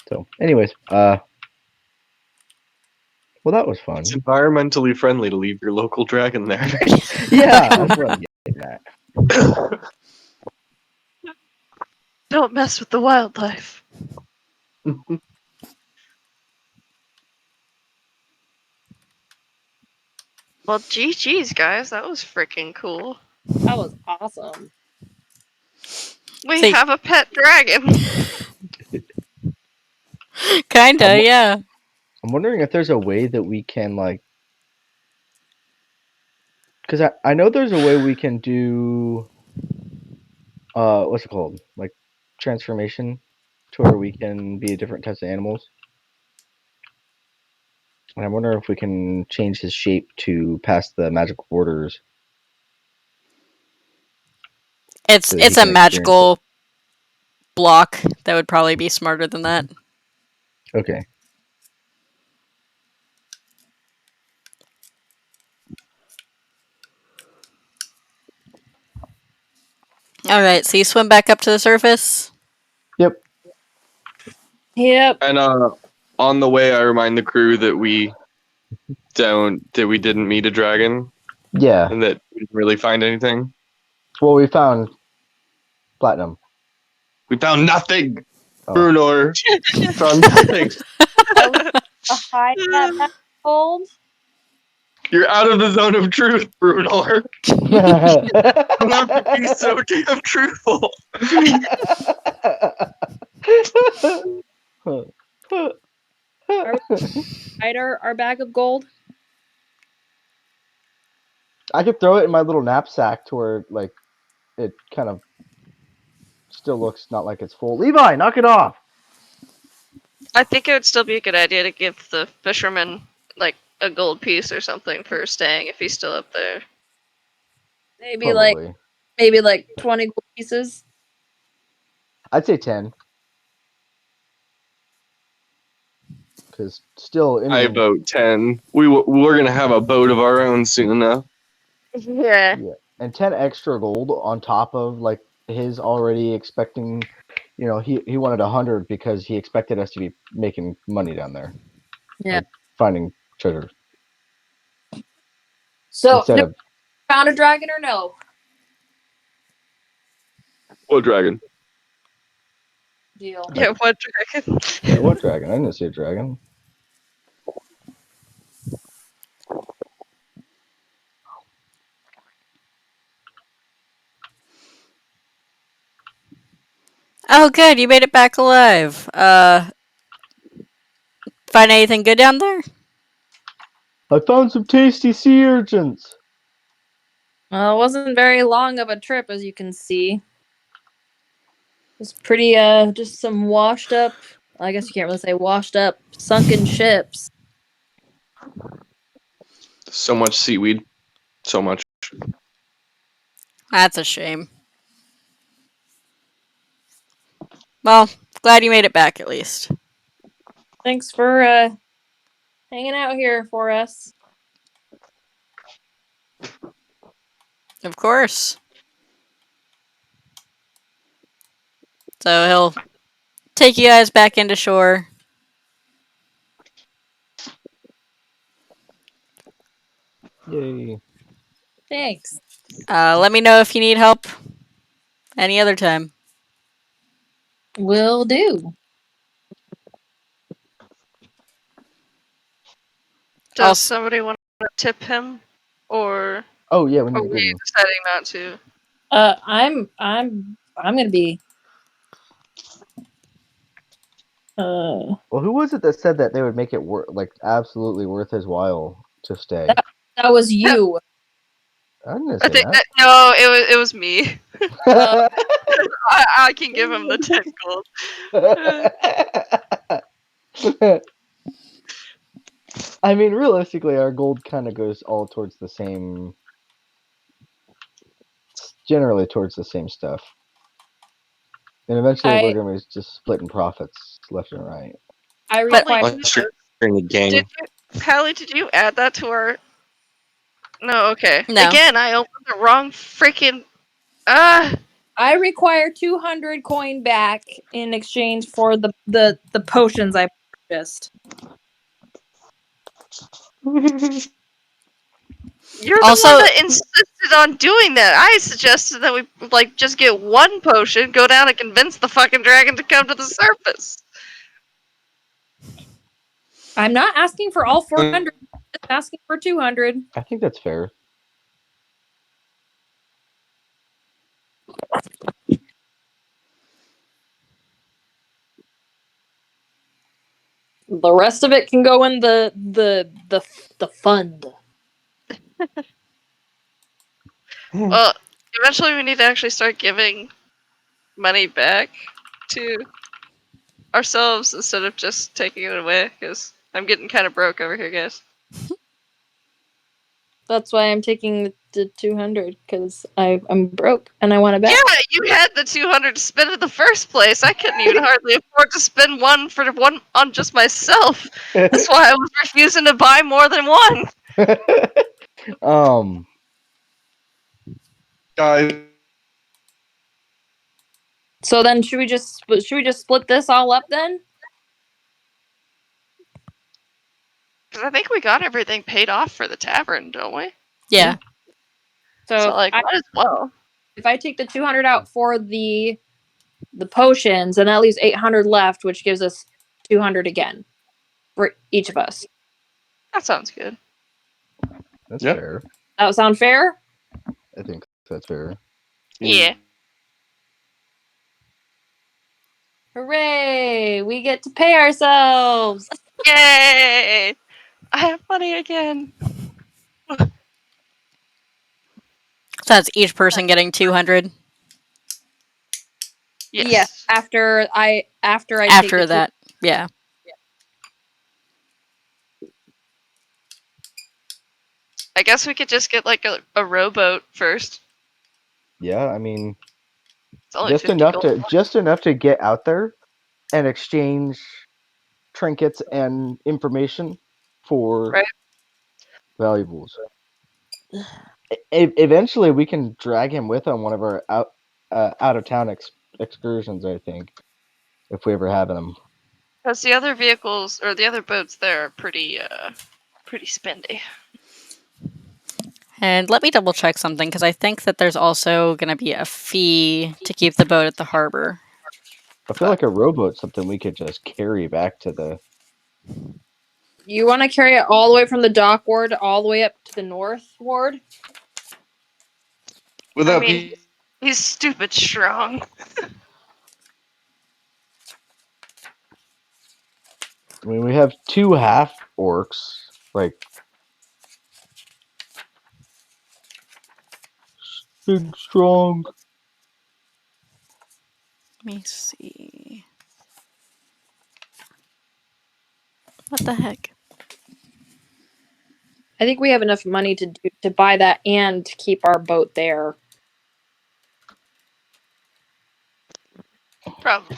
So, anyways, well, that was fun. It's environmentally friendly to leave your local dragon there. Yeah, that's what I'm getting at. Don't mess with the wildlife. Well, GG's, guys. That was freaking cool. that was awesome. We See- have a pet dragon. Kinda, I'm- yeah. I'm wondering if there's a way that we can, like, because I know there's a way we can do, what's it called? Like, transformation to where we can be different types of animals. And I wonder if we can change his shape to pass the magical borders. It's So that he it's a can experience it. magical block that would probably be smarter than that. Okay. Alright, so you swim back up to the surface? Yep. Yep. And on the way, I remind the crew that we didn't meet a dragon Yeah. and that we didn't really find anything. Well, we found platinum. We found nothing, Oh. Brunor. Found nothing. A hide that gold. You're out of the zone of truth, Brunor. Never be so damn truthful. Hide our bag of gold. I could throw it in my little knapsack to where, like, it kind of still looks not like it's full. Levi, knock it off! I think it would still be a good idea to give the fisherman like a gold piece or something for staying if he's still up there. Maybe like Probably. 20 gold pieces. I'd say 10. Because still, I I mean, vote 10. We're gonna have a boat of our own soon enough. Yeah. yeah. And 10 extra gold on top of, like, his already expecting, you know, he wanted 100 because he expected us to be making money down there. Yeah. Like, finding treasure. So Instead of, found a dragon or no? What dragon? Deal. Yeah, what dragon? yeah, what dragon? I didn't see a dragon. Oh good, you made it back alive. Find anything good down there? I found some tasty sea urchins. Well, it wasn't very long of a trip, as you can see. It's pretty just some washed up, I guess you can't really say washed up, sunken ships. So much seaweed. So much. That's a shame. Well, glad you made it back at least. Thanks for hanging out here for us. Of course. So he'll take you guys back into shore. Yay. Thanks. Let me know if you need help any other time. Will do. Does Also, somebody want to tip him, or Oh yeah, we need are to give we him. deciding not to? I'm gonna be Well, who was it that said that they would make it like absolutely worth his while to stay? that was you. I didn't I say think that, no, it was me. Uh, that. I can give him the 10 gold. I mean, realistically, our gold kind of goes all towards the same, generally towards the same stuff. And eventually, we're I going to be just splitting profits left and right. I But- require Unless you're in a gang. Did you, Hallie, did you add that to our? No, okay. No. Again, I opened the wrong freaking. 200 coin back in exchange for the potions I purchased. You're the Also, one that insisted on doing that. I suggested that we like just get one potion, go down and convince the fucking dragon to come to the surface. I'm not asking for all 400. I'm just asking for 200. I think that's fair. The rest of it can go in the fund. Well, eventually we need to actually start giving money back to ourselves instead of just taking it away, because I'm getting kind of broke over here, guys. That's why I'm taking the 200 because I'm broke and I want it back. Yeah, you had the 200 to spend in the first place. I couldn't even hardly afford to spend one on just myself. That's why I was refusing to buy more than one. um, Guys, So then should we just split this all up then? Because I think we got everything paid off for the tavern, don't we? yeah. So, So like, might as well. if I take the 200 out for the potions, and that leaves 800 left, which gives us 200 again for each of us. That sounds good. that's Yeah. fair. That would sound fair? I think that's fair. Yeah. Hooray! We get to pay ourselves. Yay! I have money again. So that's each person getting 200 Yes. Yeah, after I take after the that. Yeah. I guess we could just get like a rowboat first. Yeah, I mean, It's only just 50 enough gold. to get out there and exchange trinkets and information for Right. valuables. Eventually, we can drag him with on one of our out of town excursions. I think if we ever have them. Because the other vehicles or the other boats there are pretty spendy. And let me double check something because I think that there's also going to be a fee to keep the boat at the harbor. I feel like a rowboat's something we could just carry back to the. You want to carry it all the way from the dock ward all the way up to the north ward? would I that mean, be he's stupid strong. I mean, we have two half orcs, like big, strong. Let me see. What the heck? I think we have enough money to buy that and keep our boat there. Probably.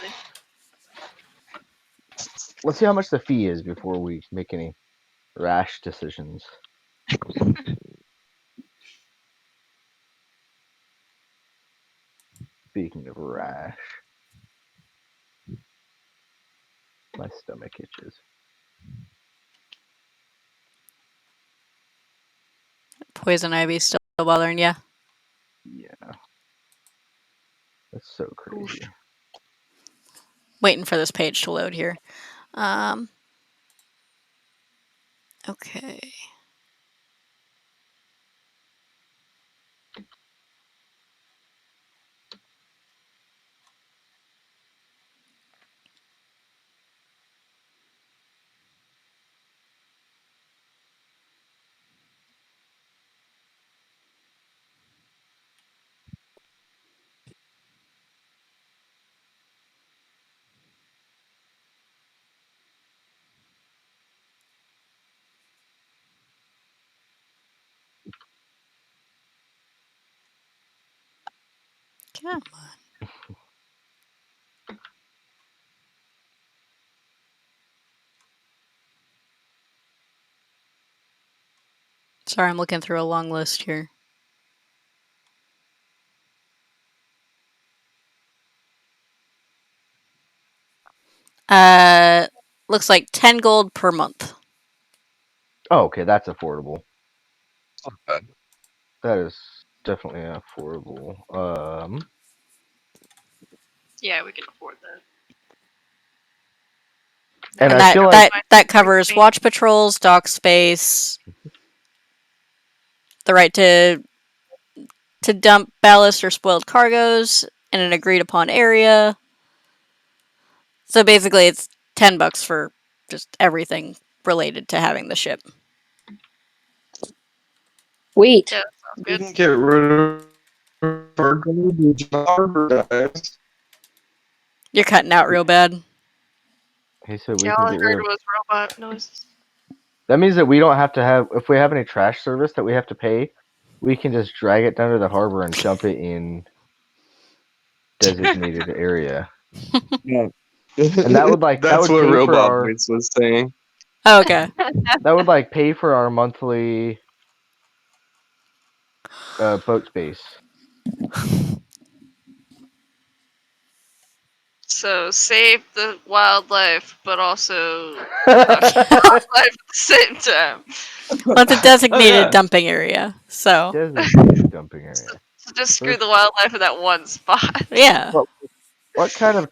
Let's see how much the fee is before we make any rash decisions. Speaking of rash, my stomach itches. Poison ivy still bothering you? Yeah. That's so crazy. Waiting for this page to load here. Okay. Come on. Sorry, I'm looking through a long list here. Looks like 10 gold per month. Oh, okay, that's affordable. Okay. That is definitely affordable. Yeah, we can afford that. And I that feel like that covers watch patrols, dock space, the right to dump ballast or spoiled cargoes in an agreed upon area. So basically, it's $10 for just everything related to having the ship. Sweet. Yeah, that sounds We good. can get rid of our garbage harbor guys. You're cutting out real bad. he said we Yeah, can all I get rid heard of. was robot noises. That means that we don't have to have. If we have any trash service that we have to pay, we can just drag it down to the harbor and dump it in designated area. Yeah. And that would That's what pay for Robot our Voice was saying. Oh, okay. that would pay for our monthly boat space. So save the wildlife, but also wildlife at the same time. Well, it's a designated dumping area, so Designated dumping area. So just screw the wildlife in that one spot. yeah. Well, what kind of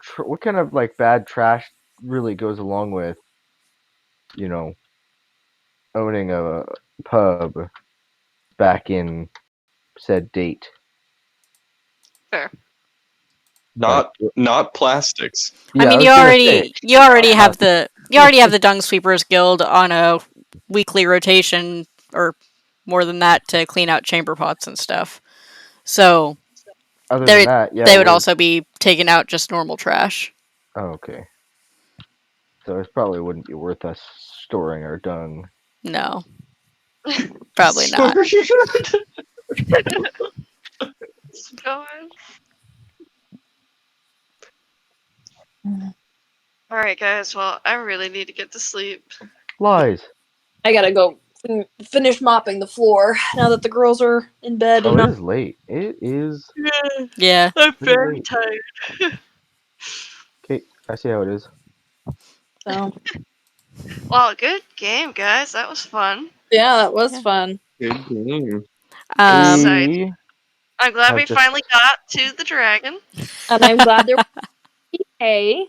bad trash really goes along with, owning a pub back in said date? Fair. Not plastics. I Yeah, I mean, was gonna say. you already have the Dung Sweepers Guild on a weekly rotation or more than that to clean out chamber pots and stuff. So Other than that, yeah, they would also be taking out just normal trash. Oh, okay. So it probably wouldn't be worth us storing our dung. No, probably not. Going. All right, guys. Well, I really need to get to sleep. Lies. I gotta go finish mopping the floor now that the girls are in bed. Oh, And it is late. It is Yeah. I'm pretty very late. tired. Okay, I see how it is. so Well, good game, guys. That was fun. yeah, that was Yeah. fun. Good game. Excited. We I'm glad have we just finally got to the dragon. And I'm glad there was a